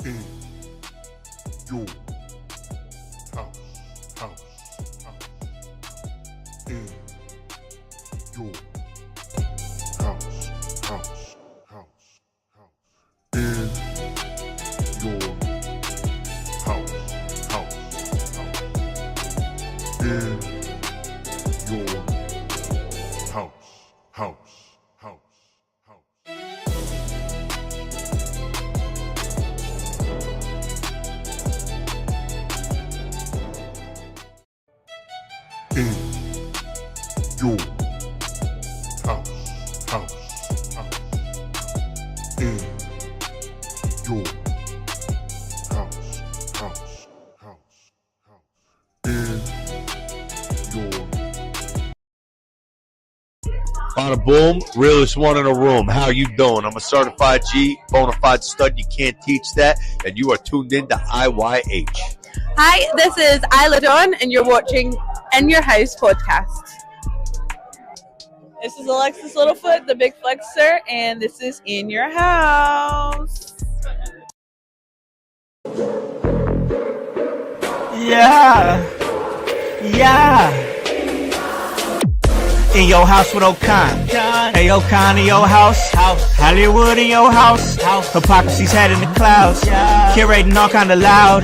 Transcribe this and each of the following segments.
in your house, house, house, in your house, house, house, house, in your house, house, house, in your house, house, house, house. In your house, house, house. In your house, house, house, house. In your Bada boom, realest one in the room. How you doing? I'm a certified G, bona fide stud. You can't teach that. And you are tuned in to IYH. Hi, this is Isla Dawn, and you're watching In Your House podcast. This is Alexis Littlefoot, the Big Flexer, and this is In Your House. Yeah. In your house with O'Con. Hey, O'Con in your house. Hollywood in your house. Hypocrisy's head in the clouds. Curating all kind of loud.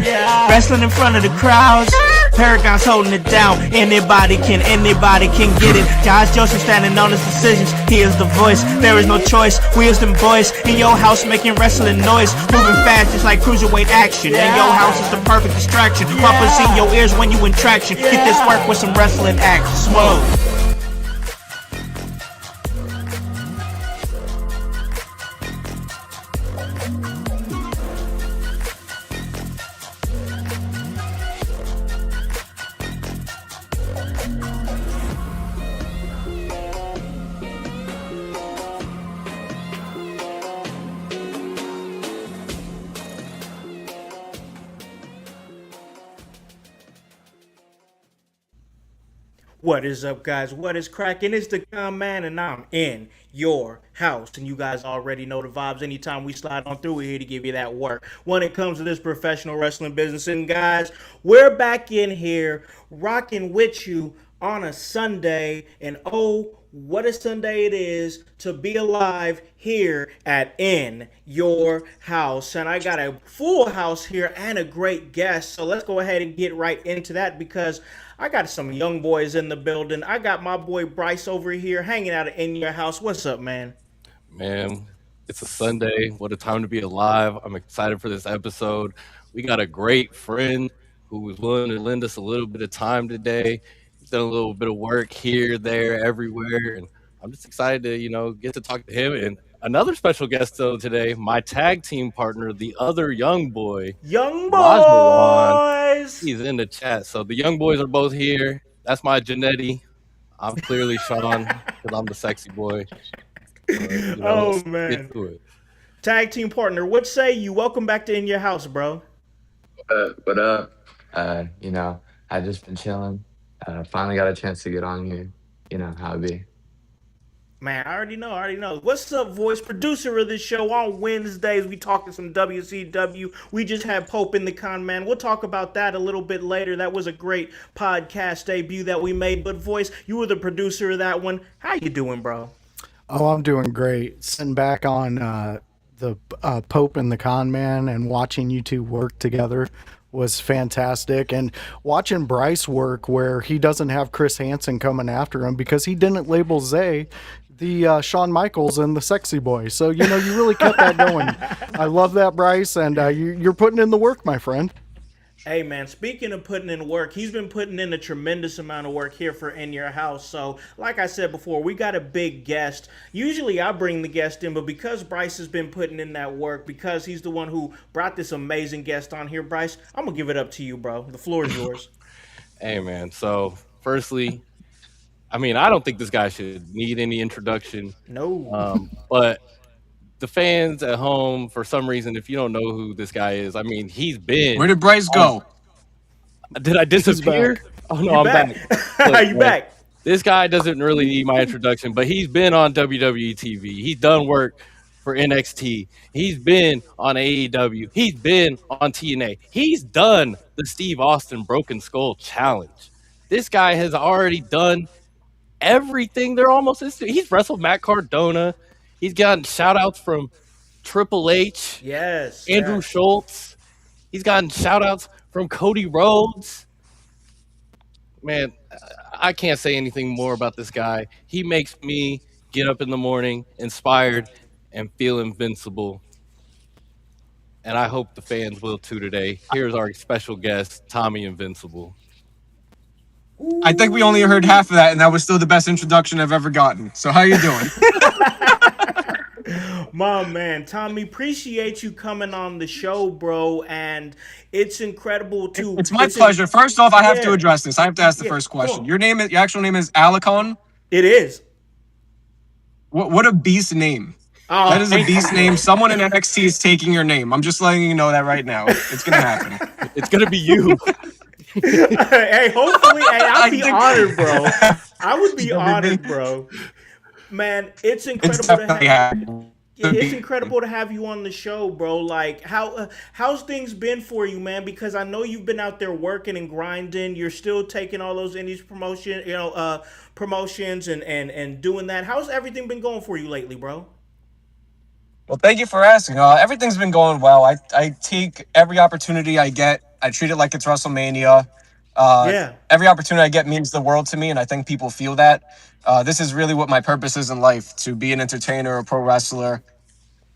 Wrestling in front of the crowds. Paragon's holding it down. Anybody can get it. Josh Joseph standing on his decisions. He is the voice. There is no choice. Wheels them boys in your house making wrestling noise. Moving fast just like cruiserweight action. In your house is the perfect distraction. Poppers in your ears when you in traction. Get this work with some wrestling action. Smoke. What is up, guys? What is cracking? It's the Con Man, and I'm in your house. And you guys already know the vibes. Anytime we slide on through, we're here to give you that work when it comes to this professional wrestling business. And guys, we're back in here rocking with you on a Sunday. And oh, what a Sunday it is to be alive here at In Your House. And I got a full house here and a great guest. So let's go ahead and get right into that, because I got some young boys in the building. I got my boy Bryce over here hanging out In Your House. What's up, man? Man, it's a Sunday. What a time to be alive. I'm excited for this episode. We got a great friend who was willing to lend us a little bit of time today. He's done a little bit of work here, there, everywhere. And I'm just excited to, get to talk to him. And another special guest, though, today, my tag team partner, the other young boy. Young Rajmawan. boys! He's in the chat. So the young boys are both here. That's my Janetti. I'm clearly Sean because I'm the sexy boy. Oh, man. Get to it. Tag team partner, what say you? Welcome back to In Your House, bro. What up? I just been chilling. Finally got a chance to get on here. You know how it be. Man, I already know. What's up, voice producer of this show? On Wednesdays, we talking some WCW. We just had Pope in the Con Man. We'll talk about that a little bit later. That was a great podcast debut that we made. But voice, you were the producer of that one. How you doing, bro? Oh, I'm doing great. Sitting back on the Pope and the Con Man and watching you two work together was fantastic. And watching Bryce work where he doesn't have Chris Hansen coming after him because he didn't label Zay the Shawn Michaels and the sexy boy. So, you really kept that going. I love that, Bryce, and you're putting in the work, my friend. Hey, man, speaking of putting in work, he's been putting in a tremendous amount of work here for In Your House. So, like I said before, we got a big guest. Usually I bring the guest in, but because Bryce has been putting in that work, because he's the one who brought this amazing guest on here, Bryce, I'm going to give it up to you, bro. The floor is yours. Hey, man. So, firstly, I don't think this guy should need any introduction. No. But the fans at home, for some reason, if you don't know who this guy is, he's been. Where did Bryce go? Did I disappear? Oh, no, You're I'm back. back. You back. This guy doesn't really need my introduction, but he's been on WWE TV. He's done work for NXT. He's been on AEW. He's been on TNA. He's done the Steve Austin Broken Skull Challenge. This guy has already done everything there almost is. He's wrestled Matt Cardona. He's gotten shout outs from Triple H, Yes, Andrew yes. Schultz. He's gotten shout outs from Cody Rhodes. Man, I can't say anything more about this guy. He makes me get up in the morning inspired and feel invincible. And I hope the fans will too today. Here's our special guest, Tommy Invincible. I think we only heard half of that, and that was still the best introduction I've ever gotten. So how you doing? My man, Tommy, appreciate you coming on the show, bro. And it's incredible to. It's my pleasure. First off, I have to address this. I have to ask the first go on. question. Your actual name is Alicon? It is. What a beast name. Oh, That is a beast name. Someone in NXT is taking your name. I'm just letting you know that right now. It's gonna happen. It's gonna be you. Hey, hopefully, I'd be honored, bro. I would be honored, bro. Man, it's incredible to have. It's incredible to have you on the show, bro. Like, how's things been for you, man? Because I know you've been out there working and grinding. You're still taking all those indies promotions and doing that. How's everything been going for you lately, bro? Well, thank you for asking. Everything's been going well. I take every opportunity I get. I treat it like it's WrestleMania. Every opportunity I get means the world to me, and I think people feel that. This is really what my purpose is in life, to be an entertainer, a pro wrestler.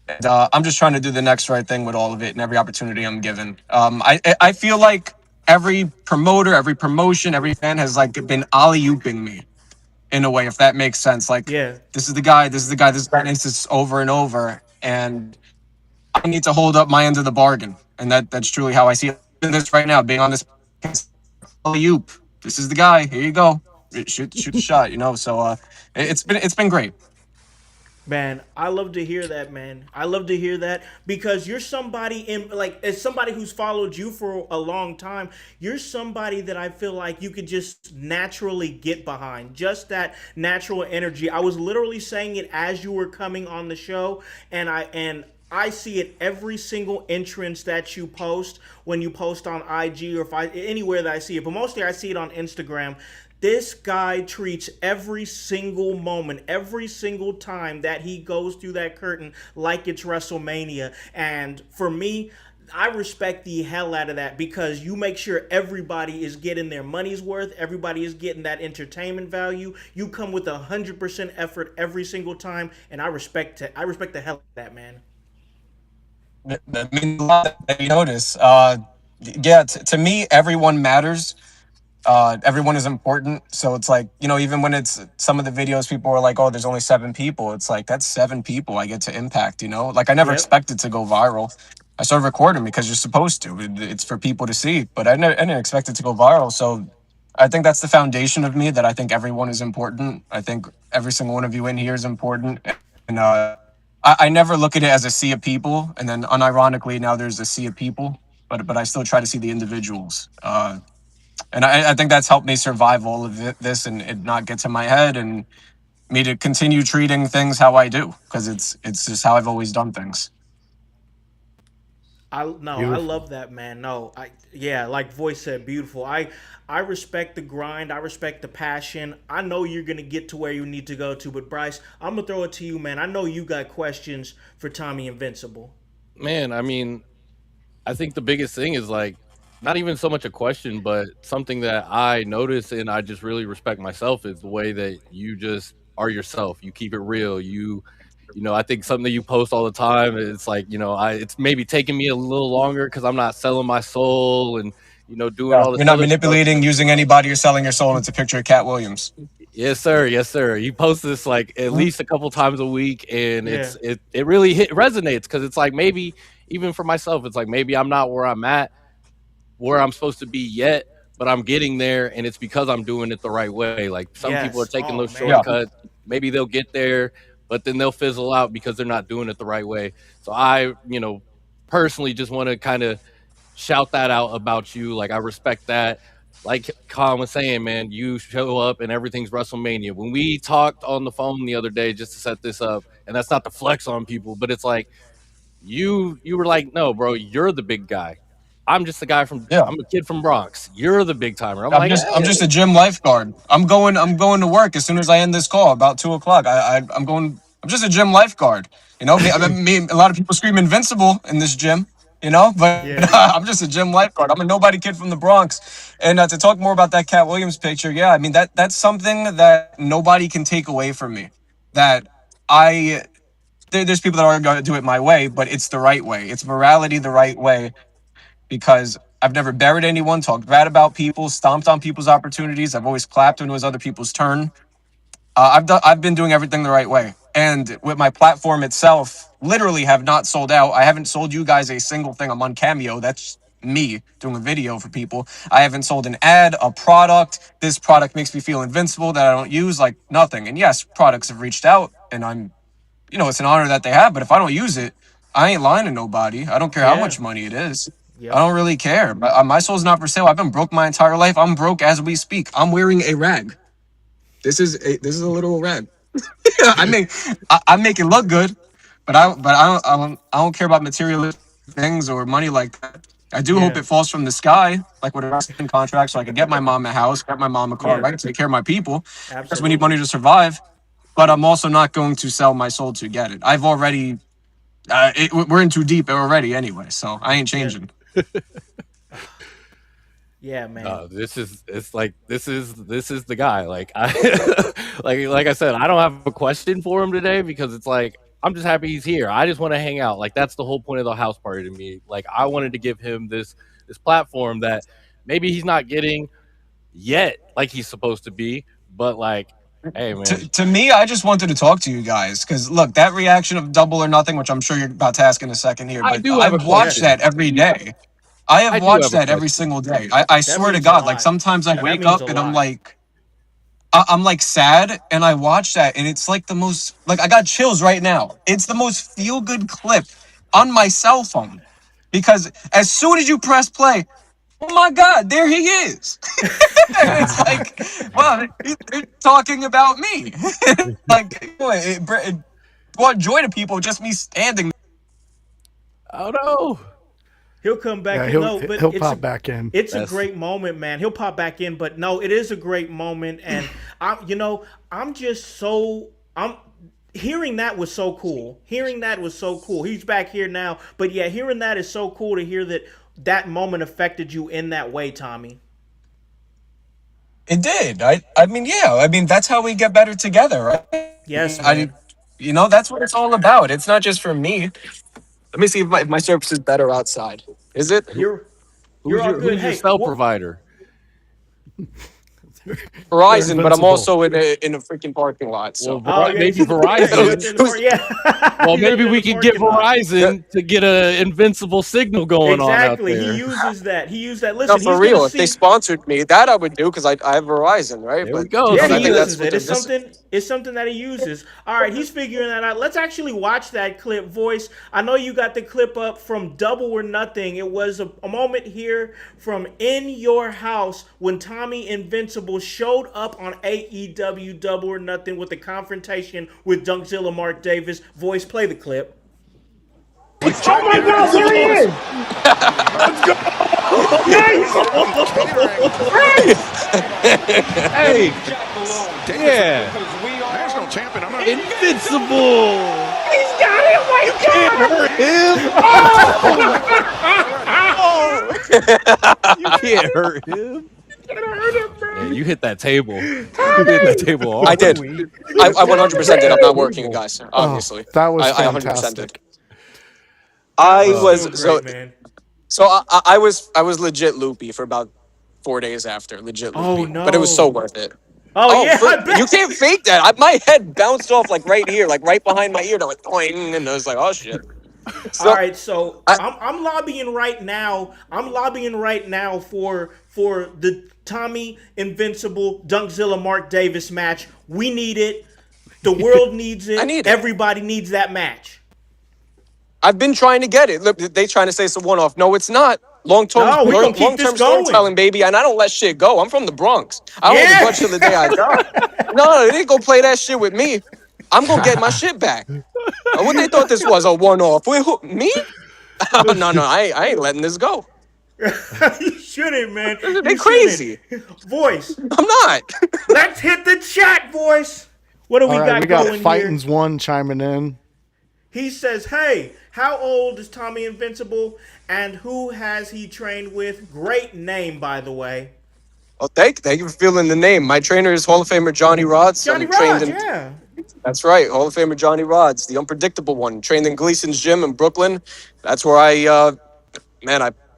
And I'm just trying to do the next right thing with all of it and every opportunity I'm given. I feel like every promoter, every promotion, every fan has like been alley-ooping me in a way, if that makes sense. Like, this is the guy, this is the guy, this guy, and it's just over and over. And I need to hold up my end of the bargain. And that's truly how I see it. In this right now, being on this alley-oop. This is the guy. Here you go. Shoot the shot, you know. So it's been great. Man, I love to hear that, man. I love to hear that because you're somebody as somebody who's followed you for a long time, you're somebody that I feel like you could just naturally get behind. Just that natural energy. I was literally saying it as you were coming on the show, and I see it every single entrance that you post when you post on IG or anywhere that I see it. But mostly I see it on Instagram. This guy treats every single moment, every single time that he goes through that curtain like it's WrestleMania. And for me, I respect the hell out of that because you make sure everybody is getting their money's worth. Everybody is getting that entertainment value. You come with 100% effort every single time, and I respect the hell out of that, man. That means a lot that you notice. To me, everyone matters. Everyone is important. So it's like, you know, even when it's some of the videos, people are like, oh, there's only 7 people. It's like, that's 7 people I get to impact, you know? Like, I never expected to go viral. I started recording because you're supposed to. It's for people to see. But I didn't expect it to go viral. So I think that's the foundation of me, that I think everyone is important. I think every single one of you in here is important. And I never look at it as a sea of people. And then unironically, now there's a sea of people. But I still try to see the individuals. And I think that's helped me survive all of this and it not get to my head, and me to continue treating things how I do, because it's just how I've always done things. I love that, man. Like Voice said, beautiful. I respect the grind. I respect the passion. I know you're gonna get to where you need to go to. But Bryce, I'm gonna throw it to you, man. I know you got questions for Tommy Invincible. Man, I mean, I think the biggest thing is like not even so much a question, but something that I notice and I just really respect myself is the way that you just are yourself. You keep it real. You know, I think something that you post all the time, it's like, you know, it's maybe taking me a little longer because I'm not selling my soul and, you know, doing all this. You're not manipulating, using anybody, or selling your soul. It's a picture of Cat Williams. Yes, sir. Yes, sir. You post this like at least a couple times a week, and it really resonates because it's like maybe even for myself, it's like maybe I'm not where I'm at, where I'm supposed to be yet, but I'm getting there, and it's because I'm doing it the right way. Like some people are taking those shortcuts. Maybe they'll get there, but then they'll fizzle out because they're not doing it the right way. So I, you know, personally just want to kind of shout that out about you. Like I respect that. like Khan was saying, man, you show up and everything's WrestleMania. When we talked on the phone the other day just to set this up, and that's not to flex on people, but it's like you were like, no, bro, you're the big guy. I'm just a guy from Yeah. I'm a kid from Bronx. You're the big timer. I'm I'm like, just a gym lifeguard. I'm going to work as soon as I end this call about 2:00. I'm just a gym lifeguard. You know, a lot of people scream Invincible in this gym. You know, but Yeah. I'm just a gym lifeguard. I'm a nobody kid from the Bronx. And to talk more about that Cat Williams picture, yeah, I mean that's something that nobody can take away from me. That there's people that are going to do it my way, but it's the right way. It's morality the right way, because I've never buried anyone, talked bad about people, stomped on people's opportunities. I've always clapped when it was other people's turn. I've been doing everything the right way, and with my platform itself, literally have not sold out. I haven't sold you guys a single thing. I'm on Cameo. That's me doing a video for people. I haven't sold an ad, a product. This product makes me feel invincible that I don't use, like nothing. And yes, products have reached out, and it's an honor that they have. But if I don't use it, I ain't lying to nobody. I don't care how Yeah. much money it is. Yep. I don't really care. But my soul's not for sale. I've been broke my entire life. I'm broke as we speak. I'm wearing a rag. This is a literal rag. I make it look good, but I don't care about materialistic things or money like that. I do hope Yeah. it falls from the sky, like with a wrestling contract, so I can get my mom a house, get my mom a car, Yeah. right? Take care of my people. Yes, we need Absolutely. money to survive, but I'm also not going to sell my soul to get it. I've already, we're in too deep already anyway, so I ain't changing. Yeah, man. this is the guy. Like like I said, I don't have a question for him today because it's like I'm just happy he's here. I just want to hang out. Like that's the whole point of the house party to me. Like I wanted to give him this platform that maybe he's not getting yet, like he's supposed to be. But like, hey man, To me, I just wanted to talk to you guys because look, that reaction of Double or Nothing, which I'm sure you're about to ask in a second here, I but do have a I've watched question. that every day. I I have do watched have a that every question. single day. I swear to means a God, like lot. sometimes I That wake means up a and I'm lot. like, I'm like sad, and I watch that, and it's like the most, like I got chills right now. It's the most feel good clip on my cell phone because as soon as you press play, oh my God, there he is. And it's like, well, they're talking about me. Like, it brought joy to people, just me standing. Oh no. He'll come back Yeah, in. he'll No, but he'll it's pop a, back in. it's a That's great moment, man. He'll pop back in, but no, it is a great moment, and I'm hearing that was so cool. Hearing that was so cool. He's back here now, but yeah, hearing that is so cool to hear that moment affected you in that way, Tommy. It did. I mean, yeah. I mean, that's how we get better together, right? Yes, man. That's what it's all about. It's not just for me. Let me see if my service is better outside. Is it? You're all good. who's your Hey, cell provider? Verizon, but I'm Invincible. also in a freaking parking lot. So Well, oh yeah, maybe he's Verizon. in the yeah. Well, He's maybe in we the could get parking lot. Verizon to get a invincible signal going on out Exactly. there. He uses that. no, Listen, for he's real. gonna If they see. sponsored me, that I would do because I have Verizon, right? There we But go. Yeah, I he think that's uses what it. they're It's missing. something that he uses. All right, he's figuring that out. Let's actually watch that clip, Voice. I know you got the clip up from Double or Nothing. It was a moment here from In Your House when Tommy Invincible showed up on AEW Double or Nothing with the confrontation with Dunkzilla Mark Davis. Voice, play the clip. Oh my God, there he is! Let's go! Hey, yeah, National champion. I'm not. invincible. He's got it! Oh my God! You can't hurt him. Yeah, you hit that table. You Tommy! hit that table I hard. did. I 100% did. I'm not working, guys. Obviously, That was I 100% did. fantastic. I That was so great, man. so I was legit loopy for about 4 days after, legit loopy. Oh, But it was so no. worth it. Oh yeah, I bet. You can't fake that. My head bounced off like right here, like right behind my ear. And I went boing, and I was like, oh shit. So, All right, so I'm lobbying right now. I'm lobbying right now for the Tommy Invincible Dunkzilla Mark Davis match. We need it. The world needs it. I need it. Everybody needs that match. I've been trying to get it. Look, they trying to say it's a one-off. No, it's not. Long-term, No, we're gonna keep this long-term going. storytelling, baby, and I don't let shit go. I'm from the Bronx. I hold a Yeah. grudge till the day I die. No, they ain't gonna play that shit with me. I'm gonna get my shit back. What they thought this was, a one-off? Wait, who, me? No, I ain't letting this go. You shouldn't, man. They You crazy. shouldn't. Voice, I'm not. let's hit the chat, voice. What do we All right, got we got going here? Fightins One chiming in. He says, hey, how old is Tommy Invincible and who has he trained with? Great name, by the way. Oh, thank you for feeling the name. My trainer is Hall of Famer Johnny Rods. Johnny I'm trained Rod, in. yeah. That's right, Hall of Famer Johnny Rods, the unpredictable one. Trained in Gleason's gym in Brooklyn. That's where I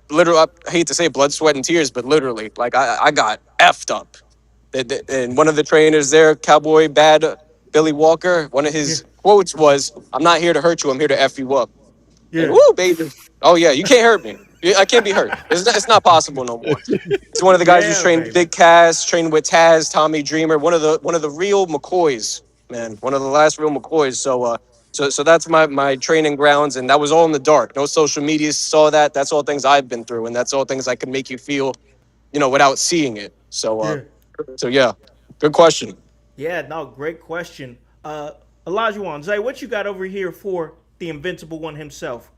literally, I hate to say blood, sweat, and tears, but literally, like I got effed up. And one of the trainers there, Cowboy Bad Billy Walker, one of his quotes was, "I'm not here to hurt you. I'm here to F you up." And Yeah. woo, baby. Oh yeah, you can't hurt me. I can't be hurt. It's not possible no more. He's one of the guys who's Yeah, trained baby. Big Cass, trained with Taz, Tommy Dreamer, one of the real McCoys, man, one of the last real McCoys. So that's my training grounds, and that was all in the dark. No social media saw that. That's all things I've been through, and that's all things I can make you feel, without seeing it. So yeah, good question. Yeah, no, great question. Elijah Zay, what you got over here for the Invincible one himself?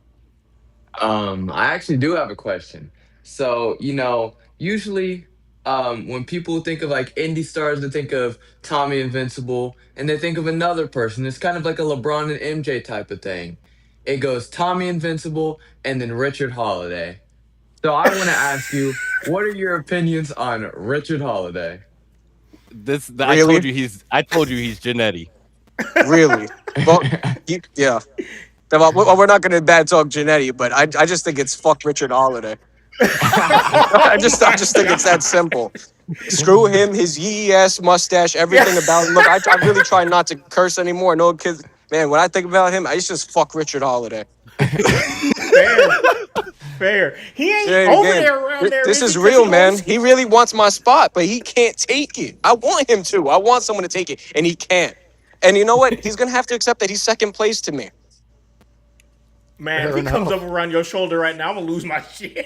I actually do have a question. So, usually when people think of like indie stars, they think of Tommy Invincible and they think of another person. It's kind of like a LeBron and MJ type of thing. It goes Tommy Invincible and then Richard Holiday. So I want to ask you, what are your opinions on Richard Holiday? I told Really? you he's Genetti. Really? Well, yeah. Well, we're not going to bad talk Genetti, but I just think it's fuck Richard Holiday. I just think it's that simple. Screw him, his yee ass mustache, everything about him. Look, I really try not to curse anymore. No kids, man. When I think about him, I just fuck Richard Holiday. Fair. He ain't Yeah, over again, there around there. this is is he? 'Cause real, he man. owns- He really wants my spot, but he can't take it. I want him to. I want someone to take it, and he can't. And you know what? He's gonna have to accept that he's second place to me. Man, Fair if he comes enough. up around your shoulder right now, I'm gonna lose my shit.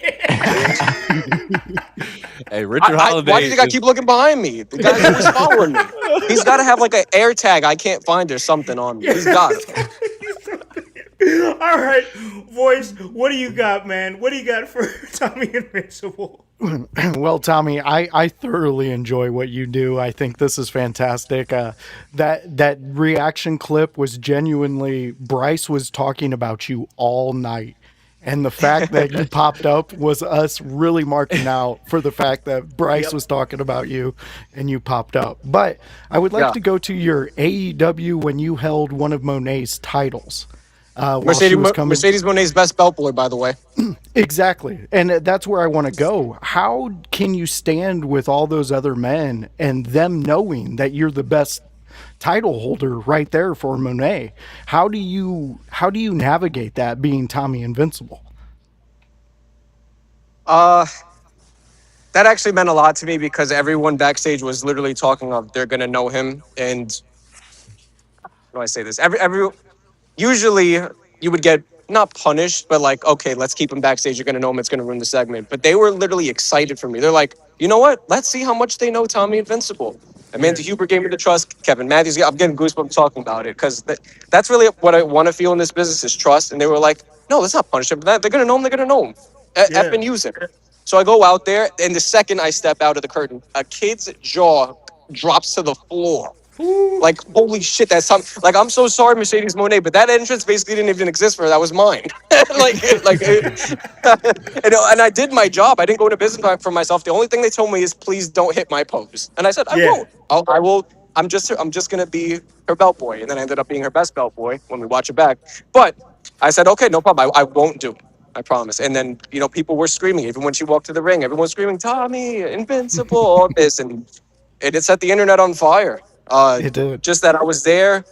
Hey, Richard Holiday. Why do you think I keep looking behind me? The guy's always following me. He's got to have like an air tag I can't find or something on me. He's got it. All right, voice. What do you got, man? What do you got for Tommy Invincible? Well, Tommy, I thoroughly enjoy what you do. I think this is fantastic. That reaction clip was genuinely, Bryce was talking about you all night. And the fact that you popped up was us really marking out for the fact that Bryce was talking about you and you popped up. But I would like Yeah. to go to your AEW when you held one of Monet's titles. While she was coming. Mercedes Monet's best belt boy, by the way. Exactly. And that's where I want to go. How can you stand with all those other men and them knowing that you're the best title holder right there for Monet? How do you navigate that being Tommy Invincible? That actually meant a lot to me because everyone backstage was literally talking of they're gonna know him. And how do I say this? Usually you would get not punished, but like, okay, let's keep him backstage. You're gonna know him. It's gonna ruin the segment. But they were literally excited for me. They're like, you know what? Let's see how much they know Tommy Invincible. Amanda Huber gave me the trust. Kevin Matthews. I'm getting goosebumps talking about it because that's really what I want to feel in this business is trust. And they were like, no, let's not punish him. They're gonna know him. They're gonna know him. F and use him. So I go out there, and the second I step out of the curtain, a kid's jaw drops to the floor. Like, holy shit, that's something. Like, I'm so sorry, Mercedes Monet, but that entrance basically didn't even exist for her. That was mine. And I did my job. I didn't go into business for myself. The only thing they told me is, please don't hit my pose. And I said, I won't. I will. I'm just gonna be her belt boy. And then I ended up being her best belt boy when we watch it back. But I said, okay, no problem. I won't do it. I promise. And then, people were screaming. Even when she walked to the ring, everyone was screaming, Tommy, Invincible, all this. And it set the internet on fire. It did. Just that I was there,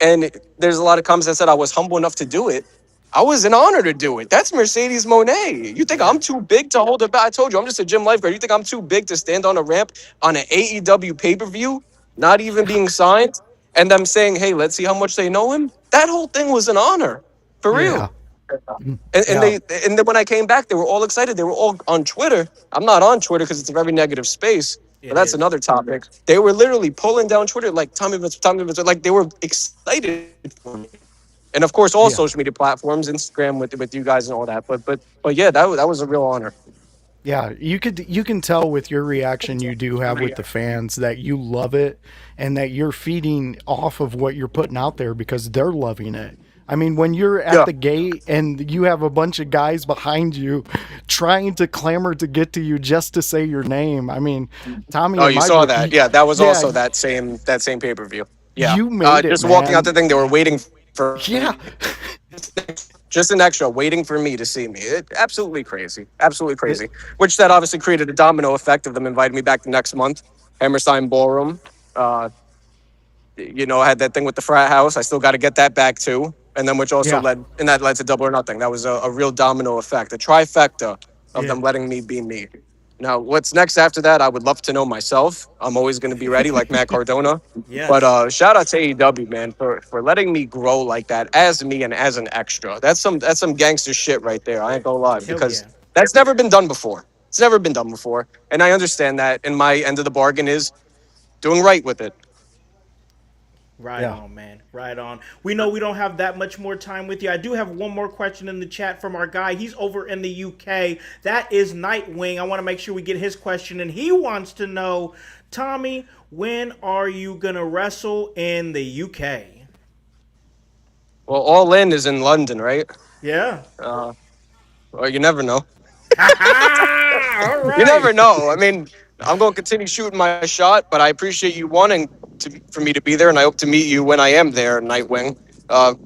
and there's a lot of comments that said I was humble enough to do it. I was an honor to do it. That's Mercedes Monet. You think I'm too big to hold it back? I told you, I'm just a gym lifeguard. You think I'm too big to stand on a ramp on an AEW pay-per-view, not even being signed, and them saying, hey, let's see how much they know him? That whole thing was an honor. For real. And, and Yeah. they and then when I came back, they were all excited. They were all on Twitter. I'm not on Twitter because it's a very negative space. But It that's is. another topic. They were literally pulling down Twitter like Tommy Vince, like they were excited for me. And of course, all Yeah. social media platforms, Instagram with you guys and all that. But yeah, that was a real honor. Yeah, you can tell with your reaction you do have with the fans that you love it and that you're feeding off of what you're putting out there because they're loving it. I mean, when you're at Yeah. the gate and you have a bunch of guys behind you trying to clamor to get to you just to say your name. I mean, Tommy Oh, in you my saw book, that? Yeah, that was yeah, also that same pay per view. Yeah, you made it, just walking out the man. thing, they were waiting for Yeah. just an extra, waiting for me to see me. Absolutely crazy, absolutely crazy. Which that obviously created a domino effect of them inviting me back the next month. Hammerstein Ballroom. Uh, I had that thing with the frat house. I still got to get that back too. And then which also Yeah. led to Double or Nothing. That was a real domino effect, a trifecta of Yeah. them letting me be me. Now, what's next after that? I would love to know myself. I'm always going to be ready, like Matt Cardona. But Yes. shout out to AEW, man, for letting me grow like that as me and as an extra. That's some gangster shit right there. I ain't gonna lie, Hell because yeah. that's never been done before. It's never been done before, and I understand that. And my end of the bargain is doing right with it. Right Yeah. on, man. Right on. We know we don't have that much more time with you. I do have one more question in the chat from our guy. He's over in the UK. That is Nightwing. I want to make sure we get his question, and he wants to know, Tommy, when are you gonna wrestle in the UK? Well, All In is in London, right? Yeah. Well, you never know. All You right. never know. I mean, I'm going to continue shooting my shot, but I appreciate you wanting for me to be there, and I hope to meet you when I am there, Nightwing.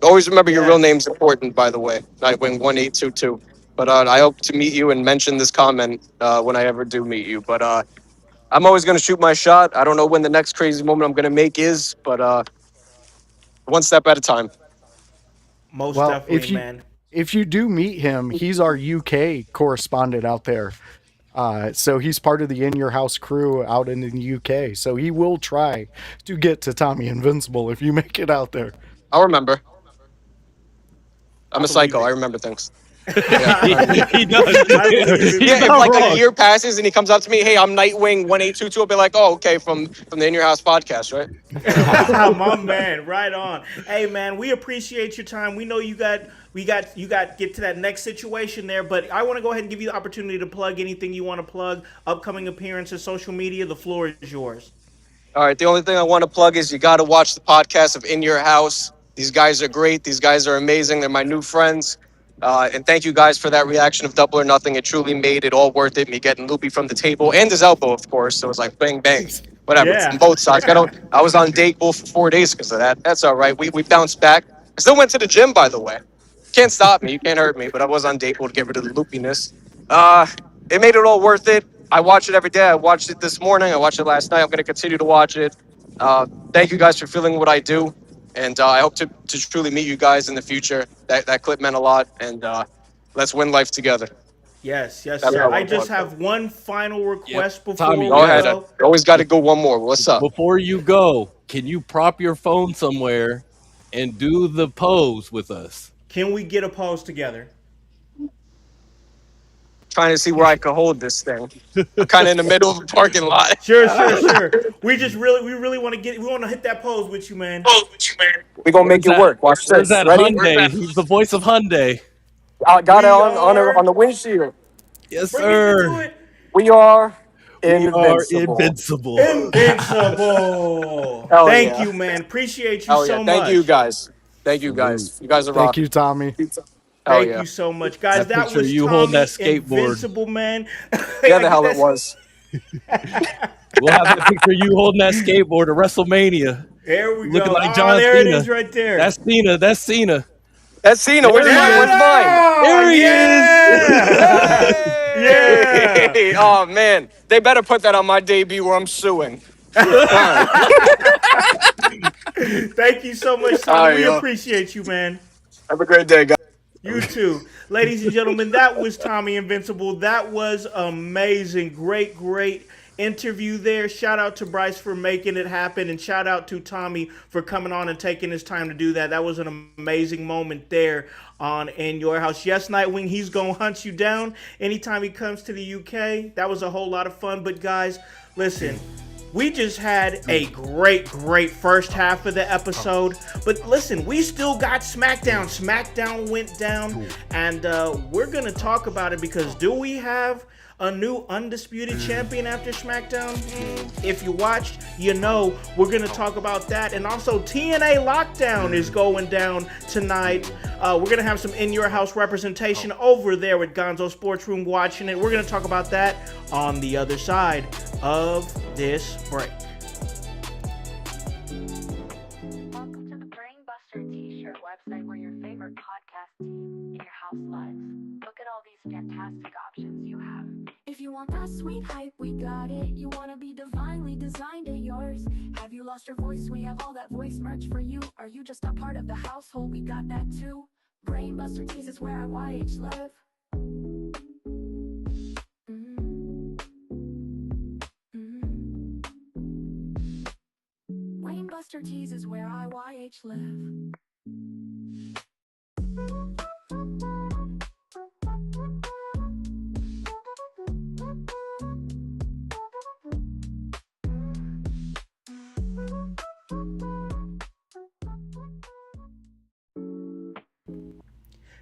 Always remember your real Yes. name's important, by the way, Nightwing1822. But I hope to meet you and mention this comment when I ever do meet you. But I'm always going to shoot my shot. I don't know when the next crazy moment I'm going to make is, but one step at a time. Most Well, definitely, man. if you do meet him, he's our UK correspondent out there. So he's part of the In Your House crew out in the UK. So he will try to get to Tommy Invincible if you make it out there. I'll remember. I'm I a believe psycho. I it. remember things. He does. I believe Yeah, it. if not like wrong. a year passes and he comes up to me, hey, I'm Nightwing 1822, I'll be like, oh, okay, from the In Your House podcast, right? My man, right on. Hey man, we appreciate your time. We know you got get to that next situation there, but I want to go ahead and give you the opportunity to plug anything you want to plug, upcoming appearances, social media. The floor is yours. All right, the only thing I want to plug is you got to watch the podcast of In Your House. These guys are great. These guys are amazing. They're my new friends. And thank you guys for that reaction of Double or Nothing. It truly made it all worth it. Me getting Loopy from the table and his elbow, of course. So it was like bang, bang, whatever. From Yeah. both sides. I was on Dayquil for 4 days because of that. That's all right. We bounced back. I still went to the gym, by the way. Can't stop me. You can't hurt me. But I was on Dayquil to get rid of the loopiness. Uh, it made it all worth it. I watch it every day. I watched it this morning. I watched it last night. I'm going to continue to watch it. Thank you guys for feeling what I do. And I hope to truly meet you guys in the future. That clip meant a lot. And let's win life together. Yes, yes, That's sir. what I I wanna just plug. have one final request before Tommy, we Go ahead. go. I always got to go one more. What's up? Before you go, can you prop your phone somewhere and do the pose with us? Can we get a pose together? Trying to see where I can hold this thing. I'm kind of in the middle of a parking lot. Sure, sure, sure. We really want to hit that pose with you, man. We're going to make it work. Watch Where's this. that Ready? Hyundai? He's the voice of Hyundai. I got it We on the are- windshield. Yes, Bring it to sir. it. We are We are invincible. invincible. Invincible. Hell Thank yeah. you, man. Appreciate you Hell so yeah. much. Thank you guys. Thank you guys. You guys are Thank rocking. you, Tommy. Hell Thank yeah. you so much, guys. That That picture was of you Tommy, holding that skateboard. Invincible, man. Yeah, the hell it was. We'll have that picture of you holding that skateboard at WrestleMania. There we Looking go. like Oh, John there Cena. it is right there. That's Cena. That's Cena. That's Cena. Where's There he mine? is. Where's mine? There he yeah. Yeah. Hey! Oh, man. They better put that on my debut or I'm suing. Thank you so much, Tommy. All right, We yo. appreciate you, man. Have a great day, guys. You too. Ladies and gentlemen, that was Tommy Invincible. That was amazing. Great, great interview there. Shout out to Bryce for making it happen, and shout out to Tommy for coming on and taking his time to do that. That was an amazing moment there on In Your House. Yes, Nightwing, he's going to hunt you down anytime he comes to the UK. That was a whole lot of fun. But guys, listen, we just had a great first half of the episode. But listen, we still got SmackDown. SmackDown went down, and we're going to talk about it because do we have a new undisputed champion after SmackDown? If you watched, you know we're going to talk about that. And also TNA Lockdown is going down tonight. We're going to have some In Your House representation over there at Gonzo Sports Room watching it. We're going to talk about that on the other side of this break. Welcome to the Brainbuster T-shirt website where your favorite podcast team in your house lives. Look at all these fantastic options you have. If you want that sweet hype, we got it. You wanna be divinely designed at yours. Have you lost your voice? We have all that voice merch for you. Are you just a part of the household? We got that too. Brainbuster Tees is where IYH live. Brainbuster Tees is where IYH live.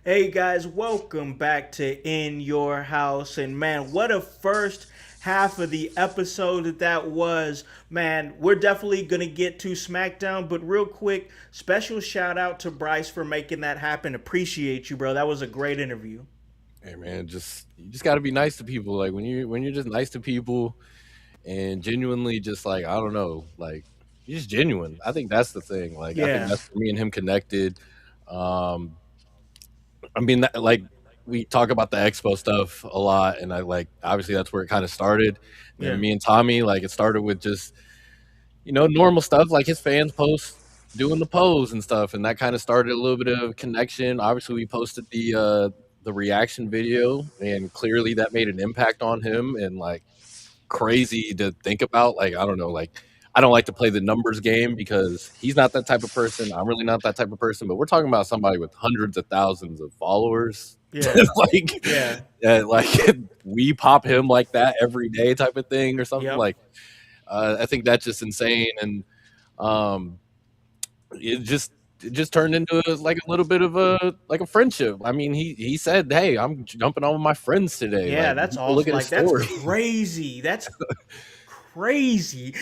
Hey guys, welcome back to In Your House. And man, what a first half of the episode that was. Man, we're definitely going to get to SmackDown, but real quick, special shout out to Bryce for making that happen. Appreciate you, bro. That was a great interview. Hey man, you just got to be nice to people. Like when you're just nice to people and genuinely just like, I don't know, like you're just genuine. I think that's the thing. Like I think that's where me and him connected. I mean, like we talk about the expo stuff a lot, and I like obviously that's where it kind of started. And then me and Tommy, like it started with just normal stuff, like his fans post doing the pose and stuff, and that kind of started a little bit of connection. Obviously, we posted the reaction video, and clearly that made an impact on him. And like crazy to think about, like I don't know, like I don't like to play the numbers game because he's not that type of person. I'm really not that type of person. But we're talking about somebody with hundreds of thousands of followers. Yeah. like we pop him like that every day type of thing or something. Like I think that's just insane. And it just turned into like a little bit of a friendship. I mean, he said, "Hey, I'm jumping on with my friends today." Yeah, like, that's awesome. awesome. Like that's crazy. That's crazy.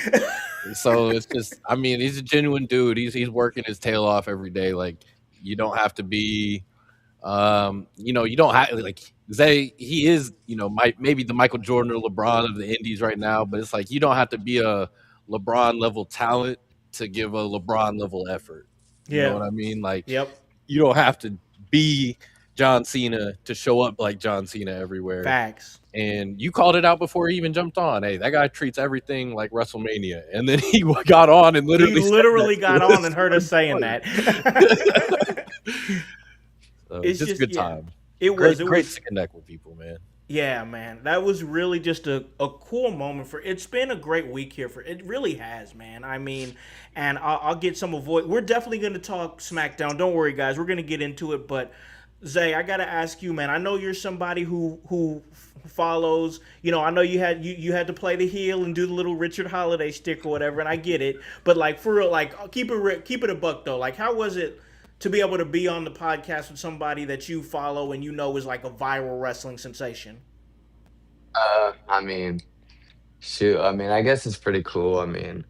So it's just, I mean, he's a genuine dude. He's working his tail off every day. Like you don't have to be, you don't have like Zay. He is, maybe the Michael Jordan or LeBron of the Indies right now, but it's like you don't have to be a LeBron level talent to give a LeBron level effort. You know what I mean? Like, you don't have to be John Cena to show up like John Cena everywhere. Facts. And you called it out before he even jumped on. Hey, that guy treats everything like WrestleMania. And then he got on and literally got on and heard us saying that. It's just a good time. It was great to connect with people, man. Yeah, man. That was really just a cool moment it's been a great week here it really has, man. I mean, and I'll get some of what we're definitely going to talk SmackDown. Don't worry, guys. We're going to get into it, but Zay, I got to ask you, man. I know you're somebody who follows, I know you had to play the heel and do the little Richard Holiday stick or whatever, and I get it. But like for real, like keep it a buck though. Like how was it to be able to be on the podcast with somebody that you follow and is like a viral wrestling sensation? I mean, shoot. I mean, I guess it's pretty cool. I mean,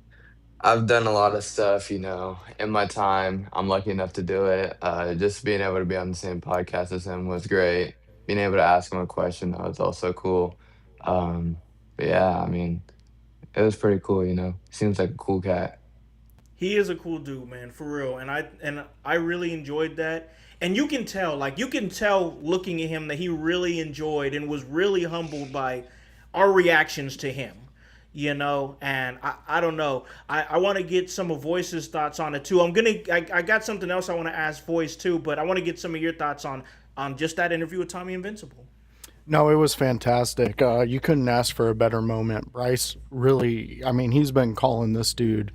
I've done a lot of stuff, in my time. I'm lucky enough to do it. Just being able to be on the same podcast as him was great. Being able to ask him a question, that was also cool. But yeah, I mean, it was pretty cool, Seems like a cool cat. He is a cool dude, man, for real. And I really enjoyed that. And you can tell looking at him that he really enjoyed and was really humbled by our reactions to him. And I don't know. I want to get some of Voice's thoughts on it too. I got something else I want to ask Voice too, but I want to get some of your thoughts on just that interview with Tommy Invincible. No, it was fantastic. You couldn't ask for a better moment. Bryce really, I mean, he's been calling this dude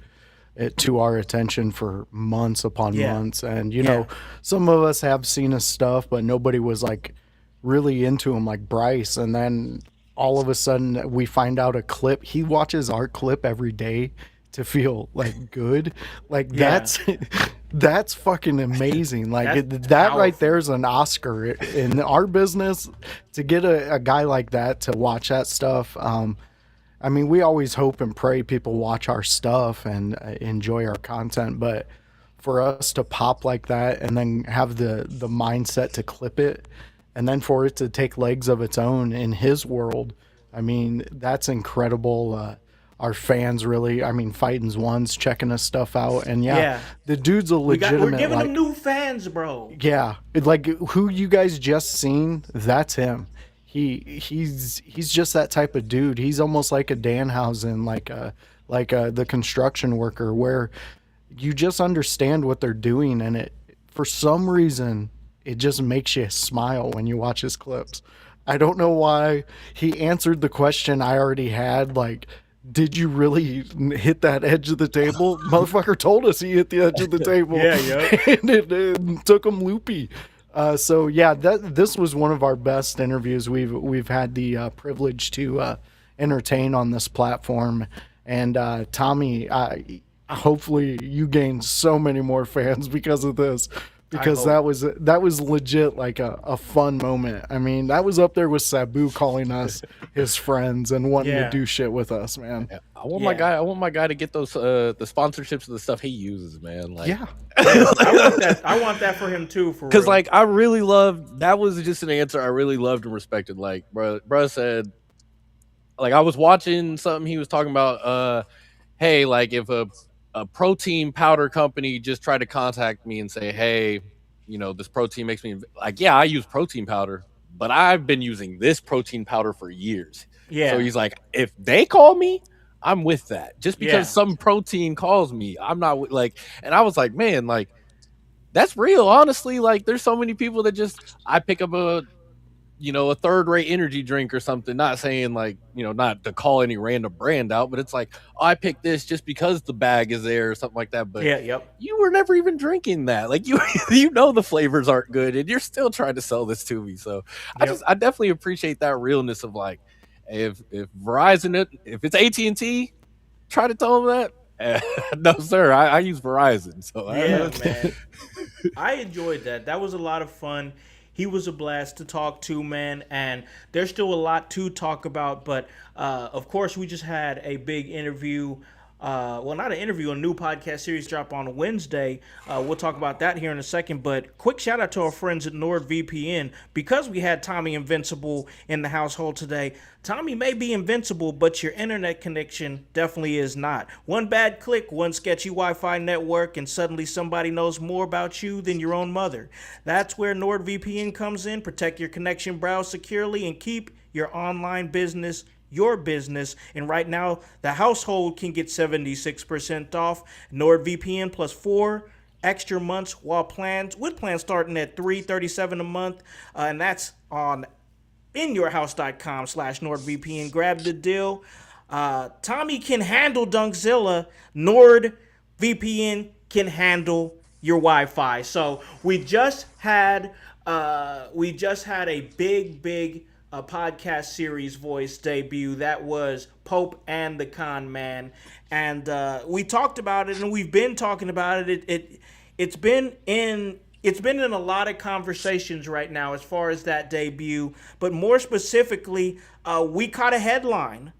to our attention for months upon Yeah. months. And, Yeah. some of us have seen his stuff, but nobody was like really into him like Bryce. And then all of a sudden we find out a clip. He watches our clip every day to feel like good. Like Yeah. that's fucking amazing. Like That's that right powerful. there is an Oscar in our business to get a guy like that to watch that stuff. I mean, we always hope and pray people watch our stuff and enjoy our content, but for us to pop like that and then have the mindset to clip it and then for it to take legs of its own in his world, I mean, that's incredible. Our fans really, I mean, Fighting's one's checking his stuff out, and yeah, Yeah. the dude's a We're legitimate giving like, them new fans, bro. yeah, like who you guys just seen, that's him. He's just that type of dude. He's almost like a Danhausen, like the construction worker, where you just understand what they're doing, and it for some reason it just makes you smile when you watch his clips. I don't know why. He answered the question I already had, like, did you really hit that edge of the table? Motherfucker told us he hit the edge of the table. Yeah, yeah. And it took him loopy. So yeah, this was one of our best interviews we've had the privilege to entertain on this platform. And Tommy, hopefully you gained so many more fans because of this, because that was legit like a fun moment. I mean, that was up there with Sabu calling us his friends and wanting Yeah. to do shit with us, man. I want my guy. I want my guy to get those the sponsorships of the stuff he uses, man. Like, Yeah. I want that for him too. For because real. like I really loved that was just an answer I really loved and respected. Like, bro said, like I was watching something he was talking about. Hey, like if a protein powder company just tried to contact me and say, hey, this protein makes me like, yeah, I use protein powder, but I've been using this protein powder for years. Yeah. So he's like, if they call me, I'm with that. Just because Yeah. some protein calls me, I'm not like, and I was like, man, like that's real. Honestly, like there's so many people that just, I pick up a third rate energy drink or something, not saying like, not to call any random brand out, but it's like, oh, I picked this just because the bag is there or something like that. But Yeah, yep. you were never even drinking that. Like you the flavors aren't good and you're still trying to sell this to me. So Yep. I definitely appreciate that realness of like, if Verizon, if it's AT&T, try to tell them that. No, sir, I use Verizon. So Yeah, man. I enjoyed that. That was a lot of fun. He was a blast to talk to, man, and there's still a lot to talk about. But of course, we just had a big interview. Well, not an interview, a new podcast series drop on Wednesday. We'll talk about that here in a second. But quick shout out to our friends at NordVPN. Because we had Tommy Invincible in the household today, Tommy may be invincible, but your internet connection definitely is not. One bad click, one sketchy Wi-Fi network, and suddenly somebody knows more about you than your own mother. That's where NordVPN comes in. Protect your connection, browse securely, and keep your online business your business. And right now, the household can get 76% off NordVPN plus 4 extra months with plans starting at $337 a month. And that's on inyourhouse.com/NordVPN. Grab the deal. Tommy can handle Dunkzilla. NordVPN can handle your Wi-Fi. So we just had a big podcast series voice debut. That was Pope and the Con Man, and we talked about it, and we've been talking about it. It's been in a lot of conversations right now as far as that debut, but more specifically, we caught a headline.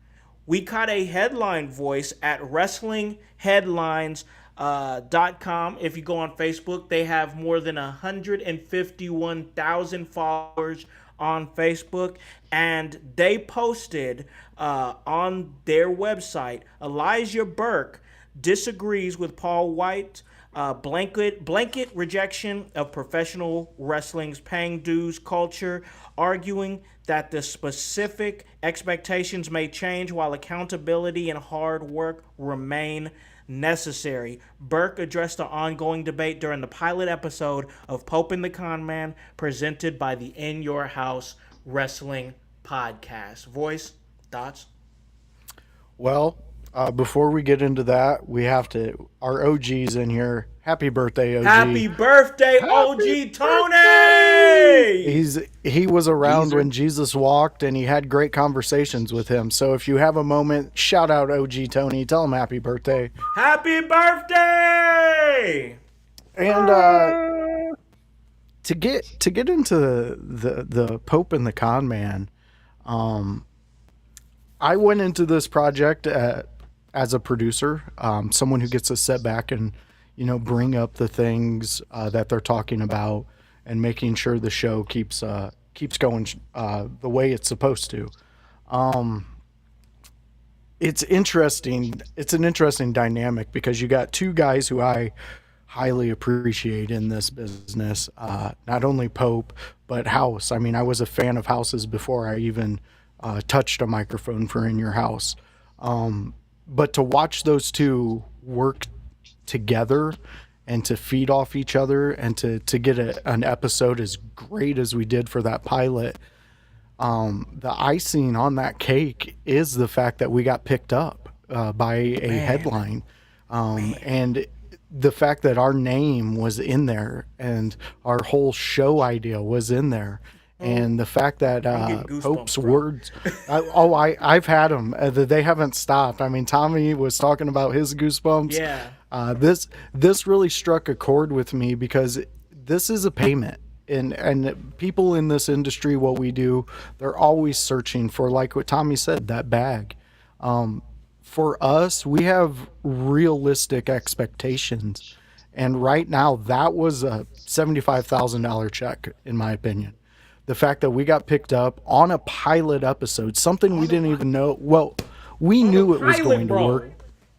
We caught a headline voice at WrestlingHeadlines.com. If you go on Facebook, they have more than 151,000 followers on Facebook, and they posted on their website, Elijah Burke disagrees with Paul White blanket rejection of professional wrestling's paying dues culture, arguing that the specific expectations may change while accountability and hard work remain necessary. Burke addressed the ongoing debate during the pilot episode of Pope and the Con Man, presented by the In Your House wrestling podcast. Voice, thoughts? Well, before we get into that, we have to, our OG's in here. Happy birthday, OG. Happy birthday, Happy OG Tony! He was around Geezer. when Jesus walked, and he had great conversations with him. So if you have a moment, shout out OG Tony. Tell him happy birthday. Happy birthday! And to get into the Pope and the Con Man, I went into this project as a producer, someone who gets to sit back and bring up the things that they're talking about and making sure the show keeps going the way it's supposed to. It's interesting. It's an interesting dynamic because you got two guys who I highly appreciate in this business. Not only Pope, but House. I mean, I was a fan of House's before I even touched a microphone for In Your House. But to watch those two work together and to feed off each other and to get an episode as great as we did for that pilot, the icing on that cake is the fact that we got picked up by a headline. And the fact that our name was in there and our whole show idea was in there. And the fact that Pope's words, I've had them. They haven't stopped. I mean, Tommy was talking about his goosebumps. Yeah. This really struck a chord with me because this is a payment. And people in this industry, what we do, they're always searching for, like what Tommy said, that bag. For us, we have realistic expectations. And right now, that was a $75,000 check, in my opinion. The fact that we got picked up on a pilot episode, something we didn't even know. Well, we knew it was going to work.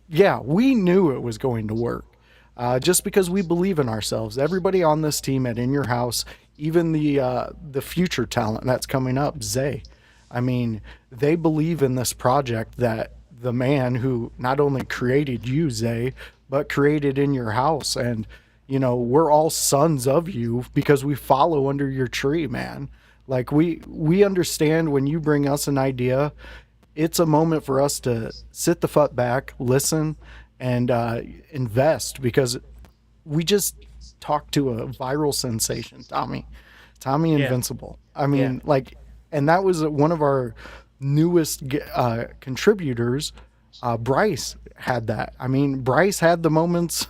Yeah, we knew it was going to work. Just because we believe in ourselves. Everybody on this team at In Your House, even the future talent that's coming up, Zay. I mean, they believe in this project that the man who not only created you, Zay, but created In Your House. And, we're all sons of you because we follow under your tree, man. Like we understand when you bring us an idea, it's a moment for us to sit the fuck back, listen, and invest because we just talked to a viral sensation, Tommy Invincible. I mean, and that was one of our newest contributors. Bryce had that. I mean, Bryce had the moments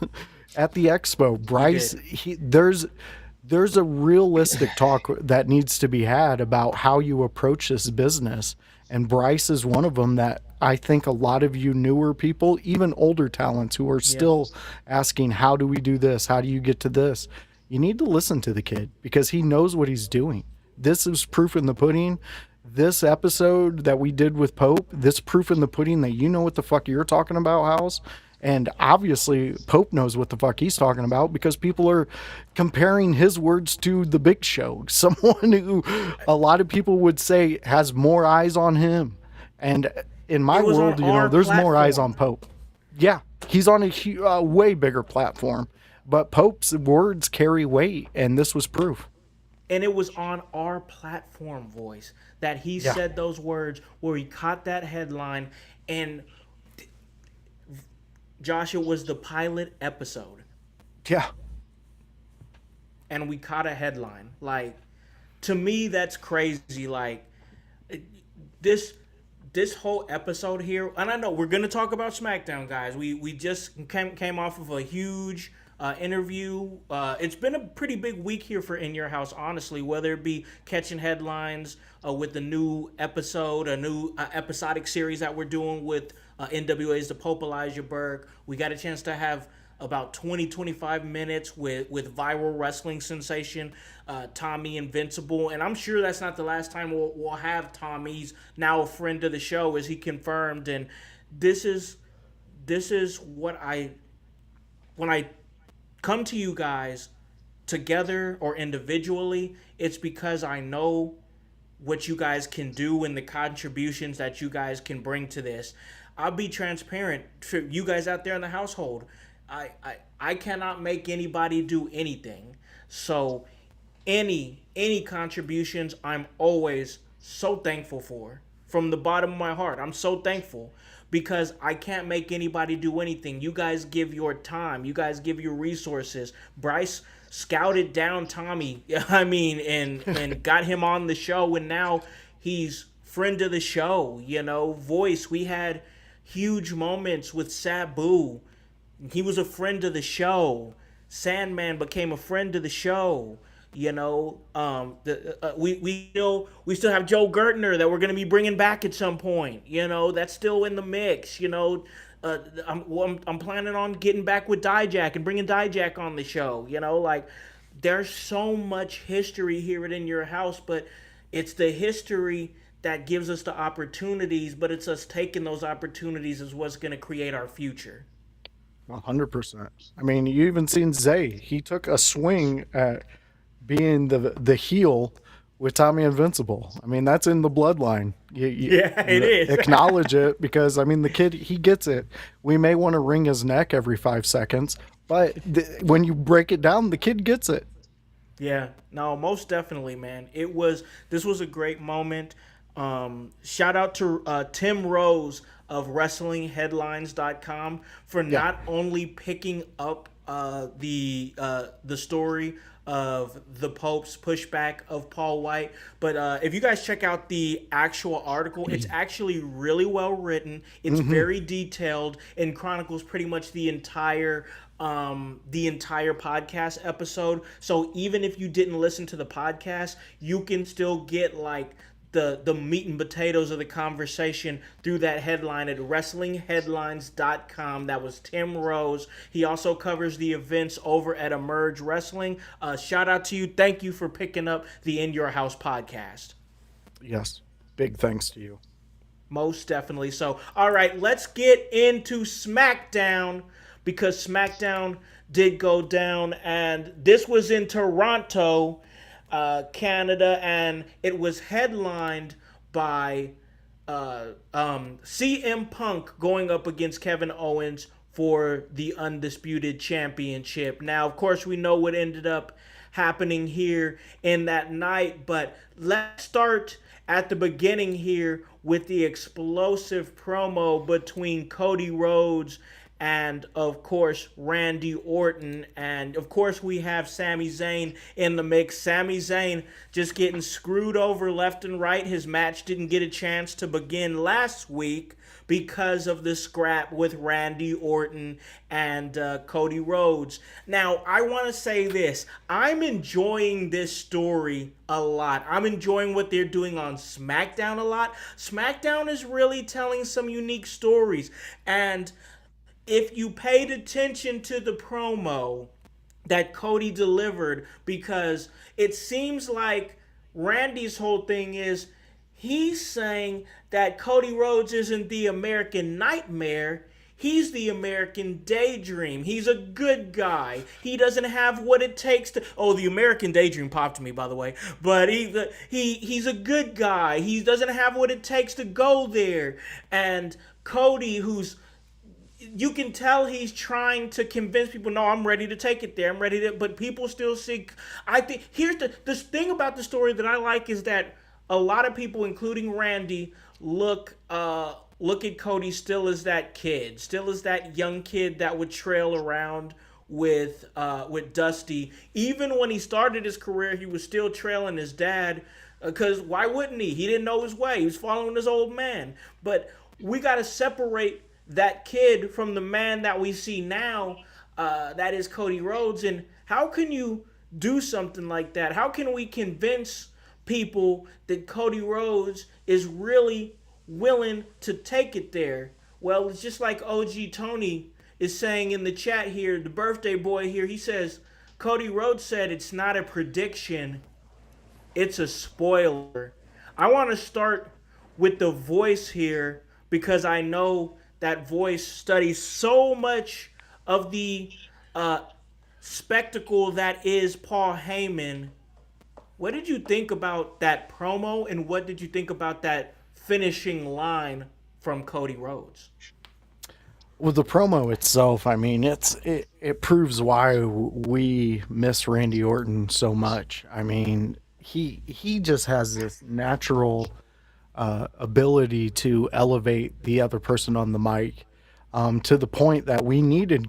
at the expo. Bryce, there's a realistic talk that needs to be had about how you approach this business. And Bryce is one of them that I think a lot of you newer people, even older talents who are still asking, how do we do this? How do you get to this? You need to listen to the kid because he knows what he's doing. This is proof in the pudding. This episode that we did with Pope, this proof in the pudding that you know what the fuck you're talking about, House. And obviously Pope knows what the fuck he's talking about because people are comparing his words to the Big Show, someone who a lot of people would say has more eyes on him. And in my world, there's more eyes on Pope. Yeah, he's on a way bigger platform, but Pope's words carry weight, and this was proof. And it was on our platform, Voice, that he said those words where he caught that headline. And Josh, it was the pilot episode. Yeah. And we caught a headline. Like, to me, that's crazy. Like, this whole episode here, and I know we're going to talk about SmackDown, guys. We just came off of a huge interview. It's been a pretty big week here for In Your House, honestly, whether it be catching headlines with the new episode, a new episodic series that we're doing with NWA's The Pope Elijah Burke. We got a chance to have about 20-25 minutes with viral wrestling sensation Tommy Invincible, and I'm sure that's not the last time we'll have Tommy. He's now a friend of the show, as he confirmed, and this is what when I come to you guys together or individually, it's because I know what you guys can do and the contributions that you guys can bring to this. I'll be transparent for you guys out there in the household. I cannot make anybody do anything. So any contributions, I'm always so thankful for. From the bottom of my heart, I'm so thankful because I can't make anybody do anything. You guys give your time, you guys give your resources. Bryce scouted down Tommy, I mean, and got him on the show, and now he's friend of the show, voice. We had huge moments with Sabu. He was a friend of the show. Sandman became a friend of the show. We still have Joe Gertner that we're gonna be bringing back at some point. That's still in the mix. I'm planning on getting back with Dijak and bringing Dijak on the show. Like there's so much history here at In Your House, but it's the history that gives us the opportunities, but it's us taking those opportunities is what's going to create our future. 100%. I mean, you even seen Zay. He took a swing at being the heel with Tommy Invincible. I mean, that's in the bloodline. Yeah, it is. Acknowledge it because, I mean, the kid, he gets it. We may want to wring his neck every 5 seconds, but when you break it down, the kid gets it. Yeah, no, most definitely, man. This was a great moment. Shout out to Tim Rose of WrestlingHeadlines.com for not only picking up the story of the Pope's pushback of Paul White, but if you guys check out the actual article, it's actually really well written. It's very detailed and chronicles pretty much the entire podcast episode. So even if you didn't listen to the podcast, you can still get like the meat and potatoes of the conversation through that headline at WrestlingHeadlines.com. That was Tim Rose. He also covers the events over at Emerge Wrestling. Shout out to you. Thank you for picking up the In Your House podcast. Yes. Big thanks to you. Most definitely. So, all right, let's get into SmackDown because SmackDown did go down, and this was in Toronto, Canada, and it was headlined by CM Punk going up against Kevin Owens for the Undisputed Championship. Now, of course, we know what ended up happening here in that night, but let's start at the beginning here with the explosive promo between Cody Rhodes and, of course, Randy Orton. And, of course, we have Sami Zayn in the mix. Sami Zayn just getting screwed over left and right. His match didn't get a chance to begin last week because of the scrap with Randy Orton and Cody Rhodes. Now, I want to say this. I'm enjoying this story a lot. I'm enjoying what they're doing on SmackDown a lot. SmackDown is really telling some unique stories. And if you paid attention to the promo that Cody delivered, because it seems like Randy's whole thing is he's saying that Cody Rhodes isn't the American Nightmare. He's the American Daydream. He's a good guy. He doesn't have what it takes to... Oh, the American Daydream popped to me, by the way. But he's a good guy. He doesn't have what it takes to go there. And Cody, who's... You can tell he's trying to convince people, no, I'm ready to take it there. I'm ready to... But people still see... I think... Here's the thing about the story that I like is that a lot of people, including Randy, look at Cody still as that kid, still as that young kid that would trail around with Dusty. Even when he started his career, he was still trailing his dad, because why wouldn't he? He didn't know his way. He was following his old man. But we got to separate that kid from the man that we see now, that is Cody Rhodes. And how can you do something like that? How can we convince people that Cody Rhodes is really willing to take it there? Well, it's just like OG Tony is saying in the chat here, the birthday boy here, he says, Cody Rhodes said it's not a prediction, it's a spoiler. I want to start with the voice here because I know that voice studies so much of the spectacle that is Paul Heyman. What did you think about that promo, and what did you think about that finishing line from Cody Rhodes? With the promo itself, I mean, it proves why we miss Randy Orton so much. I mean, he just has this natural ability to elevate the other person on the mic, to the point that we needed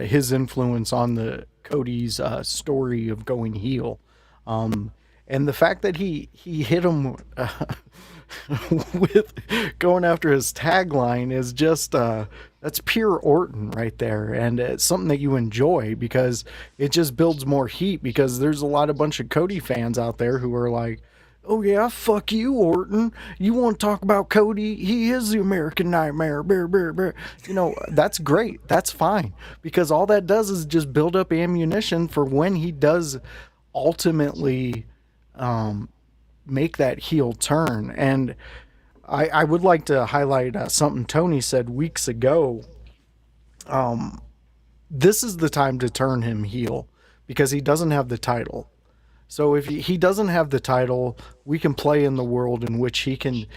his influence on the Cody's story of going heel. And the fact that he hit him with going after his tagline is just that's pure Orton right there, and it's something that you enjoy because it just builds more heat. Because there's a bunch of Cody fans out there who are like, "Oh yeah, fuck you, Orton. You want to talk about Cody? He is the American Nightmare." Bear, bear, bear. You know, that's great. That's fine because all that does is just build up ammunition for when he does ultimately make that heel turn. And I would like to highlight something Tony said weeks ago. This is the time to turn him heel because he doesn't have the title. So if he doesn't have the title, we can play in the world in which he can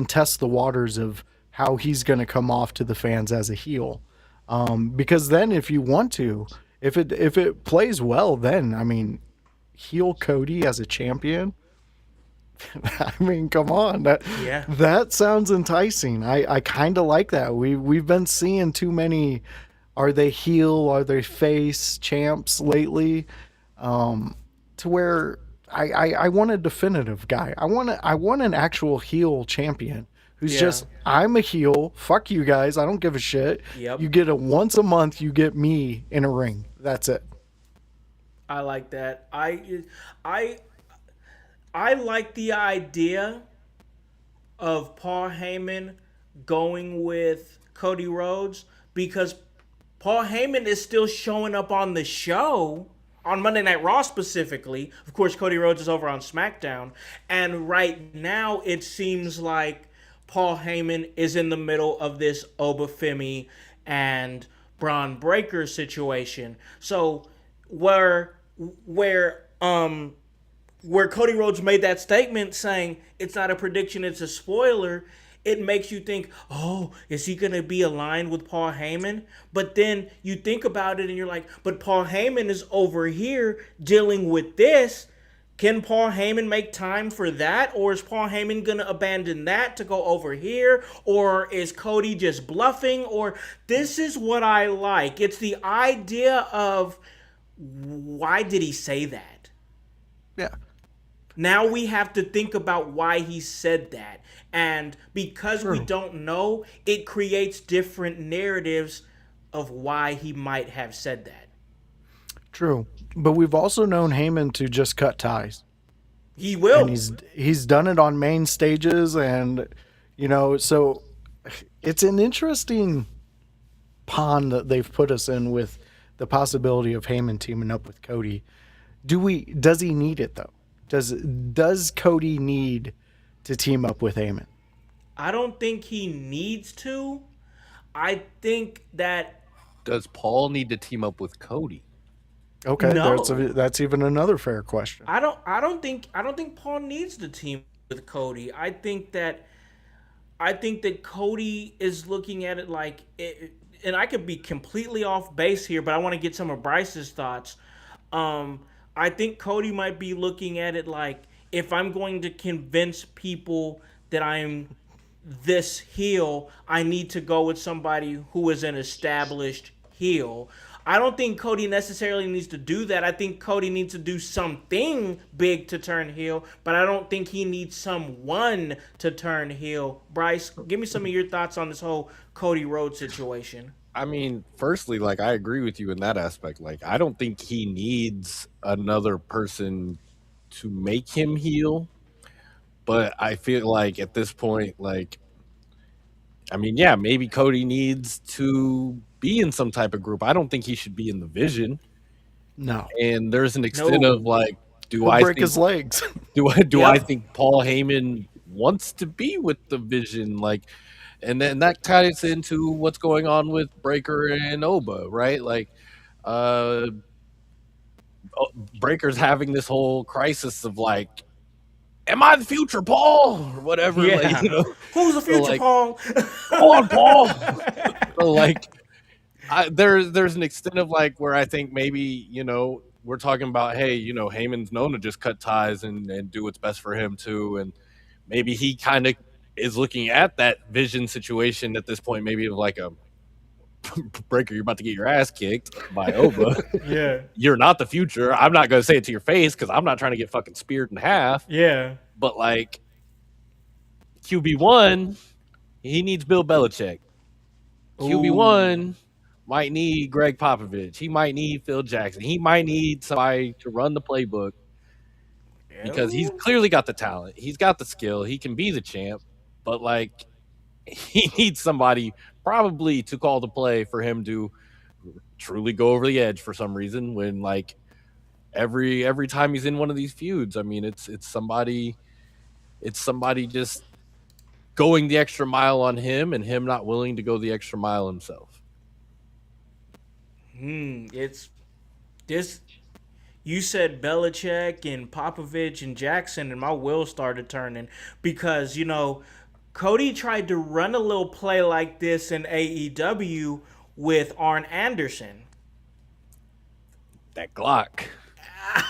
test the waters of how he's going to come off to the fans as a heel. Because then, if you want to, if it plays well, then I mean, heel Cody as a champion. I mean, come on, that sounds enticing. I kind of like that. We've been seeing too many. Are they heel? Are they face champs lately? To where I want a definitive guy. I want an actual heel champion who's just, I'm a heel. Fuck you guys. I don't give a shit. Yep. You get once a month. You get me in a ring. That's it. I like that. I like the idea of Paul Heyman going with Cody Rhodes because Paul Heyman is still showing up on the show, on Monday Night Raw specifically. Of course, Cody Rhodes is over on SmackDown. And right now, it seems like Paul Heyman is in the middle of this Obafemi and Braun Breaker situation. So where Cody Rhodes made that statement saying it's not a prediction, it's a spoiler, it makes you think, oh, is he going to be aligned with Paul Heyman? But then you think about it and you're like, but Paul Heyman is over here dealing with this. Can Paul Heyman make time for that? Or is Paul Heyman going to abandon that to go over here? Or is Cody just bluffing? Or this is what I like. It's the idea of, why did he say that? Yeah. Now we have to think about why he said that. And because we don't know, it creates different narratives of why he might have said that. True. But we've also known Heyman to just cut ties. He will. And he's done it on main stages, and so it's an interesting pond that they've put us in with the possibility of Heyman teaming up with Cody. Does he need it though? Does Cody need to team up with Heyman? I don't think he needs to. I think that... Does Paul need to team up with Cody? Okay, no. That's even another fair question. I don't think Paul needs to team with Cody. I think that Cody is looking at it like it, and I could be completely off base here, but I want to get some of Bryce's thoughts. I think Cody might be looking at it like, if I'm going to convince people that I'm this heel, I need to go with somebody who is an established heel. I don't think Cody necessarily needs to do that. I think Cody needs to do something big to turn heel, but I don't think he needs someone to turn heel. Bryce, give me some of your thoughts on this whole Cody Rhodes situation. I mean, firstly, like, I agree with you in that aspect. Like, I don't think he needs another person to make him heel. But I feel like at this point, like, I mean, yeah, maybe Cody needs to be in some type of group. I don't think he should be in the Vision. No. And there's an extent of like, He'll break his legs? Do I think Paul Heyman wants to be with the Vision? Like, and then that ties into what's going on with Breaker and Oba, right? Like, Breaker's having this whole crisis of like, am I the future Paul or whatever? Yeah. Like, Who's the future Paul? Come on, Paul. So like, there's an extent of like where I think maybe we're talking about, hey, Heyman's known to just cut ties and do what's best for him too, and maybe he kind of is looking at that vision situation at this point, maybe of like a Breaker, you're about to get your ass kicked by Oba. Yeah. You're not the future. I'm not going to say it to your face because I'm not trying to get fucking speared in half. Yeah. But like QB1, he needs Bill Belichick. QB1 might need Greg Popovich. He might need Phil Jackson. He might need somebody to run the playbook because he's clearly got the talent. He's got the skill. He can be the champ. But like he needs somebody probably to call the play for him to truly go over the edge for some reason when like every time he's in one of these feuds. I mean, it's somebody just going the extra mile on him and him not willing to go the extra mile himself. It's this. You said Belichick and Popovich and Jackson, and my wheels started turning because Cody tried to run a little play like this in AEW with Arn Anderson. That Glock.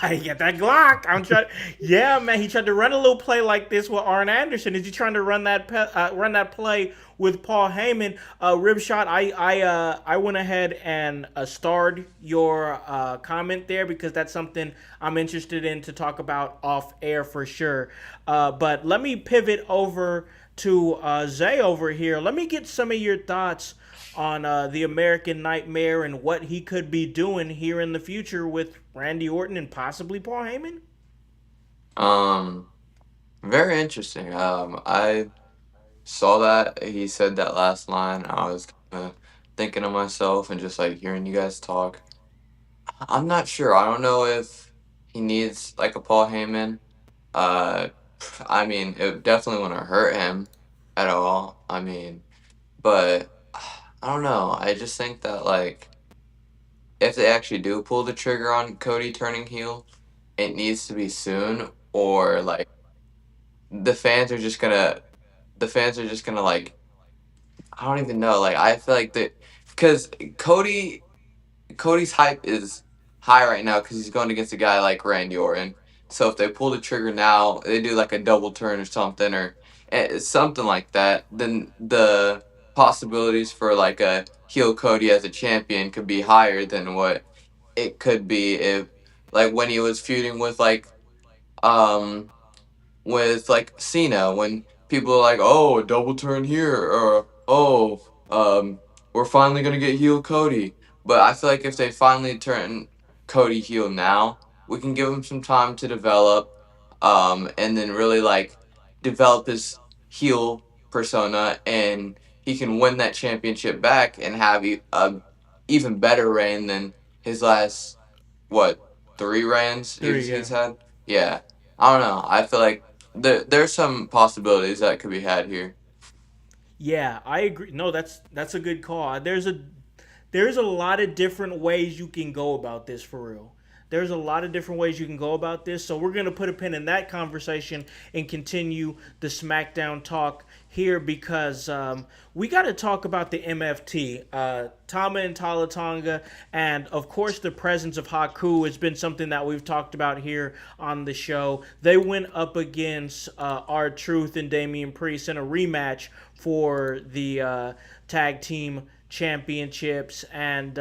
I get that Glock. Yeah, man. He tried to run a little play like this with Arn Anderson. Is he trying to run that play with Paul Heyman? Ribshot, I went ahead and starred your comment there because that's something I'm interested in to talk about off air for sure. But let me pivot over to Zay over here. Let me get some of your thoughts on the American Nightmare and what he could be doing here in the future with Randy Orton and possibly Paul Heyman. Very interesting. I saw that he said that last line. I was kind of thinking to myself and just like hearing you guys talk. I'm not sure. I don't know if he needs like a Paul Heyman. Uh, I mean, it definitely wouldn't hurt him at all. I mean, but I don't know. I just think that like if they actually do pull the trigger on Cody turning heel, it needs to be soon, or like the fans are just gonna like I don't even know. Like I feel like that because Cody's hype is high right now because he's going against a guy like Randy Orton. So if they pull the trigger now, they do like a double turn or something, or something like that, then the possibilities for like a heel Cody as a champion could be higher than what it could be if like when he was feuding um with like Cena when people are like, oh, a double turn here, or oh, we're finally gonna get heel Cody. But I feel like if they finally turn Cody heel now, we can give him some time to develop, and then really like develop his heel persona, and he can win that championship back and have a even better reign than his last what 3 reigns he's had. Yeah, I don't know. I feel like there's some possibilities that could be had here. Yeah, I agree. No, that's a good call. There's a lot of different ways you can go about this for real. There's a lot of different ways you can go about this. So we're going to put a pin in that conversation and continue the SmackDown talk here because we got to talk about the MFT. Tama and Talatonga, and of course the presence of Haku has been something that we've talked about here on the show. They went up against R-Truth and Damian Priest in a rematch for the tag team championships, and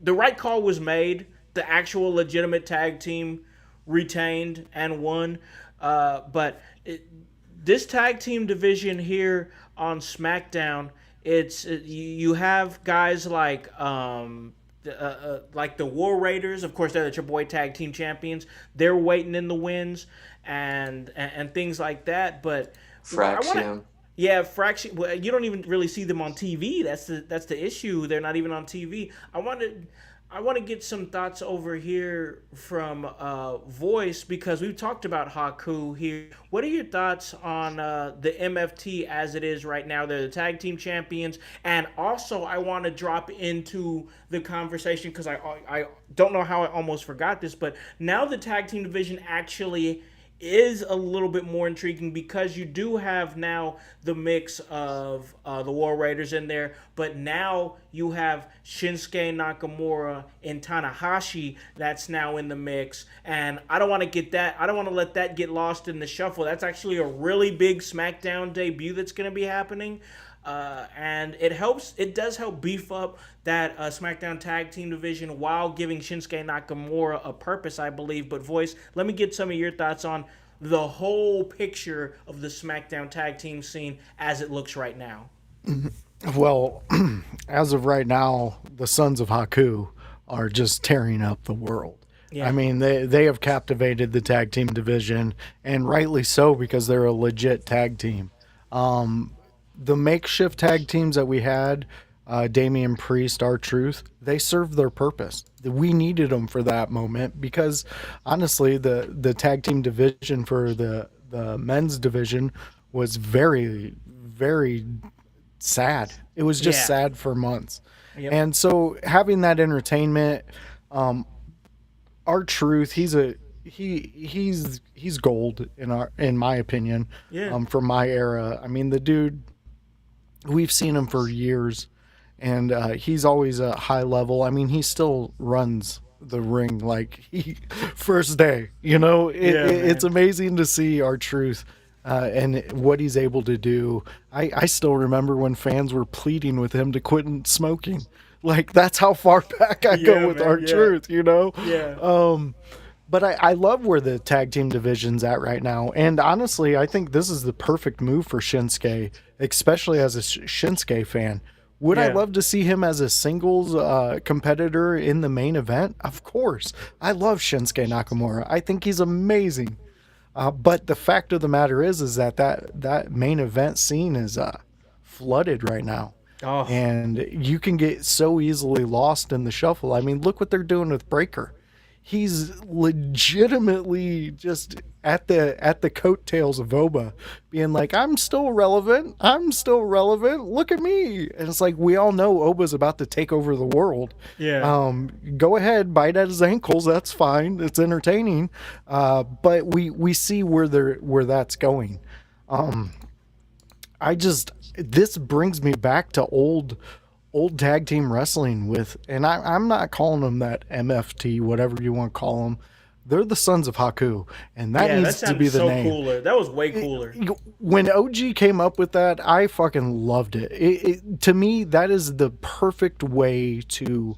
the right call was made. The actual legitimate tag team retained and won. This tag team division here on SmackDown, you have guys like the War Raiders. Of course, they're the Triple H Tag Team Champions. They're waiting in the wins and things like that. But Fraction. Yeah, Fraction. Well, you don't even really see them on TV. That's the issue. They're not even on TV. I want to get some thoughts over here from Voice because we've talked about Haku here. What are your thoughts on the MFT as it is right now? They're the tag team champions, and also I want to drop into the conversation because I don't know how I almost forgot this, but now the tag team division actually is a little bit more intriguing because you do have now the mix of the War Raiders in there, but now you have Shinsuke Nakamura and Tanahashi that's now in the mix, and I don't want to get that. I don't want to let that get lost in the shuffle. That's actually a really big SmackDown debut that's going to be happening. And it helps. It does help beef up that SmackDown Tag Team division while giving Shinsuke Nakamura a purpose, I believe. But Voice, let me get some of your thoughts on the whole picture of the SmackDown Tag Team scene as it looks right now. Well, as of right now, the Sons of Haku are just tearing up the world. Yeah. I mean, they have captivated the tag team division, and rightly so because they're a legit tag team. The makeshift tag teams that we had, Damian Priest, R-Truth, they served their purpose. We needed them for that moment because, honestly, the tag team division for the men's division was very, very sad. It was just sad for months. Yep. And so having that entertainment, R-Truth, he's gold in my opinion. Yeah. From my era. I mean, the dude, we've seen him for years, and he's always a high level. I mean, he still runs the ring like he first day. You know, it's amazing to see R-Truth and what he's able to do. I still remember when fans were pleading with him to quit smoking. Like, that's how far back I go with R-Truth, you know? Yeah. But I love where the tag team division's at right now. And honestly, I think this is the perfect move for Shinsuke, especially as a Shinsuke fan. Would I love to see him as a singles competitor in the main event? Of course. I love Shinsuke Nakamura. I think he's amazing. But the fact of the matter is that main event scene is flooded right now. Oh. And you can get so easily lost in the shuffle. I mean, look what they're doing with Breaker. He's legitimately just at the coattails of Oba, being like, I'm still relevant. Look at me. And it's like, we all know Oba's about to take over the world. Yeah. Go ahead, bite at his ankles. That's fine. It's entertaining. But we see where that's going. This brings me back to old tag team wrestling with, and I'm not calling them that MFT, whatever you want to call them. They're the Sons of Haku, and that needs to be the so name. Cooler. That was way cooler. When OG came up with that, I fucking loved it. To me, that is the perfect way to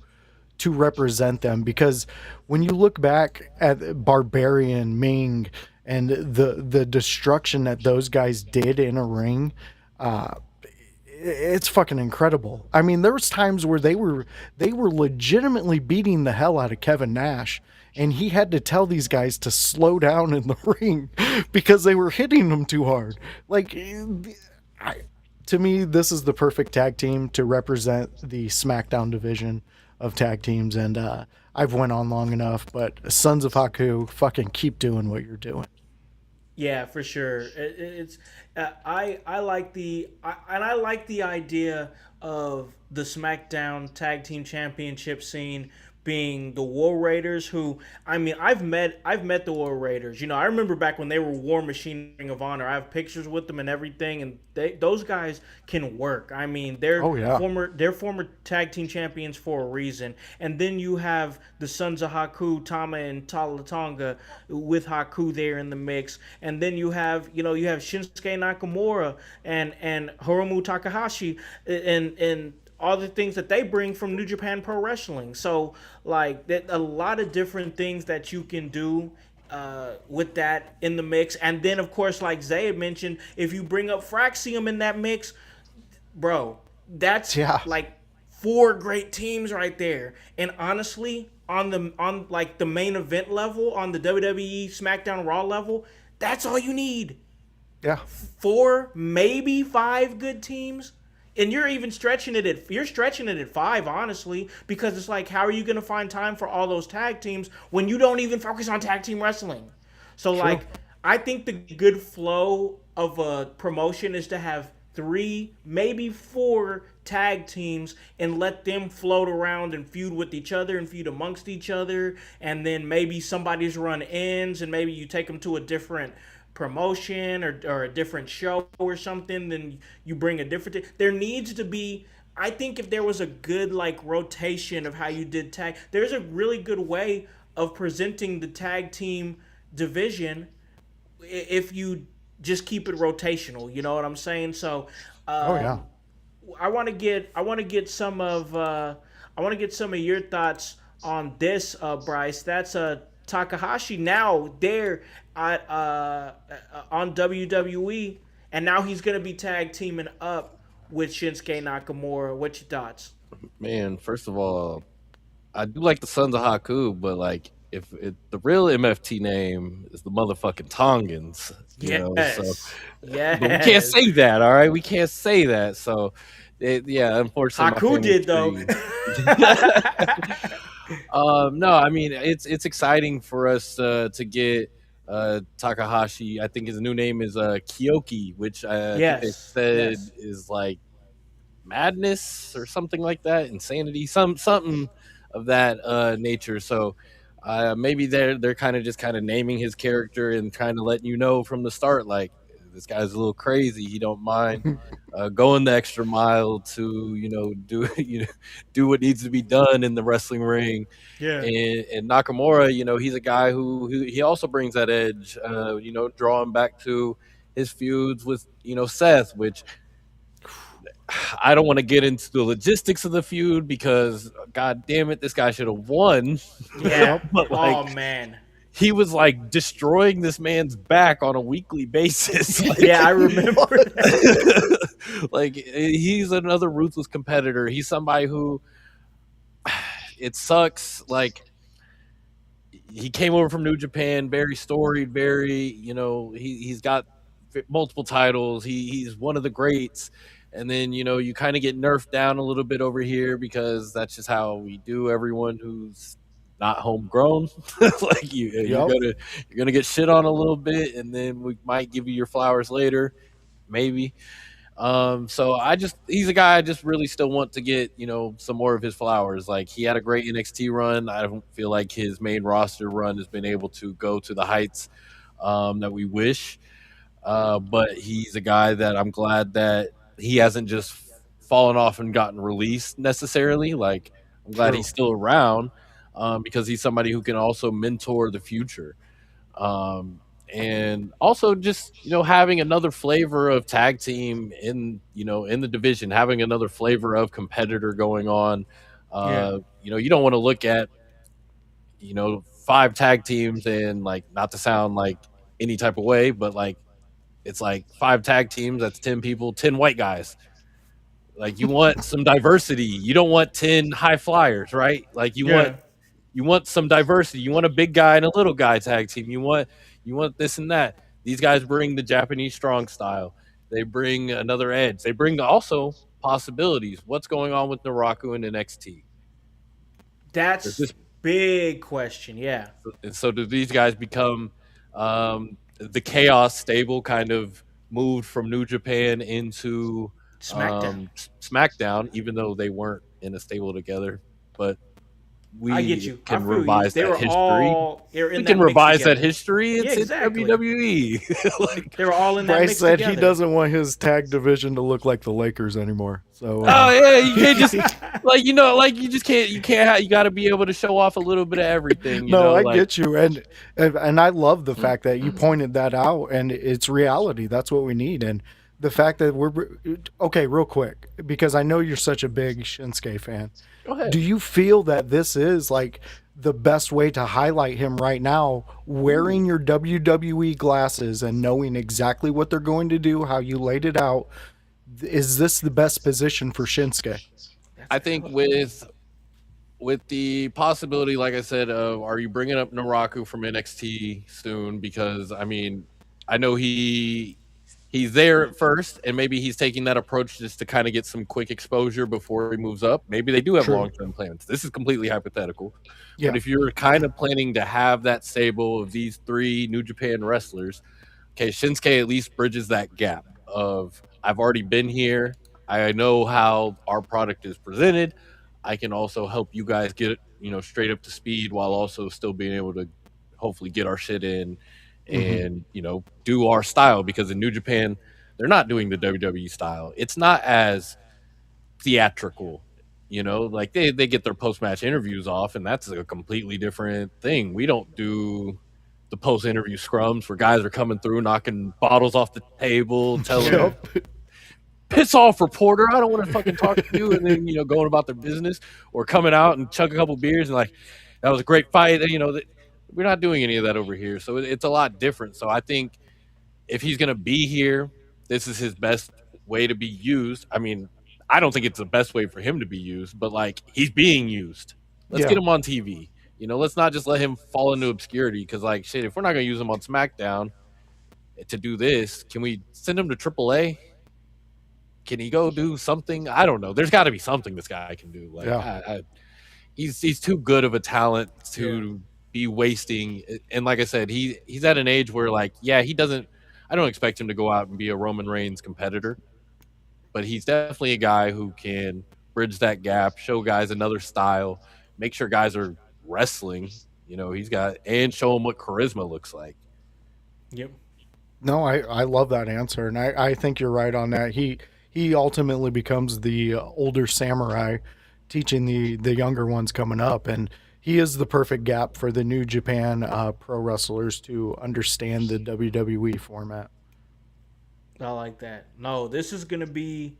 represent them, because when you look back at Barbarian, Ming, and the destruction that those guys did in a ring, it's fucking incredible. I mean, there was times where they were legitimately beating the hell out of Kevin Nash, and he had to tell these guys to slow down in the ring because they were hitting him too hard. Like, to me, this is the perfect tag team to represent the SmackDown division of tag teams, and I've went on long enough, but Sons of Haku, fucking keep doing what you're doing. Yeah, for sure. It's I like I like the idea of the SmackDown Tag Team Championship scene being the War Raiders, who, I mean, I've met the War Raiders. You know, I remember back when they were War Machine Ring of Honor. I have pictures with them and everything, and those guys can work. I mean, they're former tag team champions for a reason. And then you have the Sons of Haku, Tama and Talatonga, with Haku there in the mix. And then you have Shinsuke Nakamura and Hiromu Takahashi and all the things that they bring from New Japan Pro Wrestling. So, like, a lot of different things that you can do with that in the mix. And then, of course, like Zay had mentioned, if you bring up Fraxium in that mix, bro, that's like 4 great teams right there. And honestly, on like the main event level, on the WWE SmackDown Raw level, that's all you need. Yeah. 4, maybe 5 good teams. And you're even stretching it at 5, honestly, because it's like, how are you going to find time for all those tag teams when you don't even focus on tag team wrestling? So, like, I think the good flow of a promotion is to have 3, maybe 4 tag teams and let them float around and feud with each other and feud amongst each other, and then maybe somebody's run ends and maybe you take them to a different promotion or a different show or something, then you bring a different there needs to be, I think if there was a good like rotation of how you did tag, there's a really good way of presenting the tag team division if you just keep it rotational. You know what I'm saying? So, Oh yeah. I want to get some of your thoughts on this, Bryce. That's Takahashi now there at on WWE, and now he's gonna be tag teaming up with Shinsuke Nakamura. What's your thoughts? Man, first of all, I do like the Sons of Haku, but like if the real MFT name is the motherfucking Tongans, so Yes, but we can't yes. say that, all right? We can't say that. So yeah, unfortunately my Haku family did though. tree. No, I mean it's exciting for us to get Takahashi. I think his new name is Kyoki, which I think they Yes, said yes. is like madness or something like that, insanity, something of that nature. So maybe they're kind of naming his character and kind of letting you know from the start, like this guy's a little crazy. He don't mind going the extra mile to do do what needs to be done in the wrestling ring. Yeah. And Nakamura, he's a guy who he also brings that edge, drawing back to his feuds with Seth, which I don't want to get into the logistics of the feud because god damn it, this guy should have won. Yeah. But like Oh man. he was like destroying this man's back on a weekly basis. Yeah, I remember that. Like he's another ruthless competitor. He's somebody who it sucks. Like he came over from New Japan, very storied, very he's got multiple titles. He's one of the greats, and then you kind of get nerfed down a little bit over here because that's just how we do. Everyone who's not homegrown, like Yep. you're gonna get shit on a little bit, and then we might give you your flowers later, maybe. So he's a guy I just really still want to get, some more of his flowers. Like he had a great NXT run. I don't feel like his main roster run has been able to go to the heights that we wish. But he's a guy that I'm glad that he hasn't just fallen off and gotten released necessarily. Like I'm glad True. he's still around because he's somebody who can also mentor the future. Um, and also just having another flavor of tag team in the division, having another flavor of competitor going on. Yeah. You don't want to look at 5 tag teams and like not to sound like any type of way, but like it's like 5 tag teams, that's 10 people, 10 white guys. Like you want some diversity. You don't want 10 high flyers, right? Like Yeah. you want some diversity. You want a big guy and a little guy tag team. You want this and that. These guys bring the Japanese strong style. They bring another edge. They bring also possibilities. What's going on with Naraku and NXT? Does That's this big question. Yeah. so do these guys become the chaos stable kind of moved from New Japan into SmackDown. SmackDown, even though they weren't in a stable together, but I get we you. I can feel you. revise that history. They're We in can that mix revise that together. history. Yeah, It's exactly. WWE. Like, They were all in that Bryce mix said together. he doesn't want his tag division to look like the Lakers anymore. So oh yeah, you can't just like you just can't you got to be able to show off a little bit of everything. no, I Like get you, and I love the fact that you pointed that out, and it's reality. That's what we need, and the fact that we're okay. Real quick, because I know you're such a big Shinsuke fan. go ahead. Do you feel that this is like the best way to highlight him right now, wearing your WWE glasses and knowing exactly what they're going to do, how you laid it out? Is this the best position for Shinsuke? I think with the possibility, like I said, of are you bringing up Naraku from NXT soon? Because I mean, I know he's there at first, and maybe he's taking that approach just to kind of get some quick exposure before he moves up. Maybe they do have True. long-term plans. This is completely hypothetical. Yeah. But if you're kind of planning to have that stable of these 3 New Japan wrestlers, okay, Shinsuke at least bridges that gap of I've already been here. I know how our product is presented. I can also help you guys get, straight up to speed while also still being able to hopefully get our shit in and, do our style because in New Japan, they're not doing the WWE style. It's not as theatrical. Like they get their post match interviews off, and that's a completely different thing. We don't do the post interview scrums where guys are coming through, knocking bottles off the table, telling them, piss off, reporter. I don't want to fucking talk to you. And then, going about their business or coming out and chug a couple beers and like, that was a great fight. We're not doing any of that over here. So it's a lot different. So I think if he's going to be here, this is his best way to be used. I mean, I don't think it's the best way for him to be used, but like he's being used. Let's get him on TV. Let's not just let him fall into obscurity because, like, shit, if we're not going to use him on SmackDown to do this, can we send him to AAA? Can he go do something? I don't know. There's got to be something this guy can do. Like, he's too good of a talent to be wasting. And like I said, he's at an age where, like, he doesn't. I don't expect him to go out and be a Roman Reigns competitor, but he's definitely a guy who can bridge that gap, show guys another style, make sure guys are wrestling. He's got and show them what charisma looks like. Yep. No, I love that answer, and I think you're right on that. He ultimately becomes the older samurai teaching the younger ones coming up, and he is the perfect gap for the New Japan pro wrestlers to understand the WWE format. I like that. No, this is going to be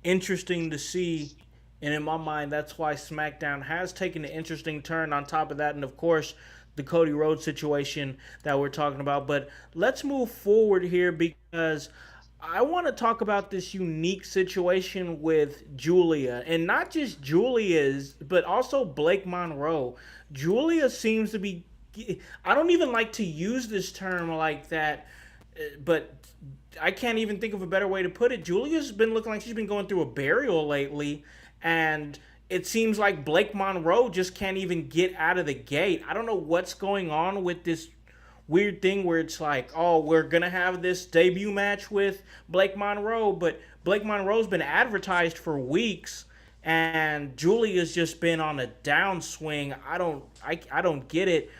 interesting to see. And in my mind, that's why SmackDown has taken an interesting turn on top of that. And of course, the Cody Rhodes situation that we're talking about. But let's move forward here because I want to talk about this unique situation with Julia. And not just Julia's, but also Blake Monroe. Julia seems to be, I don't even like to use this term like that, but I can't even think of a better way to put it. Julia's been looking like she's been going through a burial lately, and it seems like Blake Monroe just can't even get out of the gate. I don't know what's going on with this weird thing where it's like, oh, we're going to have this debut match with Blake Monroe, but Blake Monroe's been advertised for weeks, and Julia's just been on a downswing. I don't get it.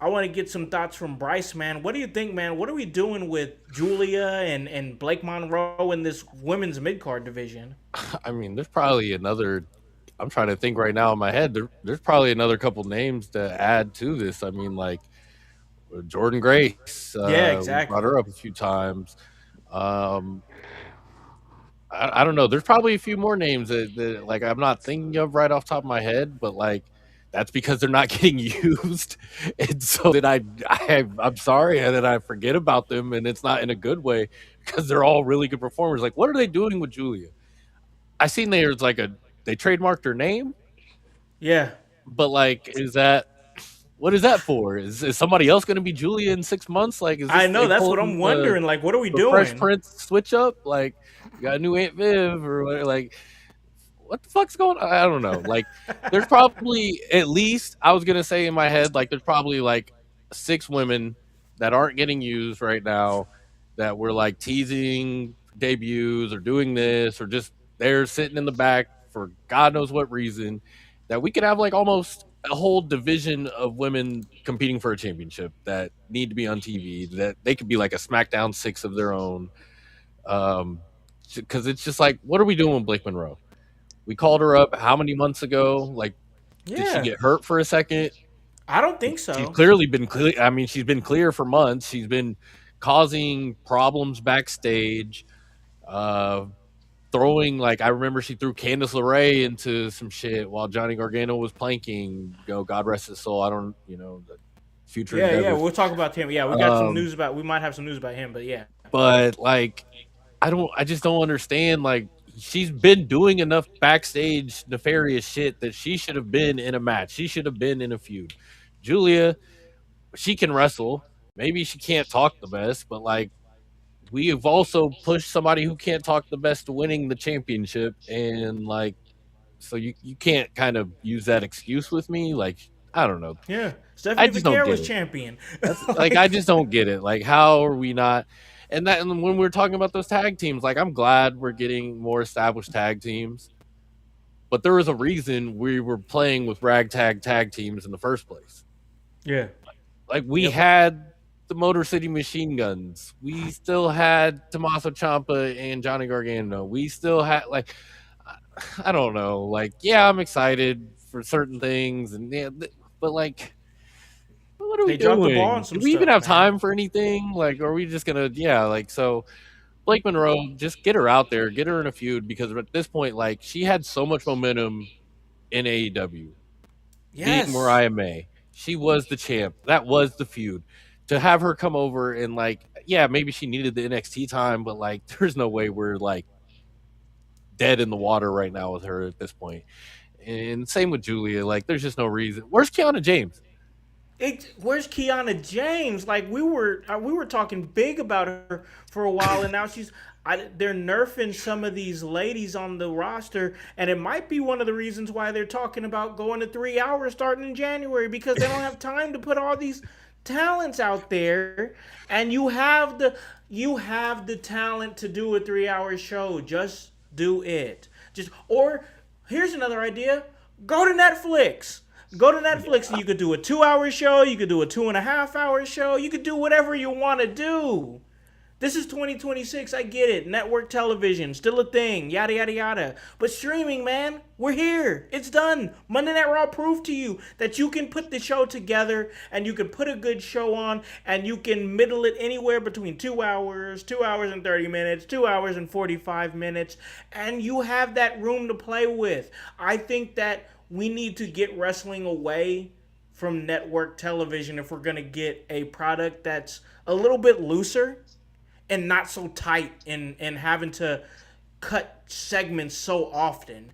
I want to get some thoughts from Bryce, man. What do you think, man? What are we doing with Julia and Blake Monroe in this women's mid-card division? I mean, there's probably another. I'm trying to think right now in my head. There's probably another couple names to add to this. I mean, like Jordan Grace. Yeah, exactly. We brought her up a few times. I don't know. There's probably a few more names that like I'm not thinking of right off the top of my head, but like that's because they're not getting used, and so that I'm sorry, and then I forget about them, and it's not in a good way because they're all really good performers. Like, what are they doing with Julia? I seen there's like they trademarked her name, yeah, but like, what is that for? Is somebody else going to be Julia in 6 months? Like, I know that's what I'm wondering. Like, what are we doing? Fresh Prince switch up? Like, you got a new Aunt Viv or whatever, like. What the fuck's going on? I don't know. Like, there's probably at least, I was going to say in my head, like, there's probably like 6 women that aren't getting used right now that were like teasing debuts or doing this or just they're sitting in the back for God knows what reason that we could have like almost a whole division of women competing for a championship that need to be on TV, that they could be like a SmackDown 6 of their own. Because it's just like, what are we doing with Blake Monroe? We called her up how many months ago? Like, did she get hurt for a second? I don't think so. She's clearly been clear. I mean, she's been clear for months. She's been causing problems backstage, throwing, like, I remember she threw Candice LeRae into some shit while Johnny Gargano was planking. God rest his soul. I don't, the future. Yeah, we'll talk about him. Yeah, we got some news we might have some news about him, but yeah. But, like, I just don't understand, like, she's been doing enough backstage nefarious shit that she should have been in a match. She should have been in a feud. Julia, she can wrestle. Maybe she can't talk the best, but like we have also pushed somebody who can't talk the best to winning the championship, and like so you can't kind of use that excuse with me. Like, I don't know. Yeah, Stephanie Vaquero was champion. Like, I just don't get it. Like, how are we not? And when we're talking about those tag teams, like I'm glad we're getting more established tag teams, but there was a reason we were playing with ragtag tag teams in the first place. Yeah. Like we Yep. had the Motor City Machine Guns. We still had Tommaso Ciampa and Johnny Gargano. We still had like I don't know. Like yeah, I'm excited for certain things and yeah, but like what are we They dropped the ball on doing? Do some we even stuff, have man. time for anything? Like are we just going to yeah, like so Blake Monroe, just get her out there, get her in a feud because at this point like she had so much momentum in AEW beating Yes. Mariah May. She was the champ. That was the feud. To have her come over and like, yeah, maybe she needed the NXT time, but like, there's no way we're like dead in the water right now with her at this point. And same with Julia. Like, there's just no reason. Where's Kiana James? Where's Kiana James? Like we were talking big about her for a while, and now they're nerfing some of these ladies on the roster, and it might be one of the reasons why they're talking about going to 3 hours starting in January because they don't have time to put all these talents out there, and you have the talent to do a 3 hour show. Just do it. Just or here's another idea: go to Netflix. Go to Netflix and you could do a 2 hour show, you could do a 2.5 hour show, you could do whatever you want to do. This is 2026, I get it. Network television, still a thing, yada yada yada. But streaming, man, we're here. It's done. Monday Night Raw proved to you that you can put the show together and you can put a good show on and you can middle it anywhere between 2 hours, 2 hours and 30 minutes, 2 hours and 45 minutes, and you have that room to play with. I think that we need to get wrestling away from network television if we're going to get a product that's a little bit looser and not so tight and having to cut segments so often.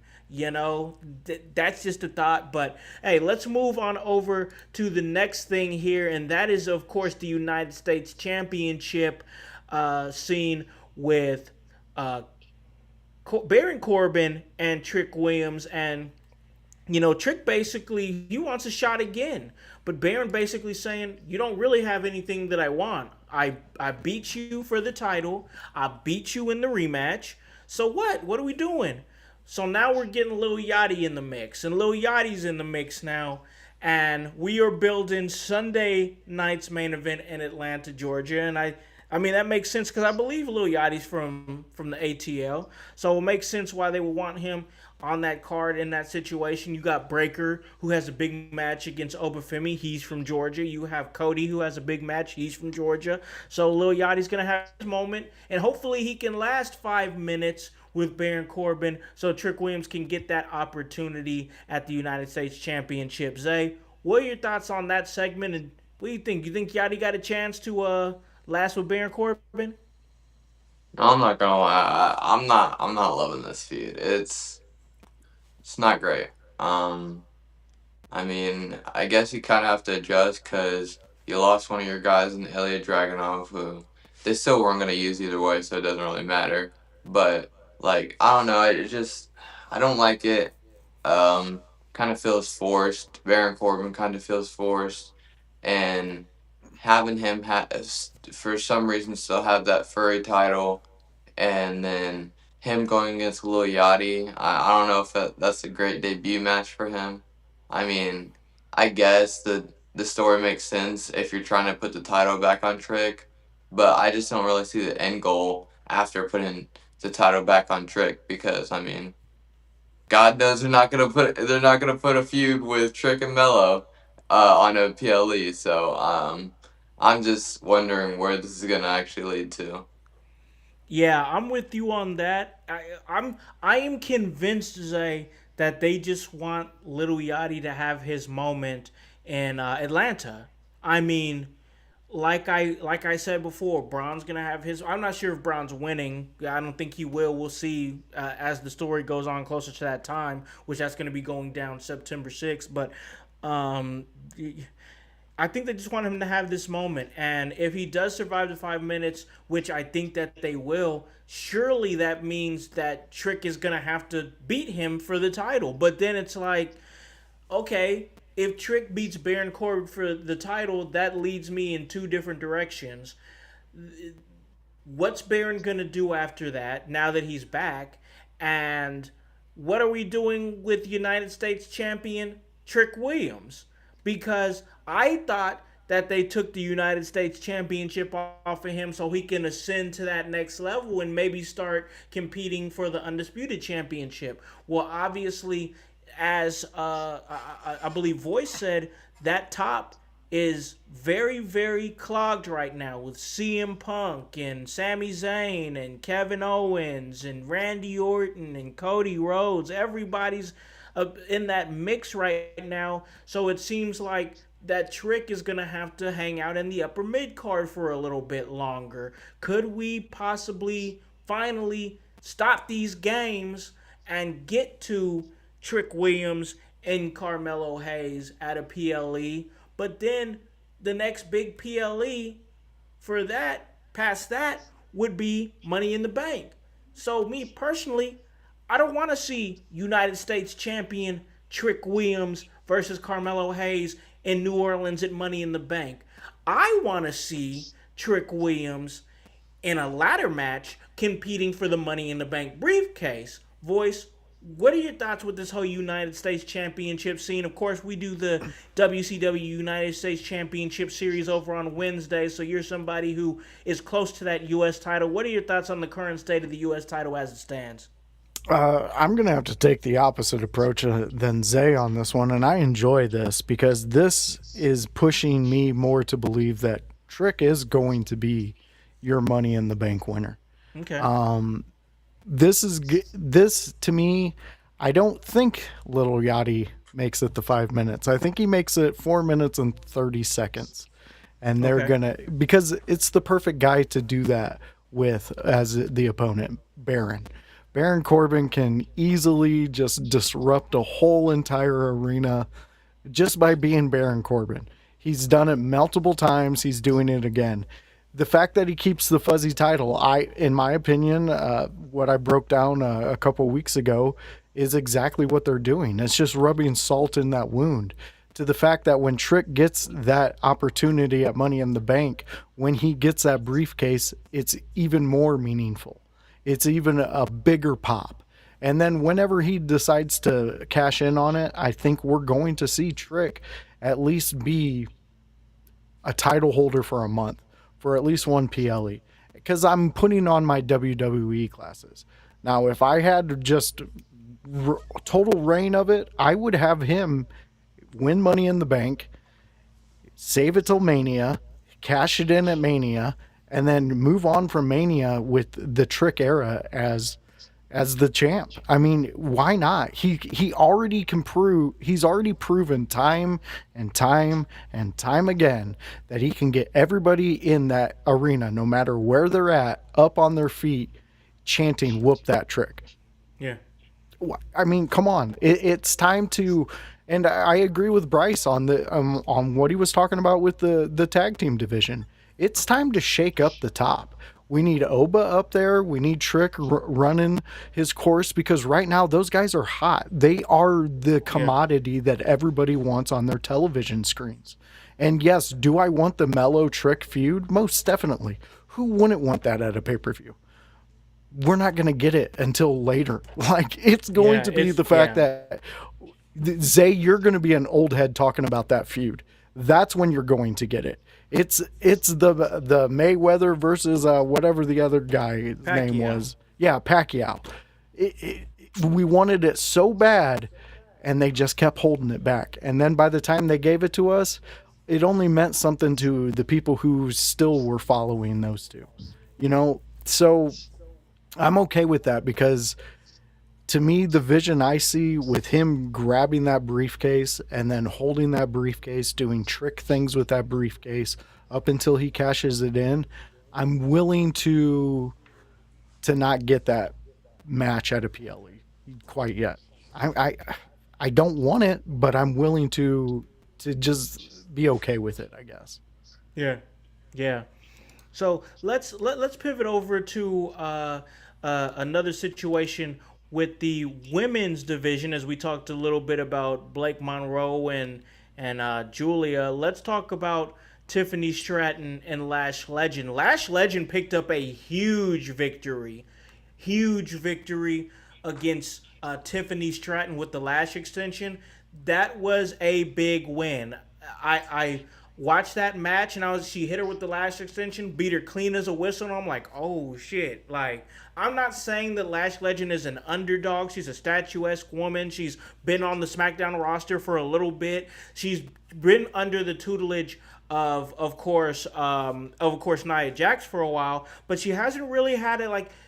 That's just a thought. But hey, let's move on over to the next thing here, and that is, of course, the United States Championship scene with Baron Corbin and Trick Williams. And Trick basically, he wants a shot again. But Baron basically saying, you don't really have anything that I want. I beat you for the title. I beat you in the rematch. So what? What are we doing? So now we're getting Lil Yachty in the mix. And Lil Yachty's in the mix now. And we are building Sunday night's main event in Atlanta, Georgia. And I mean, that makes sense because I believe Lil Yachty's from the ATL. So it makes sense why they would want him on that card in that situation. You got Breaker, who has a big match against Obafemi. He's from Georgia. You have Cody, who has a big match. He's from Georgia. So Lil Yachty's going to have his moment. And hopefully he can last 5 minutes with Baron Corbin so Trick Williams can get that opportunity at the United States Championship. Zay, what are your thoughts on that segment? And what do you think? You think Yachty got a chance to last with Baron Corbin? No, I'm not gonna lie. I'm not loving this feud. It's not great. Um, I mean, I guess you kind of have to adjust because you lost one of your guys in Ilya Dragunov, who they still weren't going to use either way, so it doesn't really matter. But, like, I don't know. I don't like it. Kind of feels forced. Baron Corbin kind of feels forced. And having him, for some reason, still have that furry title and then him going against Lil Yachty, I don't know if that's a great debut match for him. I mean, I guess the story makes sense if you're trying to put the title back on Trick, but I just don't really see the end goal after putting the title back on Trick because I mean, God knows they're not gonna put a feud with Trick and Mello on a PLE. So I'm just wondering where this is gonna actually lead to. Yeah, I'm with you on that. I am convinced, Zay, that they just want Little Yachty to have his moment in Atlanta. I mean, like I said before, Braun's gonna have his. I'm not sure if Braun's winning. I don't think he will. We'll see as the story goes on closer to that time, which that's gonna be going down September 6th. But um, I think they just want him to have this moment. And if he does survive the 5 minutes, which I think that they will, surely that means that Trick is going to have to beat him for the title. But then it's like, okay, if Trick beats Baron Corbin for the title, that leads me in two different directions. What's Baron going to do after that now that he's back? And what are we doing with United States champion Trick Williams? Because I thought that they took the United States championship off of him so he can ascend to that next level and maybe start competing for the undisputed championship. Well, obviously, as I believe Voice said, that top is very, very clogged right now with CM Punk and Sami Zayn and Kevin Owens and Randy Orton and Cody Rhodes. Everybody's in that mix right now. So it seems like that Trick is going to have to hang out in the upper mid card for a little bit longer. Could we possibly finally stop these games and get to Trick Williams and Carmelo Hayes at a PLE? But then the next big PLE for that, past that, would be Money in the Bank. So, me personally, I don't want to see United States champion Trick Williams versus Carmelo Hayes in New Orleans at Money in the Bank. I want to see Trick Williams in a ladder match competing for the Money in the Bank briefcase. Voice, what are your thoughts with this whole United States Championship scene? Of course, we do the WCW United States Championship Series over on Wednesday, so you're somebody who is close to that U.S. title. What are your thoughts on the current state of the U.S. title as it stands? I'm going to have to take the opposite approach than Zay on this one, and I enjoy this because this is pushing me more to believe that Trick is going to be your Money in the Bank winner. Okay. This to me, I don't think Little Yachty makes it the 5 minutes. I think he makes it 4 minutes and 30 seconds. And they're gonna, because it's the perfect guy to do that with as the opponent, Baron. Baron Corbin can easily just disrupt a whole entire arena just by being Baron Corbin. He's done it multiple times. He's doing it again. The fact that he keeps the fuzzy title, in my opinion, what I broke down a couple weeks ago is exactly what they're doing. It's just rubbing salt in that wound. To the fact that when Trick gets that opportunity at Money in the Bank, when he gets that briefcase, it's even more meaningful. It's even a bigger pop. And then whenever he decides to cash in on it, I think we're going to see Trick at least be a title holder for a month, for at least one PLE, because I'm putting on my WWE classes. Now, if I had just total reign of it, I would have him win Money in the Bank, save it till Mania, cash it in at Mania, and then move on from Mania with the Trick era as the champ. I mean, why not? He already can prove, he's already proven time and time and time again that he can get everybody in that arena, no matter where they're at, up on their feet, chanting "Whoop that Trick." Yeah. I mean, come on. It's time to, and I agree with Bryce on the on what he was talking about with the tag team division. It's time to shake up the top. We need Oba up there. We need Trick running his course, because right now those guys are hot. They are the commodity that everybody wants on their television screens. And yes, do I want the Mellow Trick feud? Most definitely. Who wouldn't want that at a pay-per-view? We're not going to get it until later. Like, it's going to be the fact that, Zay, you're going to be an old head talking about that feud. That's when you're going to get it. It's the Mayweather versus whatever the other guy's name was. Yeah, Pacquiao. We wanted it so bad, and they just kept holding it back. And then by the time they gave it to us, it only meant something to the people who still were following those two. You know, so I'm okay with that, because to me, the vision I see with him grabbing that briefcase and then holding that briefcase, doing Trick things with that briefcase up until he cashes it in, I'm willing to not get that match at a PLE quite yet. I don't want it, but I'm willing to just be okay with it, I guess. Yeah, yeah. So let's pivot over to another situation with the women's division, as we talked a little bit about Blake Monroe and Julia. Let's talk about Tiffany Stratton and Lash Legend. Lash Legend picked up a huge victory against Tiffany Stratton with the lash extension. That was a big win. I watched that match and she hit her with the lash extension, beat her clean as a whistle, and I'm like, oh shit. Like, I'm not saying that Lash Legend is an underdog. She's a statuesque woman. She's been on the SmackDown roster for a little bit. She's been under the tutelage of course Nia Jax for a while, but she hasn't really had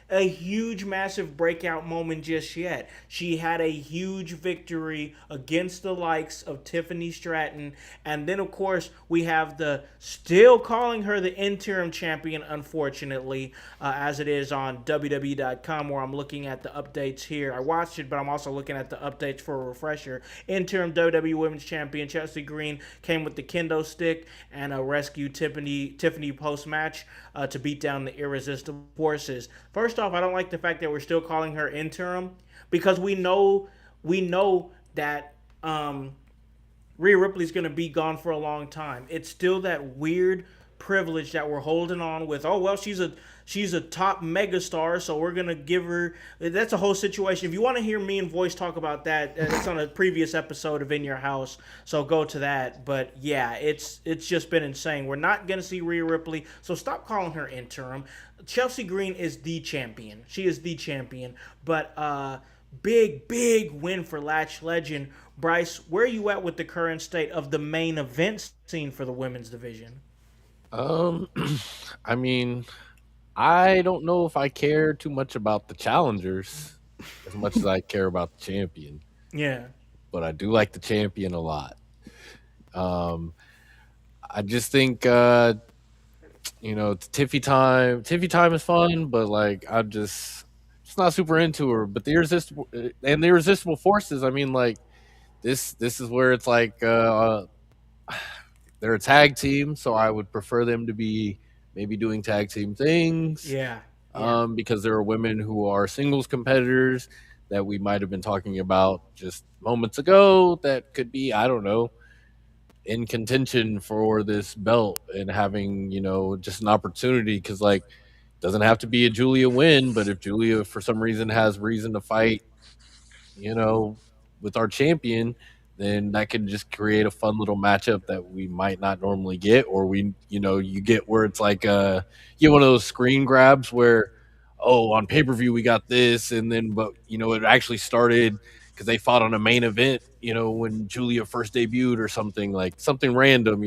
a huge massive breakout moment just yet. She had a huge victory against the likes of Tiffany Stratton, and then of course we have the still calling her the interim champion, unfortunately, as it is on WWE.com, where I'm looking at the updates here. I watched it, but I'm also looking at the updates for a refresher. Interim WWE Women's Champion Chelsea Green came with the kendo stick and rescued Tiffany post match to beat down the Irresistible Forces. First off, I don't like the fact that we're still calling her interim, because we know that Rhea Ripley's going to be gone for a long time. It's still that weird privilege that we're holding on with. Oh, well, she's a top megastar, so we're going to give her. That's a whole situation. If you want to hear me and Voice talk about that, it's on a previous episode of In Your House, so go to that. But yeah, it's just been insane. We're not going to see Rhea Ripley, so stop calling her interim. Chelsea Green is the champion. She is the champion. But big win for Lash Legend. Bryce, where are you at with the current state of the main event scene for the women's division? I mean, I don't know if I care too much about the challengers as much as I care about the champion. Yeah. But I do like the champion a lot. I just think it's Tiffy time. Tiffy time is fun, but like I'm just not super into her. But the irresistible forces, I mean, like this is where it's like they're a tag team, so I would prefer them to be maybe doing tag team things. Yeah. Because there are women who are singles competitors that we might have been talking about just moments ago that could be, I don't know, in contention for this belt and having, just an opportunity. Because, like, it doesn't have to be a Julia win, but if Julia for some reason has reason to fight, with our champion, then that could just create a fun little matchup that we might not normally get, or you get where it's like you get one of those screen grabs where, oh, on pay-per-view we got this, and then but it actually started because they fought on a main event, when Julia first debuted or something, like something random,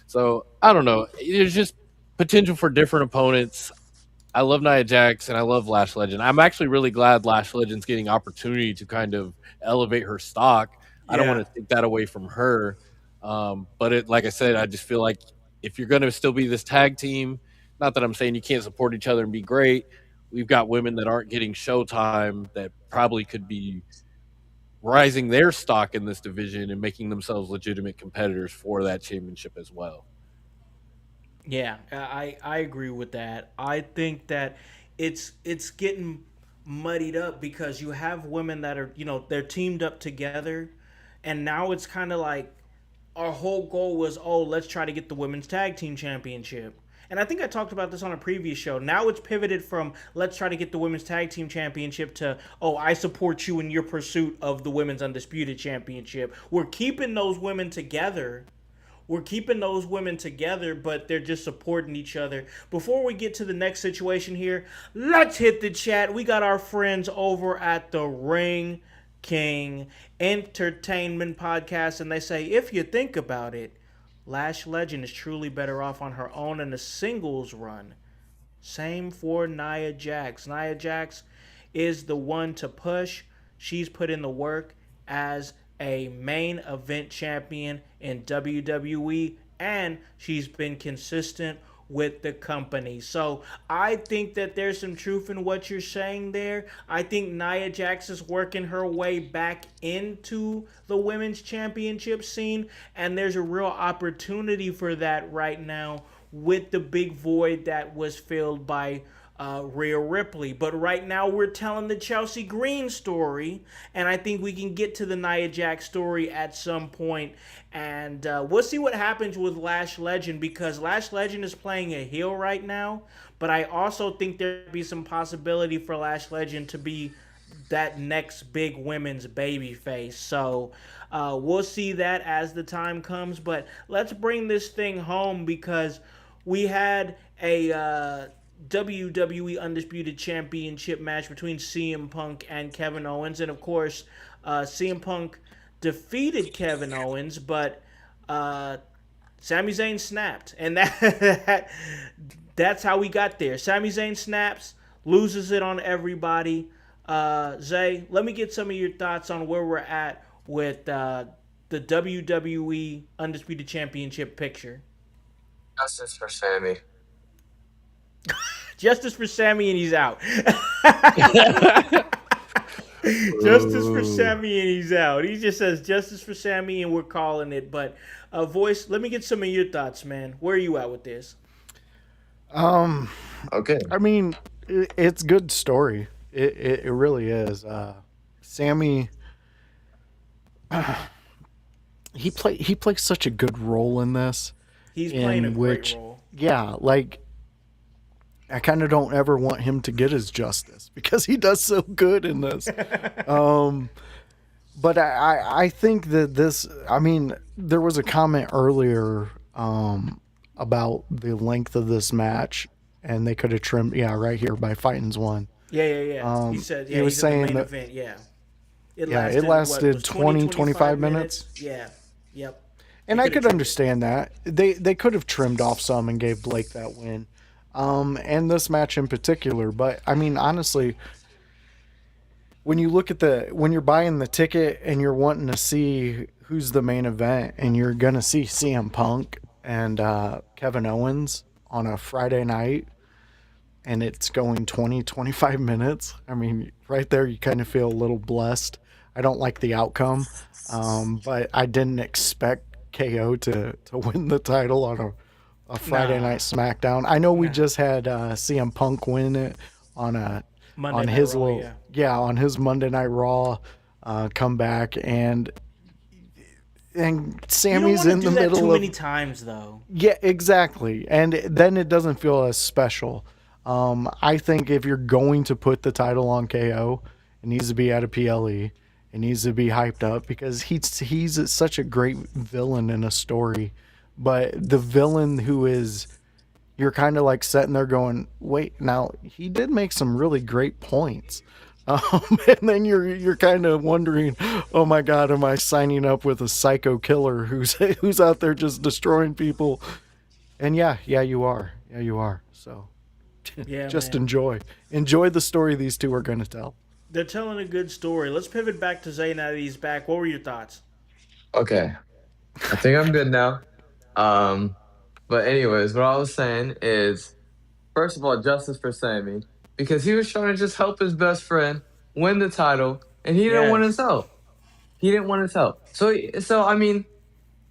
So I don't know. There's just potential for different opponents. I love Nia Jax and I love Lash Legend. I'm actually really glad Lash Legend's getting opportunity to kind of elevate her stock. I don't want to take that away from her. But like I said, I just feel like if you're going to still be this tag team, not that I'm saying you can't support each other and be great, we've got women that aren't getting showtime that probably could be rising their stock in this division and making themselves legitimate competitors for that championship as well. Yeah, I agree with that. I think that it's getting muddied up because you have women that are, they're teamed up together, and now it's kind of like our whole goal was, oh, let's try to get the women's tag team championship. And I think I talked about this on a previous show. Now it's pivoted from let's try to get the women's tag team championship to, oh, I support you in your pursuit of the women's undisputed championship. We're keeping those women together. But they're just supporting each other. Before we get to the next situation here, let's hit the chat. We got our friends over at the Ring King Entertainment Podcast, and they say, if you think about it, Lash Legend is truly better off on her own in a singles run. Same for Nia Jax. Nia Jax is the one to push. She's put in the work as a main event champion in WWE, and she's been consistent with the company. So I think that there's some truth in what you're saying there. I think Nia Jax is working her way back into the women's championship scene, and there's a real opportunity for that right now with the big void that was filled by Rhea Ripley. But right now we're telling the Chelsea Green story, and I think we can get to the Nia Jax story at some point. And we'll see what happens with Lash Legend, because Lash Legend is playing a heel right now. But I also think there'd be some possibility for Lash Legend to be that next big women's baby face. So we'll see that as the time comes. But let's bring this thing home, because we had a WWE Undisputed Championship match between CM Punk and Kevin Owens. And of course, CM Punk defeated Kevin Owens, but Sami Zayn snapped. And that's how we got there. Sami Zayn snaps, loses it on everybody. Zay, let me get some of your thoughts on where we're at with the WWE Undisputed Championship picture. Justice for Sammy. Justice for Sammy, and he's out. Justice for Sammy, and he's out. He just says justice for Sammy, and we're calling it. But Voice, let me get some of your thoughts, man. Where are you at with this? Okay. I mean, it's good story. It really is. Sammy, he plays such a good role in this. He's playing a great role. Yeah, like, I kind of don't ever want him to get his justice, because he does so good in this. But I think that this, I mean, there was a comment earlier about the length of this match, and they could have trimmed, right here by Fighting's one. Yeah. He said, he was saying the main that, event, it lasted 20, 25 minutes. Yeah, yep. And I could understand that. They could have trimmed off some and gave Blake that win. And this match in particular. But, I mean, honestly, when you look at when you're buying the ticket and you're wanting to see who's the main event, and you're going to see CM Punk and Kevin Owens on a Friday night, and it's going 20, 25 minutes, I mean, right there you kind of feel a little blessed. I don't like the outcome, but I didn't expect KO to win the title on a Friday night SmackDown. I know we just had CM Punk win it on his Monday Night Raw comeback, and Sammy's in the middle too many times, though. Yeah, exactly. And then it doesn't feel as special. I think if you're going to put the title on KO, it needs to be at a PLE. It needs to be hyped up, because he's such a great villain in a story. But the villain who is, you're kind of like sitting there going, wait, now he did make some really great points. And then you're kind of wondering, oh my God, am I signing up with a psycho killer who's out there just destroying people? And yeah, you are. So just enjoy the story these two are going to tell. They're telling a good story. Let's pivot back to Zay now that he's back. What were your thoughts? Okay. I think I'm good now. But anyways, what I was saying is, first of all, justice for Sammy, because he was trying to just help his best friend win the title, and he didn't want his help. So I mean,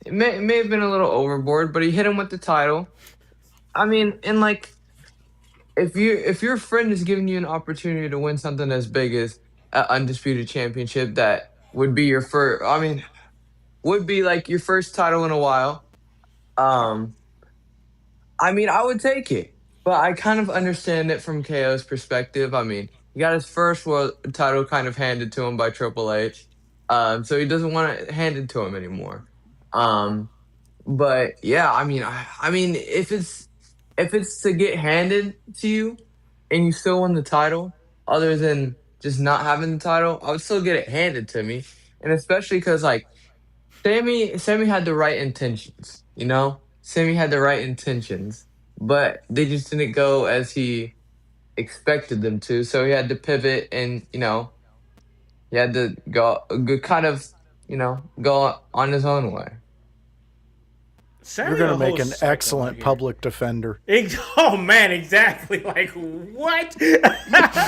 it may have been a little overboard, but he hit him with the title. I mean, and like, if your friend is giving you an opportunity to win something as big as an Undisputed Championship, that would be your first, would be like your first title in a while. I mean, I would take it, but I kind of understand it from KO's perspective. I mean, he got his first world title kind of handed to him by Triple H, so he doesn't want it handed to him anymore. But yeah, I mean, if it's to get handed to you and you still win the title, other than just not having the title, I would still get it handed to me. And especially because, like, Sammy had the right intentions, you know? Sammy had the right intentions, but they just didn't go as he expected them to. So he had to pivot, and, you know, he had to go on his own way. You're going to make an excellent public defender. Oh, man, exactly. Like, what? That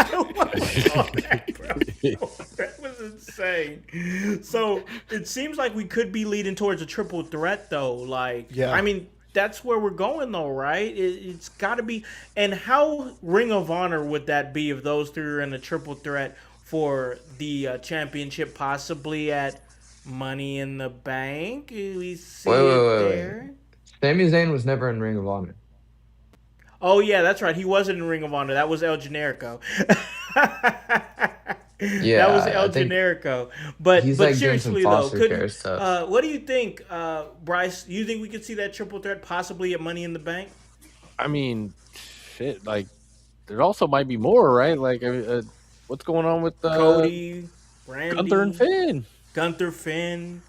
was insane. So it seems like we could be leading towards a triple threat, though. Like, yeah. I mean, that's where we're going though, right? It's got to be. And how Ring of Honor would that be if those three are in a triple threat for the championship, possibly at Money in the Bank? We Wait, see wait, it wait, wait. there. Sami Zayn was never in Ring of Honor. Oh yeah, that's right. He wasn't in Ring of Honor. That was El Generico. That was Yeah, El I think Generico. he's But like doing some seriously though, foster couldn't care stuff. what do you think, Bryce? You think we could see that triple threat possibly at Money in the Bank? I mean, shit. Like, there also might be more, right? Like, what's going on with Cody, Gunther and Brandy, Finn? Gunther, Finn.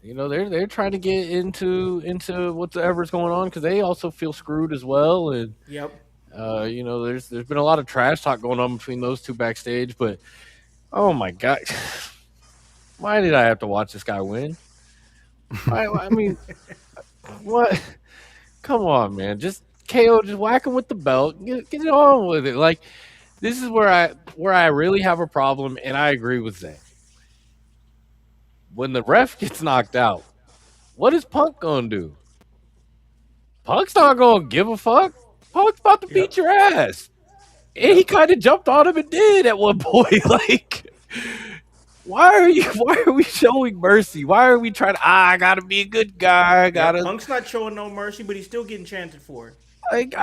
You know, they're trying to get into whatever's going on because they also feel screwed as well. And Yep. you know, there's been a lot of trash talk going on between those two backstage. But oh my god, why did I have to watch this guy win? I mean, what? Come on, man. Just KO, just whack him with the belt. Get it on with it. Like, this is where I really have a problem, and I agree with Zay. When the ref gets knocked out, what is Punk gonna do? Punk's not gonna give a fuck. Punk's about to beat your ass. And he kind of jumped on him and did at one point. Like, why are we showing mercy? Why are we trying to I gotta be a good guy? I Yeah, gotta Punk's not showing no mercy, but he's still getting chanted for it. like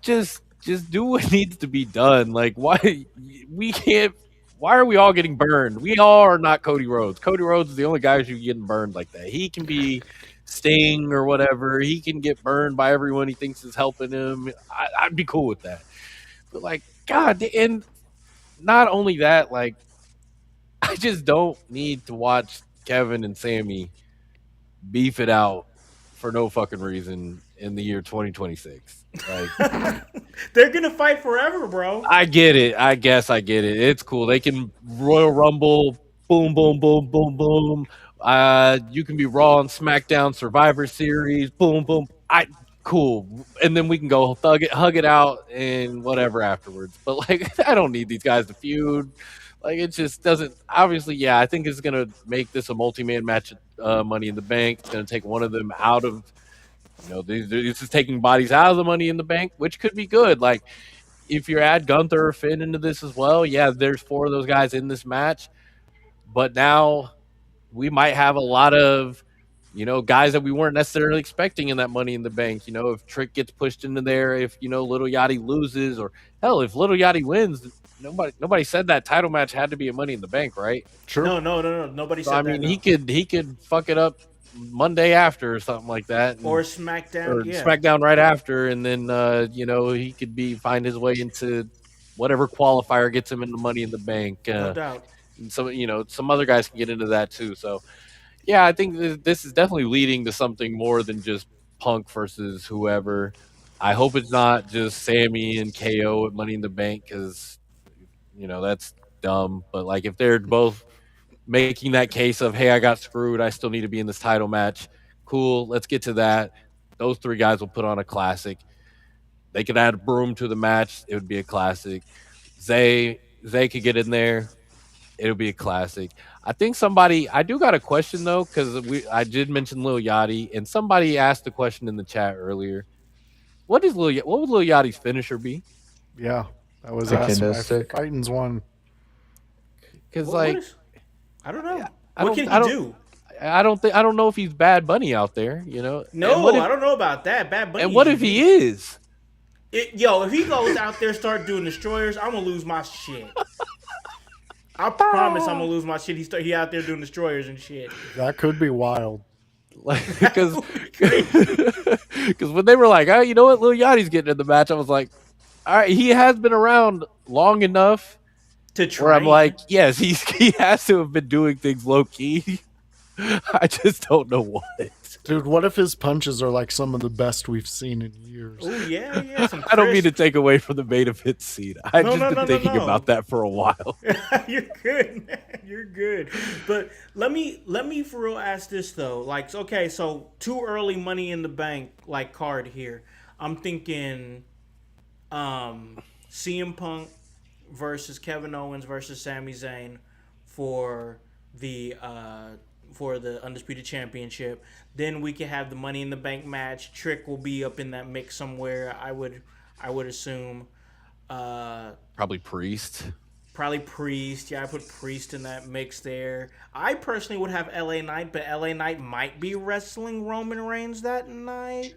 just do what needs to be done. Like, why we can't why are we all getting burned? We all are not Cody Rhodes. Cody Rhodes is the only guy who's getting burned like that. He can be Sting or whatever. He can get burned by everyone he thinks is helping him. I'd be cool with that. But like, God, and not only that, like, I just don't need to watch Kevin and Sammy beef it out for no fucking reason in the year 2026. Like, They're gonna fight forever, bro. I get it. I guess I get it. It's cool. They can Royal Rumble, boom, boom, boom, boom, boom. You can be Raw and SmackDown Survivor Series, boom, boom. Cool. And then we can go hug it out and whatever afterwards. But like, I don't need these guys to feud. Like, it just doesn't. Obviously, yeah, I think it's gonna make this a multi-man match at Money in the Bank. It's gonna take one of them out of. This is taking bodies out of the Money in the Bank, which could be good. Like, if you add Gunther or Finn into this as well, yeah, there's 4 of those guys in this match. But now we might have a lot of, guys that we weren't necessarily expecting in that Money in the Bank. If Trick gets pushed into there, if, Little Yachty loses, or hell, if Little Yachty wins, nobody said that title match had to be a Money in the Bank, right? True. No. Nobody So, said I that. mean, No. he could fuck it up Monday after or something like that. Or SmackDown. Or Yeah. SmackDown right after, and then he could find his way into whatever qualifier gets him into Money in the Bank. No doubt. And some other guys can get into that too. So yeah, I think this is definitely leading to something more than just Punk versus whoever. I hope it's not just Sammy and KO at Money in the Bank, because that's dumb. But like, if they're both making that case of, hey, I got screwed, I still need to be in this title match, cool, let's get to that. Those 3 guys will put on a classic. They could add a Broom to the match, it would be a classic. Zay could get in there, it'll be a classic. I think I do got a question though, because I did mention Lil Yachty, and somebody asked the question in the chat earlier. What would Lil Yachty's finisher be? Yeah, that was The asked kendo by stick. Titans one. Because I don't know. I What don't- can I he don't- do? I don't know if he's Bad Bunny out there. No, And what if, I don't know about that. Bad Bunny. and what if he is? If he goes out there start doing destroyers, I'm gonna lose my shit. I promise I'm gonna lose my shit. He out there doing destroyers and shit. That could be wild. Like, because when they were like, oh, you know what, Lil Yachty's getting in the match, I was like, all right, he has been around long enough To train. where I'm like, yes, he has to have been doing things low key. I just don't know what. Dude, what if his punches are like some of the best we've seen in years? Oh yeah. Some I don't mean to crisp- take away from the main event scene. I've No, just been thinking no. about that for a while. You're good, man. You're good. But let me for real ask this though. Like, okay, so too early Money in the Bank like card here. I'm thinking CM Punk versus Kevin Owens versus Sami Zayn for the for the undisputed championship. Then we can have the Money in the Bank match. Trick will be up in that mix somewhere. I would assume. Uh, Probably Priest. Probably Priest. Yeah, I put Priest in that mix there. I personally would have LA Knight, but LA Knight might be wrestling Roman Reigns that night.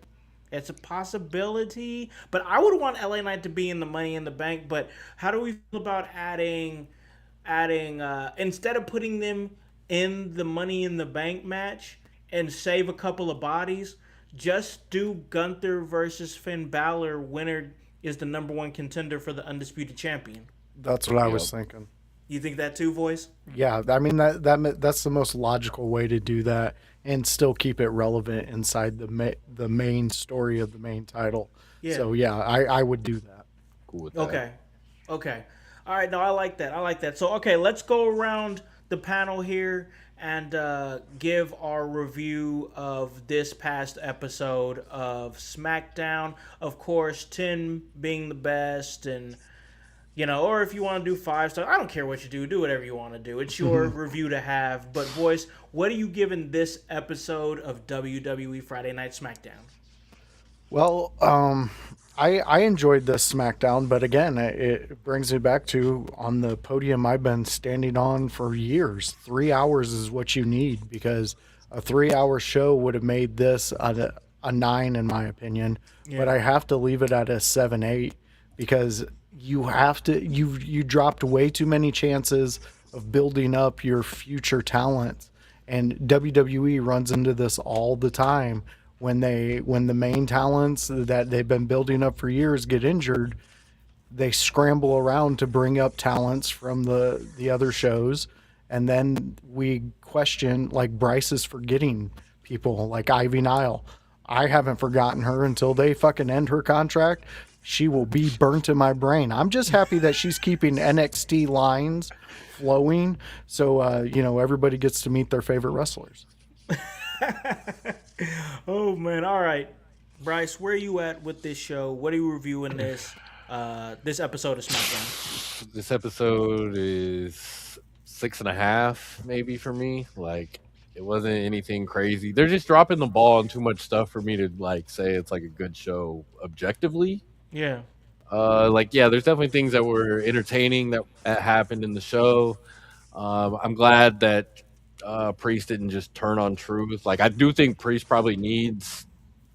It's a possibility. But I would want LA Knight to be in the Money in the Bank. But how do we feel about adding instead of putting them in the Money in the Bank match and save a couple of bodies, just do Gunther versus Finn Balor. Winner is the number one contender for the undisputed champion. That's what I Yep. was thinking. You think that too, voice? Yeah, I mean that's the most logical way to do that and still keep it relevant inside the main story of the main title. Yeah. So yeah, I would do that. Cool with that. Okay. Okay. All right. No, I like that. I like that. So, okay, let's go around the panel here and give our review of this past episode of SmackDown. Of course, 10 being the best, and or if you want to do 5 stars, I don't care what you do. Do whatever you want to do. It's your review to have. But, voice, what are you giving this episode of WWE Friday Night SmackDown? Well, I enjoyed this SmackDown, but again, it brings me back to on the podium I've been standing on for years. 3 hours is what you need because a 3 hour show would have made this a 9 in my opinion. Yeah. But I have to leave it at a 7-8 because you dropped way too many chances of building up your future talent, and WWE runs into this all the time when the main talents that they've been building up for years get injured. They scramble around to bring up talents from the other shows, and then we question, like, Bryce is forgetting people like Ivy Nile. I haven't forgotten her until they fucking end her contract. She will be burnt in my brain. I'm just happy that she's keeping NXT lines flowing, so everybody gets to meet their favorite wrestlers. Oh man! All right, Bryce, where are you at with this show? What are you reviewing this episode of SmackDown? This episode is 6.5, maybe for me. Like, it wasn't anything crazy. They're just dropping the ball on too much stuff for me to like say it's like a good show objectively. Yeah. There's definitely things that were entertaining that happened in the show. I'm glad that Priest didn't just turn on Truth. Like, I do think Priest probably needs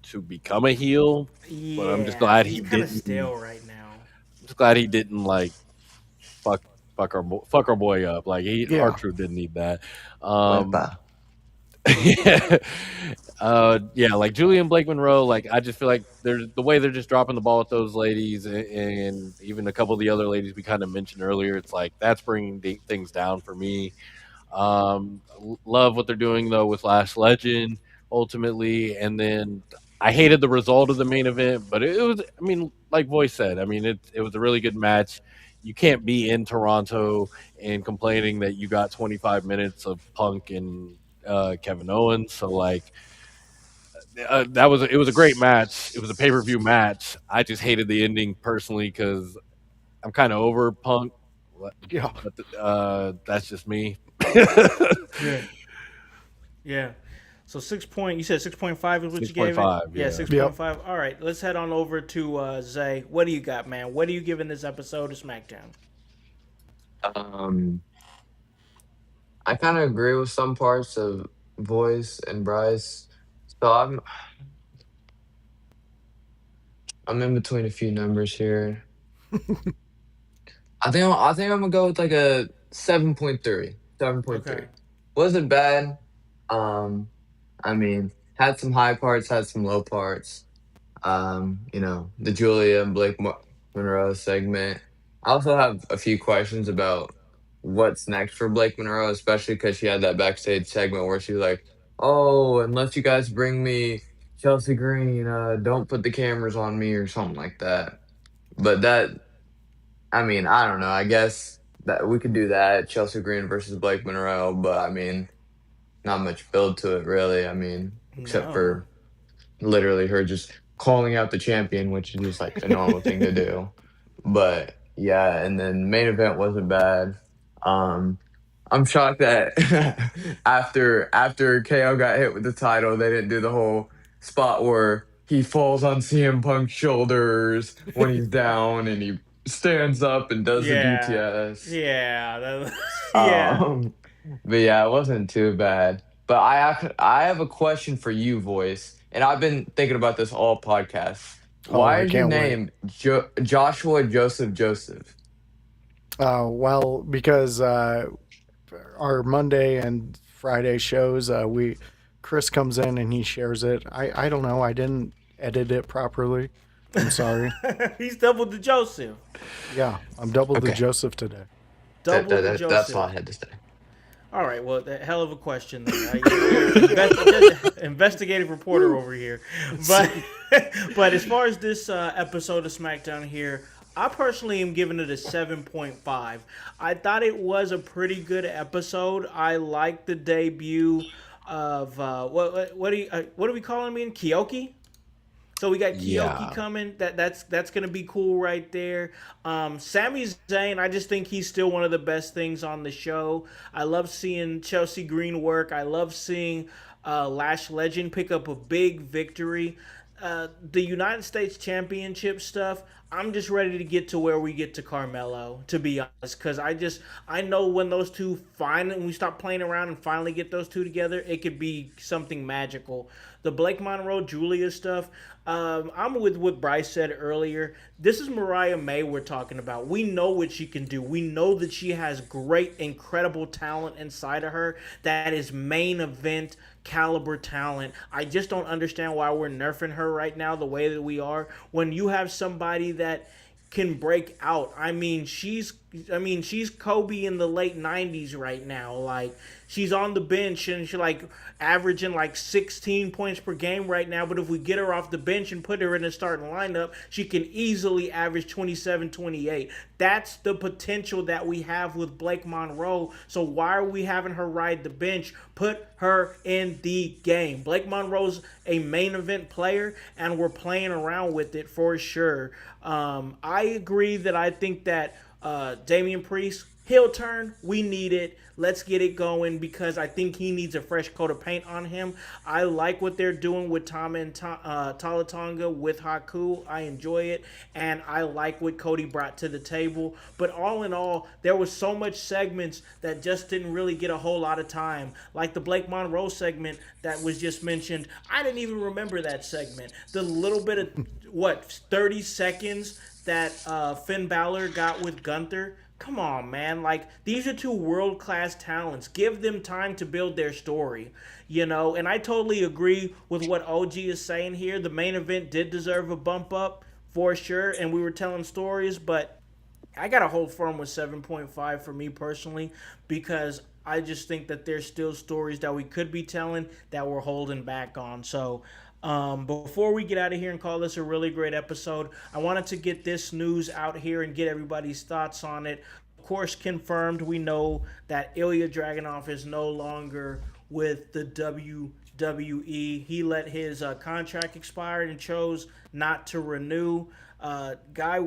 to become a heel, but I'm just glad he he's kind of didn't. stale right now. I'm just glad he didn't like fuck our boy up. Like, Yeah. our Truth didn't need that. Wepa. Like Julian Blake Monroe, like, I just feel like there's the way they're just dropping the ball with those ladies, and even a couple of the other ladies we kind of mentioned earlier. It's like that's bringing things down for me. Love what they're doing though with Lash Legend ultimately, and then I hated the result of the main event, but it was, I mean, like Voice said, I mean, it was a really good match. You can't be in Toronto and complaining that you got 25 minutes of Punk and Kevin Owens. So like, it was a great match. It was a pay-per-view match. I just hated the ending personally because I'm kind of over Punk. Yeah. But that's just me. Yeah. Yeah. So you said 6.5 is what you gave it? 6.5, Yeah, yeah. 6.5. All right, let's head on over to Zay. What do you got, man? What are you giving this episode of SmackDown? I kind of agree with some parts of Voice and Bryce. So I'm in between a few numbers here. I think I'm gonna go with like a 7.3. 7.3. Okay. Wasn't bad. I mean, had some high parts, had some low parts. The Julia and Blake Monroe segment. I also have a few questions about what's next for Blake Monroe, especially because she had that backstage segment where she was like, "Oh, unless you guys bring me Chelsea Green, don't put the cameras on me," or something like that. But I mean, I don't know. I guess that we could do that, Chelsea Green versus Blake Monroe, but I mean, not much build to it, really. I mean, except No. for literally her just calling out the champion, which is just like a normal thing to do. But yeah, and then main event wasn't bad. I'm shocked that after KO got hit with the title, they didn't do the whole spot where he falls on CM Punk's shoulders when he's down and he stands up and does the Yeah, DTS. yeah, yeah. Um, but yeah, it wasn't too bad. But I have a question for you, voice, and I've been thinking about this all podcast. Oh, Why I is your can't wait. name Joshua Joseph Joseph? Well, because our Monday and Friday shows, we Chris comes in and he shares it. I don't know. I didn't edit it properly. I'm sorry. He's double the Joseph. Yeah, I'm double the Okay, Joseph today. Double the that's all Joseph. I had to say. All right, well, hell of a question there. Investigative reporter over here, but but as far as this episode of SmackDown here, I personally am giving it a 7.5. I thought it was a pretty good episode. I liked the debut of what are we calling him in Kyoki? So we got Kyoki Yeah. coming. That's gonna be cool right there. Sami Zayn, I just think he's still one of the best things on the show. I love seeing Chelsea Green work. I love seeing Lash Legend pick up a big victory. The United States Championship stuff. I'm just ready to get to where we get to Carmelo, to be honest, because I know when those two when we stop playing around and finally get those two together, it could be something magical. The Blake Monroe Julia stuff. I'm with what Bryce said earlier. This is Mariah May we're talking about. We know what she can do. We know that she has great, incredible talent inside of her that is main event caliber talent. I just don't understand why we're nerfing her right now the way that we are. When you have somebody that can break out. She's Kobe in the late 90s right now. Like she's on the bench and she's like averaging like 16 points per game right now, but if we get her off the bench and put her in the starting lineup, she can easily average 27, 28. That's the potential that we have with Blake Monroe. So why are we having her ride the bench? Put her in the game. Blake Monroe's a main event player, and we're playing around with it for sure. I agree that I think that Damian Priest, heel turn, we need it. Let's get it going because I think he needs a fresh coat of paint on him. I like what they're doing with Tama and Talatonga with Haku. I enjoy it, and I like what Cody brought to the table. But all in all, there was so much segments that just didn't really get a whole lot of time. Like the Blake Monroe segment that was just mentioned. I didn't even remember that segment. The little bit of, 30 seconds that Finn Balor got with Gunther. Come on, man. Like, these are two world class talents. Give them time to build their story, And I totally agree with what OG is saying here. The main event did deserve a bump up for sure, and we were telling stories, but I got to hold firm with 7.5 for me personally because I just think that there's still stories that we could be telling that we're holding back on. So, before we get out of here and call this a really great episode, I wanted to get this news out here and get everybody's thoughts on it. Of course, confirmed, we know that Ilya Dragunov is no longer with the WWE. He let his contract expire and chose not to renew. Guy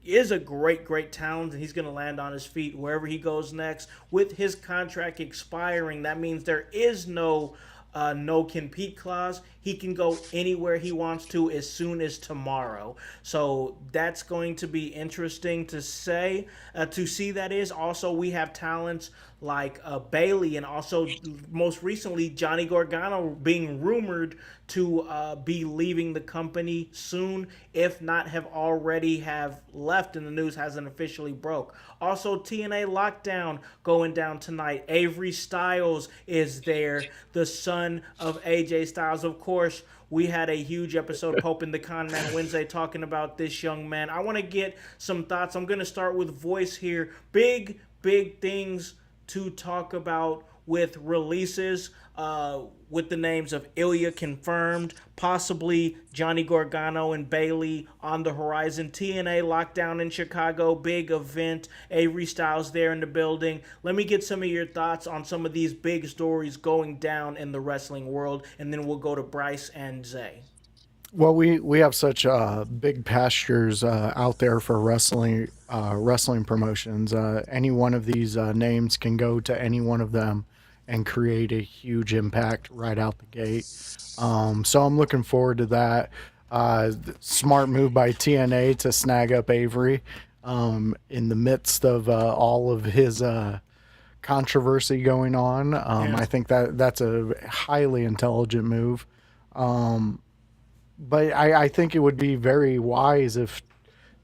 is a great talent, and he's going to land on his feet wherever he goes next. With his contract expiring, that means there is no compete clause. He can go anywhere he wants to as soon as tomorrow. So that's going to be interesting to see. That is also we have talents like Bailey, and also most recently Johnny Gargano being rumored to be leaving the company soon, if not have already have left, and the news hasn't officially broke. Also, TNA Lockdown going down tonight. Avery Styles is there, the son of AJ Styles. Of course, we had a huge episode, Pope and the Con Man Wednesday, talking about this young man. I want to get some thoughts. I'm going to start with Voice here. Big things to talk about with releases, with the names of Ilya confirmed, possibly Johnny Gargano and Bailey on the horizon, TNA Lockdown in Chicago, big event, Avery Styles there in the building. Let me get some of your thoughts on some of these big stories going down in the wrestling world, and then we'll go to Bryce and Zay. Well, we have such big pastures out there for wrestling promotions. Any one of these names can go to any one of them and create a huge impact right out the gate. So I'm looking forward to that. Smart move by TNA to snag up Avery in the midst of all of his controversy going on. Yeah. I think that's a highly intelligent move. But I think it would be very wise if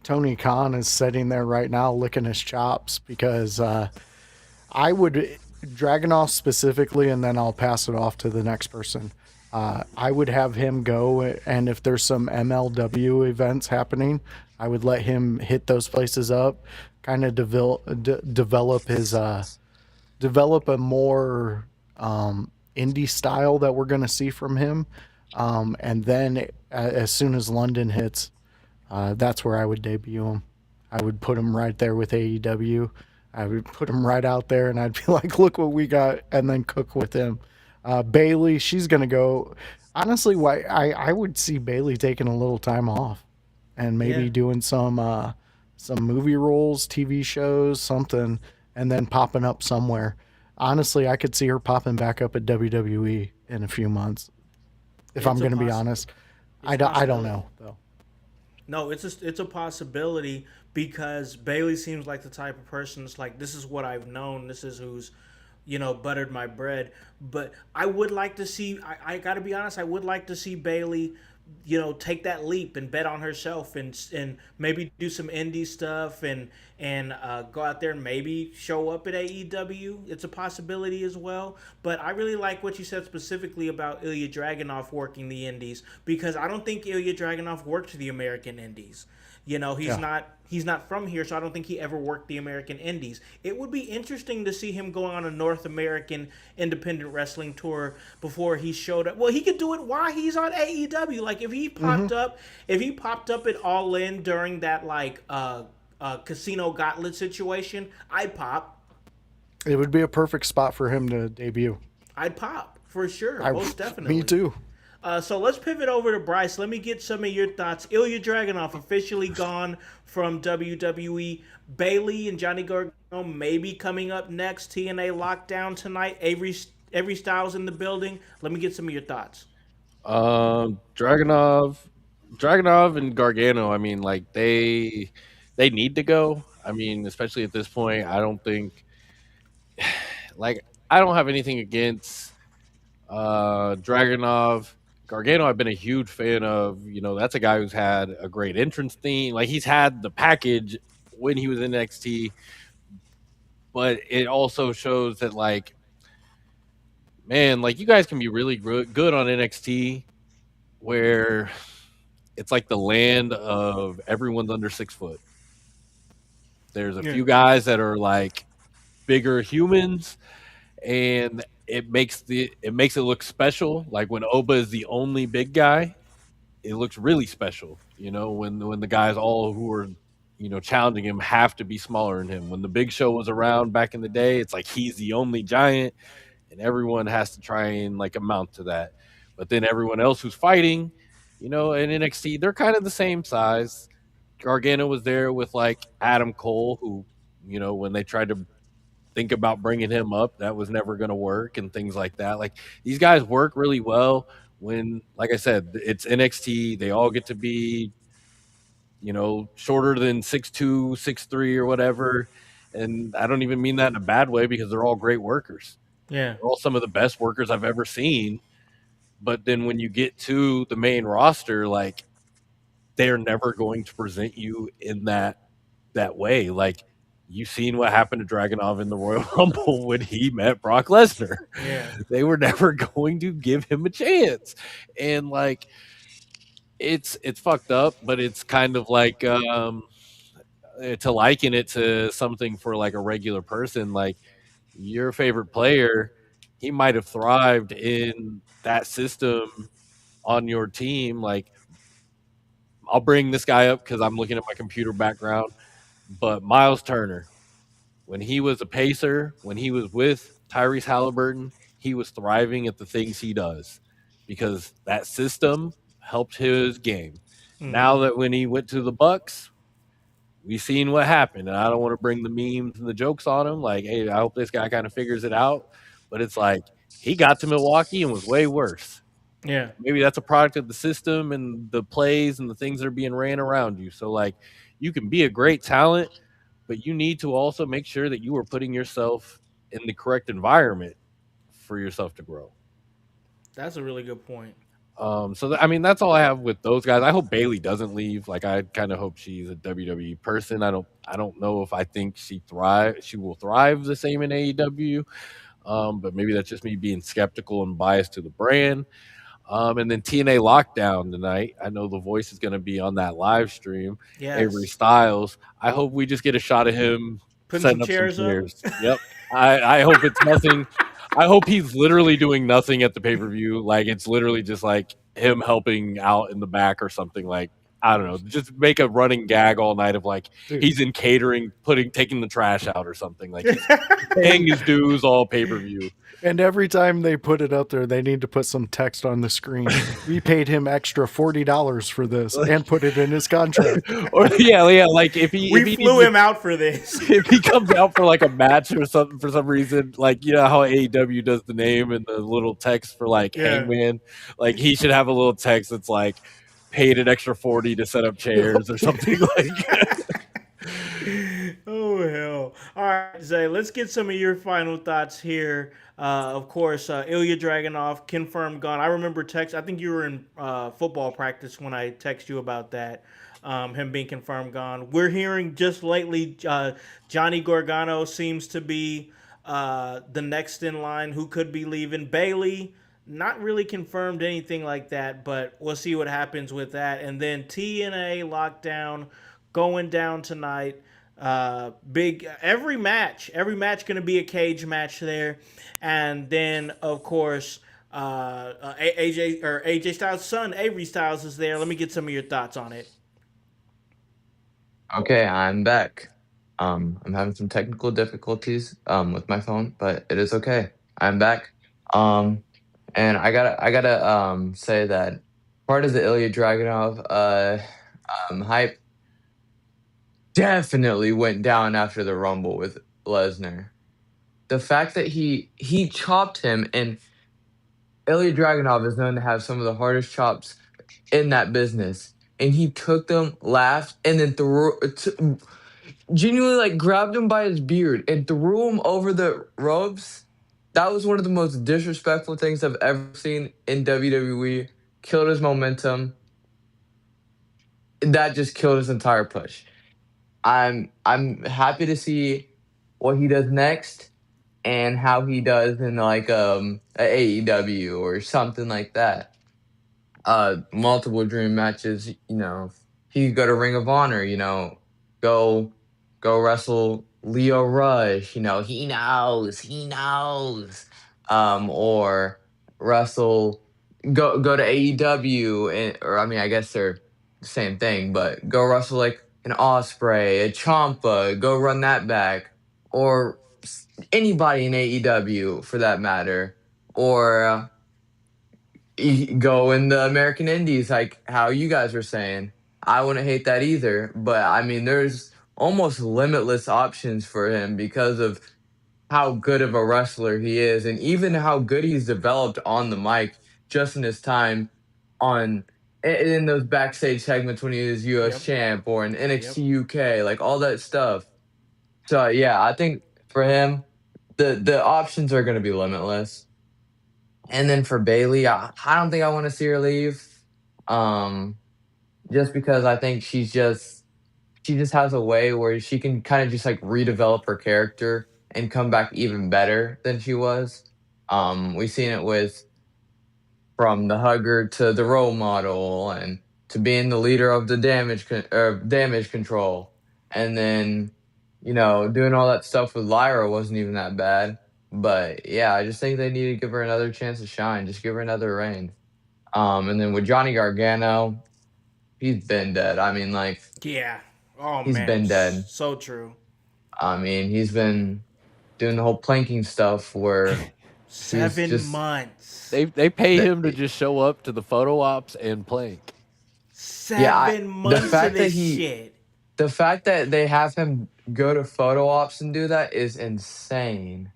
Tony Khan is sitting there right now licking his chops because I would Dragunov specifically, and then I'll pass it off to the next person. I would have him go, and if there's some MLW events happening, I would let him hit those places up, kind of develop his develop a more indie style that we're going to see from him. And then as soon as London hits, that's where I would debut him. I would put him right there with AEW. I would put him right out there, and I'd be like, "Look what we got," and then cook with him. Bailey, she's gonna go. Honestly, why I would see Bailey taking a little time off, and maybe Yeah. doing some movie roles, TV shows, something, and then popping up somewhere. Honestly, I could see her popping back up at WWE in a few months. If I'm It's a going to be poss- honest, it's a I don't possibility. know though. No, it's a possibility because Bailey seems like the type of person that's like, this is what I've known. This is who's, buttered my bread. But I would like to see. I got to be honest. I would like to see Bailey, take that leap and bet on herself and maybe do some indie stuff and go out there and maybe show up at AEW. It's a possibility as well. But I really like what you said specifically about Ilya Dragunov working the indies because I don't think Ilya Dragunov worked the American indies. He's Yeah. not from here, so I don't think he ever worked the American indies. It would be interesting to see him going on a North American independent wrestling tour before he showed up. Well, he could do it while he's on AEW. Like if he popped up at All In during that Casino Gauntlet situation, I'd pop. It would be a perfect spot for him to debut. I'd pop for sure, I, most me definitely. too. So let's pivot over to Bryce. Let me get some of your thoughts. Ilya Dragunov officially gone from WWE. Bailey and Johnny Gargano maybe coming up next. TNA lockdown tonight. Avery Styles in the building. Let me get some of your thoughts. Dragonov, Dragonov and Gargano. I mean, like they need to go. I mean, especially at this point, I don't think like I don't have anything against Dragonov. Gargano, I've been a huge fan of. That's a guy who's had a great entrance theme. Like he's had the package when he was in NXT, but it also shows that man, like you guys can be really good on NXT where it's like the land of everyone's under 6 foot. There's a Yeah. few guys that are like bigger humans, and it makes it look special. Like when Oba is the only big guy, it looks really special. When the guys all who are challenging him have to be smaller than him. When the Big Show was around back in the day, it's like he's the only giant, and everyone has to try and like amount to that. But then everyone else who's fighting, in NXT, they're kind of the same size. Gargano was there with like Adam Cole, who, when they tried to think about bringing him up, that was never going to work and things like that. Like these guys work really well when, like I said, it's NXT. They all get to be, shorter than 6'2", 6'3", or whatever. And I don't even mean that in a bad way because they're all great workers. Yeah. They're all some of the best workers I've ever seen. But then when you get to the main roster, like they're never going to present you in that way. Like you've seen what happened to Dragunov in the Royal Rumble when he met Brock Lesnar. Yeah. They were never going to give him a chance. And like it's fucked up, but it's kind of like to liken it to something for like a regular person, like your favorite player, he might have thrived in that system on your team. Like I'll bring this guy up because I'm looking at my computer background, but Miles Turner, when he was a pacer, when he was with Tyrese Halliburton, he was thriving at the things he does because that system helped his game. Now Hmm. that when he went to the Bucks, we seen what happened. And I don't want to bring the memes and the jokes on him. Like, hey, I hope this guy kind of figures it out. But it's like he got to Milwaukee and was way worse. Yeah, Maybe that's a product of the system and the plays and the things that are being ran around you. So like you can be a great talent, but you need to also make sure that you are putting yourself in the correct environment for yourself to grow. that's a really good point. I mean, that's all I have with those guys. I hope Bailey doesn't leave. Like, I kind of hope she's a WWE person. I don't know if I think she will thrive the same in AEW. But maybe that's just me being skeptical and biased to the brand. And then TNA Lockdown tonight. I know the voice is going to be on that live stream. Avery Yes, Styles. I hope we just get a shot of him putting some setting up some chairs up. chairs. Yep. I hope it's nothing. I hope he's literally doing nothing at the pay per view. Like it's literally just like him helping out in the back or something. Like I don't know. Just make a running gag all night of like Dude. he's in catering, taking the trash out or something. Like he's paying his dues all pay per view. And every time they put it up there, they need to put some text on the screen. We paid him extra $40 for this and put it in his contract. Or yeah. Like if he We flew him out for this. if he comes out for like a match or something for some reason, like you know how AEW does the name and the little text for like Yeah. Hangman, like he should have a little text that's like paid an extra 40 to set up chairs or something like. Oh hell! All right, Zay. Let's get some of your final thoughts here. Of course, Ilya Dragunov confirmed gone. I remember text. I think you were in football practice when I text you about that. Him being confirmed gone. We're hearing just lately, Johnny Gargano seems to be the next in line who could be leaving. Bailey, not really confirmed anything like that, but we'll see what happens with that. And then TNA Lockdown going down tonight. Big every match going to be a cage match there, and then of course AJ Styles' son Avery Styles is there. Let me get some of your thoughts on it. Okay, I'm back. I'm having some technical difficulties with my phone, but it is okay. I'm back. Um, and I gotta say that part of the Ilya Dragunov hype definitely went down after the Rumble with Lesnar. The fact that he chopped him, and Ilya Dragunov is known to have some of the hardest chops in that business, and he took them, laughed, and then genuinely like grabbed him by his beard and threw him over the ropes. That was one of the most disrespectful things I've ever seen in WWE. Killed his momentum. That just killed his entire push. I'm happy to see what he does next and how he does in like a AEW or something like that. Multiple dream matches, he could go to Ring of Honor, go wrestle Leo Rush, he knows. Or wrestle go to AEW, or I mean I guess they're the same thing, but go wrestle like an Osprey, a Champa, go run that back, or anybody in AEW for that matter, or go in the American Indies, like how you guys were saying. I wouldn't hate that either, but I mean, there's almost limitless options for him because of how good of a wrestler he is, and even how good he's developed on the mic just in his time on in those backstage segments when he was US Yep. champ or in NXT UK, like all that stuff. So yeah, I think for him, the options are going to be limitless. And then for Bailey, I don't think I want to see her leave. Um, just because I think she just has a way where she can kind of just like redevelop her character and come back even better than she was. We've seen it with from the hugger to the role model and to being the leader of the damage control, and then doing all that stuff with Lyra wasn't even that bad. But yeah, I just think they need to give her another chance to shine. Just give her another reign. And then with Johnny Gargano, he's been dead. I mean, like Yeah. Oh he's man, been dead. so true. I mean, he's been doing the whole planking stuff where She's just 7 months. They pay that. him to just show up to the photo ops and plank. Yeah, 7 months of this shit. the fact that they have him go to photo ops and do that is insane.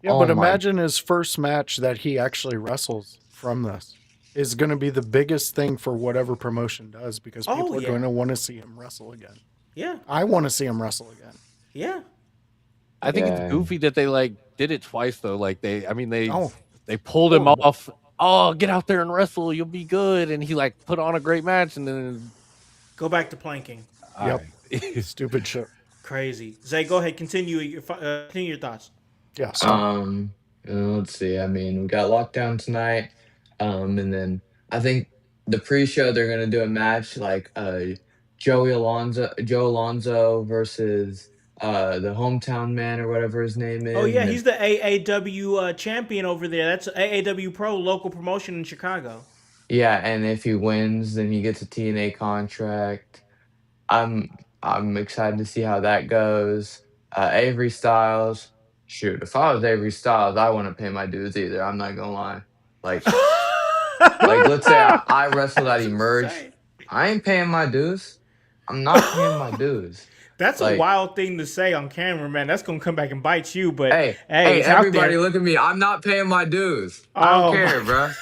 Yeah, Oh but my, imagine his first match that he actually wrestles from this is going to be the biggest thing for whatever promotion does because Oh people are going yeah, to want to see him wrestle again. yeah, I want to see him wrestle again. yeah. I think it's yeah. goofy that they like did it twice though. Like I mean, Oh, they pulled him horrible. off. Oh, get out there and wrestle, you'll be good. And he like put on a great match, and then Go back to planking. all Yep. right. Stupid shit. Crazy. Zay, go ahead. Continue your thoughts. Yeah. So Um, let's see. I mean, we got lockdown tonight. And then I think the pre-show they're gonna do a match like Joe Alonzo versus the hometown man or whatever his name Oh is, yeah, and then he's the AAW champion over there. That's AAW Pro local promotion in Chicago. yeah, and if he wins, then he gets a TNA contract. I'm I'm excited to see how that goes. Avery Styles, shoot, if I was Avery Styles, I wouldn't pay my dues either. I'm not gonna lie. Like let's say I wrestled at That's Emerge, insane. I ain't paying my dues. I'm not paying my dues. That's a Like, wild thing to say on camera, man. That's gonna come back and bite you. But hey, hey, hey, it's out everybody, there. look at me. I'm not paying my dues. I don't Oh care, my. bruh.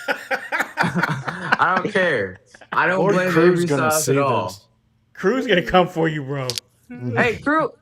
I don't care. I don't Lord blame Crew's Avery going to Styles at see all. this. Crew's gonna come for you, bro. Hey, crew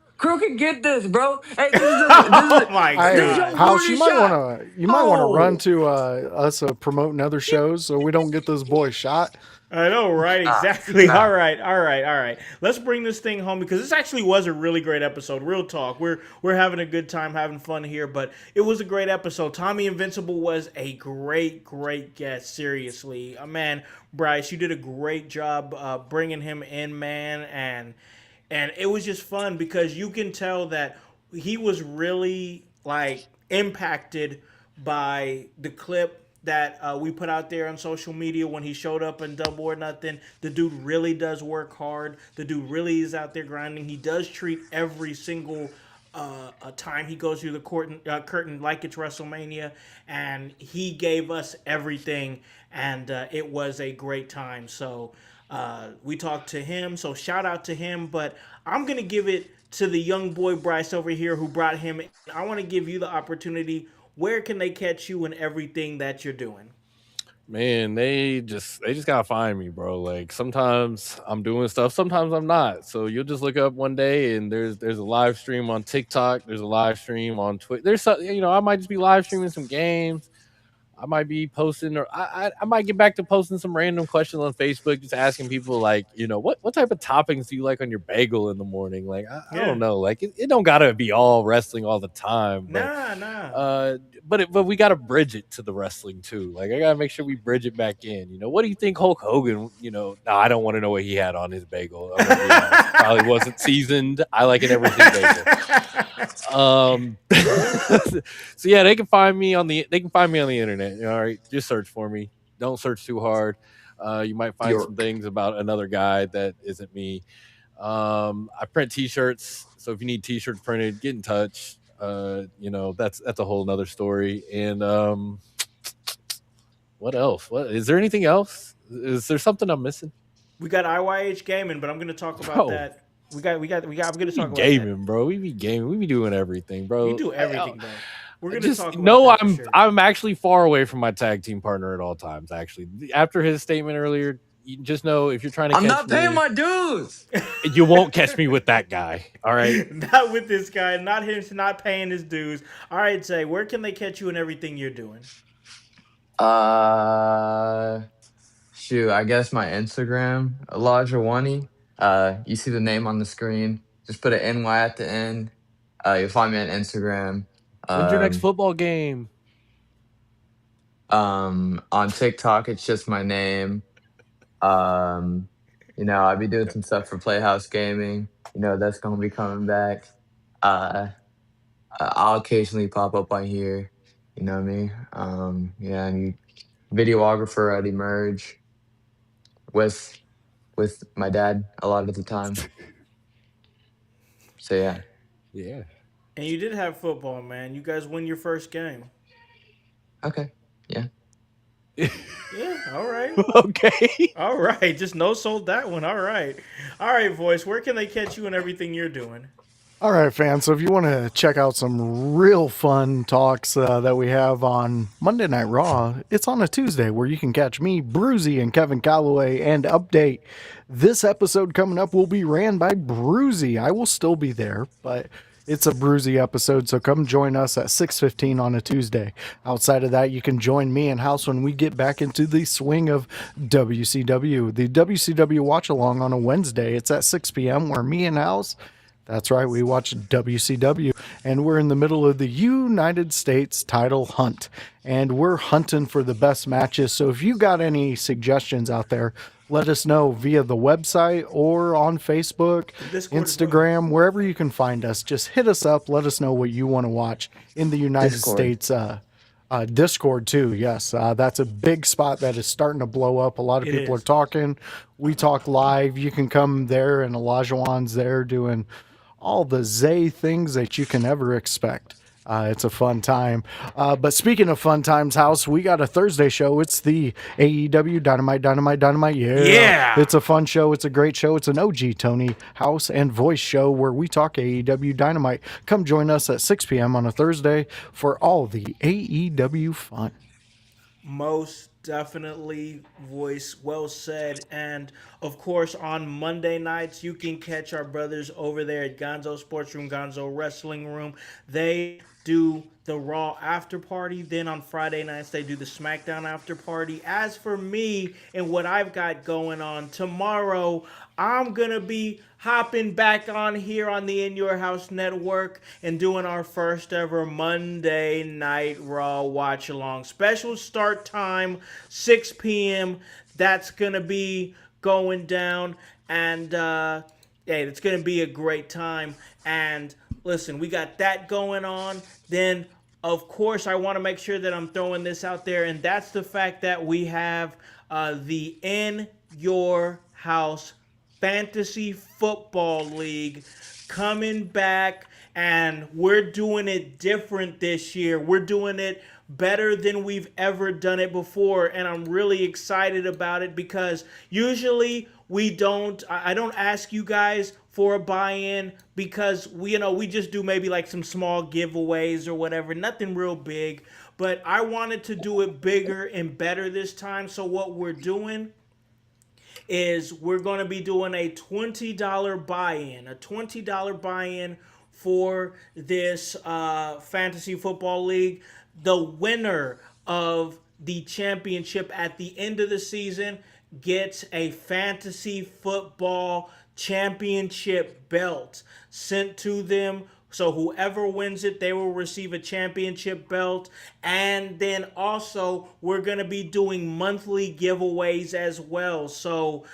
can get this, bro. Hey, Oh my this is your Hey, god. House, you warning might want shot. to run Oh, to us promoting other shows so we don't get this boy shot. I know, right? nah, Exactly. All nah. right, all right, all right. Let's bring this thing home because this actually was a really great episode. Real talk. We're having a good time, having fun here, but it was a great episode. Tommy Invincible was a great guest. Seriously, man, Bryce, you did a great job bringing him in, man, and it was just fun because you can tell that he was really like impacted by the clip that we put out there on social media when he showed up in Double or Nothing. The dude really does work hard. The dude really is out there grinding. He does treat every single a time he goes through the curtain like it's WrestleMania, and he gave us everything, and it was a great time. So we talked to him, so shout out to him. But I'm gonna give it to the young boy Bryce over here who brought him in. I want to give you the opportunity. Where can they catch you and everything that you're doing? Man, they just gotta find me, bro. Like sometimes I'm doing stuff, sometimes I'm not. So you'll just look up one day and there's a live stream on TikTok, there's a live stream on Twitch. There's some, I might just be live streaming some games. I might be posting, or I might get back to posting some random questions on Facebook, just asking people like, what type of toppings do you like on your bagel in the morning? Like, I Yeah. don't know, like it don't gotta be all wrestling all the time, but Nah. but we gotta bridge it to the wrestling too. Like I gotta make sure we bridge it back in. What do you think Hulk Hogan? No, I don't want to know what he had on his bagel. I'm gonna be honest. Probably wasn't seasoned. I like it everything bagel. So yeah, they can find me on the internet. All right, just search for me. Don't search too hard. You might find some York. things about another guy that isn't me. I print T-shirts, so if you need T-shirts printed, get in touch. That's a whole nother story. And what else? What is there anything else? Is there something I'm missing? We got IYH gaming, but I'm going to talk about Bro, that. We got. I'm going to we be talk about that. gaming, bro. We be gaming. We be doing everything, bro. You do everything, bro. We're going to Just talk about know that for sure. I'm actually far away from my tag team partner at all times. Actually, after his statement earlier, you just know if you're trying to I'm catch not paying me, my dues. you won't catch me with that guy. All right. Not with this guy. Not him. Not paying his dues. All right, Say, where can they catch you and everything you're doing? Shoot, I guess my Instagram, Elijah Wani. You see the name on the screen. Just put an NY at the end. You'll find me on Instagram. When's your next Um, football game? on TikTok, it's just my name. Um, I'll be doing some stuff for Playhouse Gaming. That's gonna be coming back. Uh, I'll occasionally pop up on here. You know what I mean? Yeah, and videographer at Emerge with my dad a lot of the time. So yeah. Yeah. And you did have football, man. You guys win your first game. Okay. Yeah. Yeah, all right. Okay. All right. Just no sold that one. All right. All right, Voice. Where can they catch you and everything you're doing? All right, fans. So if you want to check out some real fun talks that we have on Monday Night Raw, it's on a Tuesday where you can catch me, Bruzy, and Kevin Calloway. And update, this episode coming up will be ran by Bruzy. I will still be there, but it's a Bruzy episode, so come join us at 6:15 on a Tuesday. Outside of that, you can join me and House when we get back into the swing of WCW. The WCW Watch Along on a Wednesday. It's at 6 p.m. where me and House, that's right, we watch WCW, and we're in the middle of the United States title hunt, and we're hunting for the best matches. So if you got any suggestions out there, let us know via the website or on Facebook, Discord as well. Instagram, wherever you can find us. Just hit us up. Let us know what you want to watch in the United Discord. States. Discord too. Yes, that's a big spot that is starting to blow up. A lot of It people is. are talking. We talk live. You can come there, and Elijahwan's there doing all the Zay things that you can ever expect. It's a fun time. But speaking of fun times, House, we got a Thursday show. It's the AEW Dynamite. Yeah. It's a fun show. It's a great show. It's an OG Tony House and Voice show where we talk AEW Dynamite. Come join us at 6 p.m. on a Thursday for all the AEW fun. Most definitely, Voice. Well said. And of course, on Monday nights, you can catch our brothers over there at Gonzo Sports Room, Gonzo Wrestling Room. They do the Raw after party. Then on Friday nights, they do the SmackDown after party. As for me and what I've got going on tomorrow, I'm going to be hopping back on here on the In Your House Network and doing our first ever Monday Night Raw watch along. Special start time, 6 p.m. That's going to be going down. And, hey, it's going to be a great time. And listen, we got that going on. Then, of course, I want to make sure that I'm throwing this out there. And that's the fact that we have the In Your House Fantasy Football League coming back, and we're doing it different this year. We're doing it better than we've ever done it before, and I'm really excited about it because usually I don't ask you guys for a buy-in because we just do maybe like some small giveaways or whatever, nothing real big, but I wanted to do it bigger and better this time. So what we're doing is we're going to be doing a $20 buy-in for this fantasy football league. The winner of the championship at the end of the season gets a fantasy football championship belt sent to them. So whoever wins it, they will receive a championship belt. And then also, we're going to be doing monthly giveaways as well. So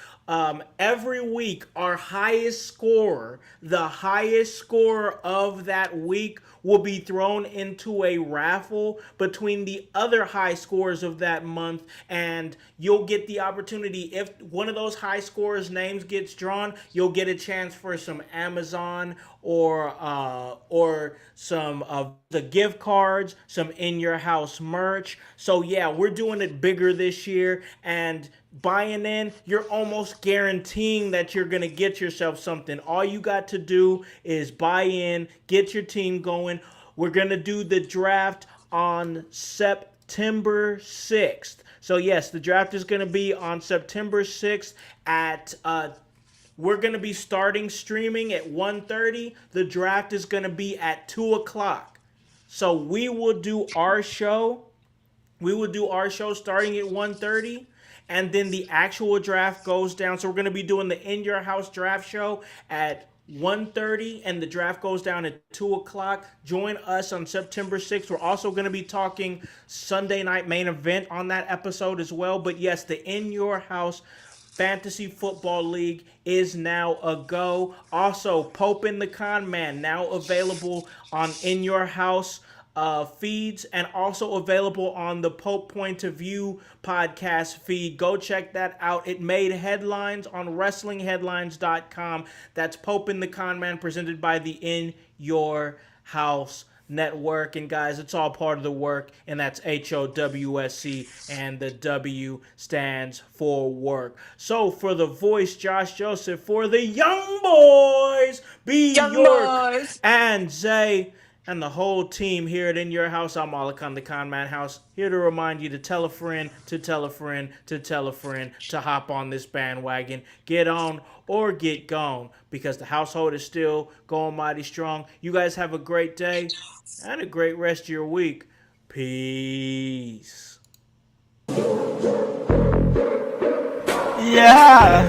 every week, our highest scorer, the highest scorer of that week, will be thrown into a raffle between the other high scores of that month, and you'll get the opportunity. If one of those high scorers' names gets drawn, you'll get a chance for some Amazon or some of the gift cards, some In Your House merch. So yeah, we're doing it bigger this year, and buying in, you're almost guaranteeing that you're going to get yourself something. All you got to do is buy in, get your team going. We're going to do the draft on September 6th. So yes, the draft is going to be on September 6th at we're going to be starting streaming at 1:30. The draft is going to be at 2 o'clock. So we will do our show. We will do our show starting at 1:30. And then the actual draft goes down. So we're going to be doing the In Your House draft show at 1:30, and the draft goes down at 2 o'clock. Join us on September 6th. We're also going to be talking Sunday Night Main Event on that episode as well. But yes, the In Your House Fantasy Football League is now a go. Also, Pope and the Con Man now available on In Your House feeds, and also available on the Pope Point of View podcast feed. Go check that out. It made headlines on WrestlingHeadlines.com. That's Pope and the Con Man, presented by the In Your House Network. And guys, it's all part of the work, and that's HOWSC, and the W stands for work. So for the voice, Josh Joseph, for the Young Boys, B. York, and Zay, and the whole team here at In Your House, I'm Malakan, the Con Man House, here to remind you to tell a friend, to tell a friend, to tell a friend, to hop on this bandwagon, get on or get gone, because the household is still going mighty strong. You guys have a great day and a great rest of your week. Peace. Yeah.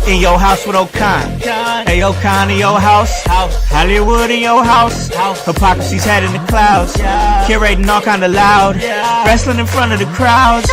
In your house with O'Con. Hey, O'Con in your house. Hollywood in your house. Hypocrisy's head in the clouds. Curating all kind of loud. Wrestling in front of the crowds.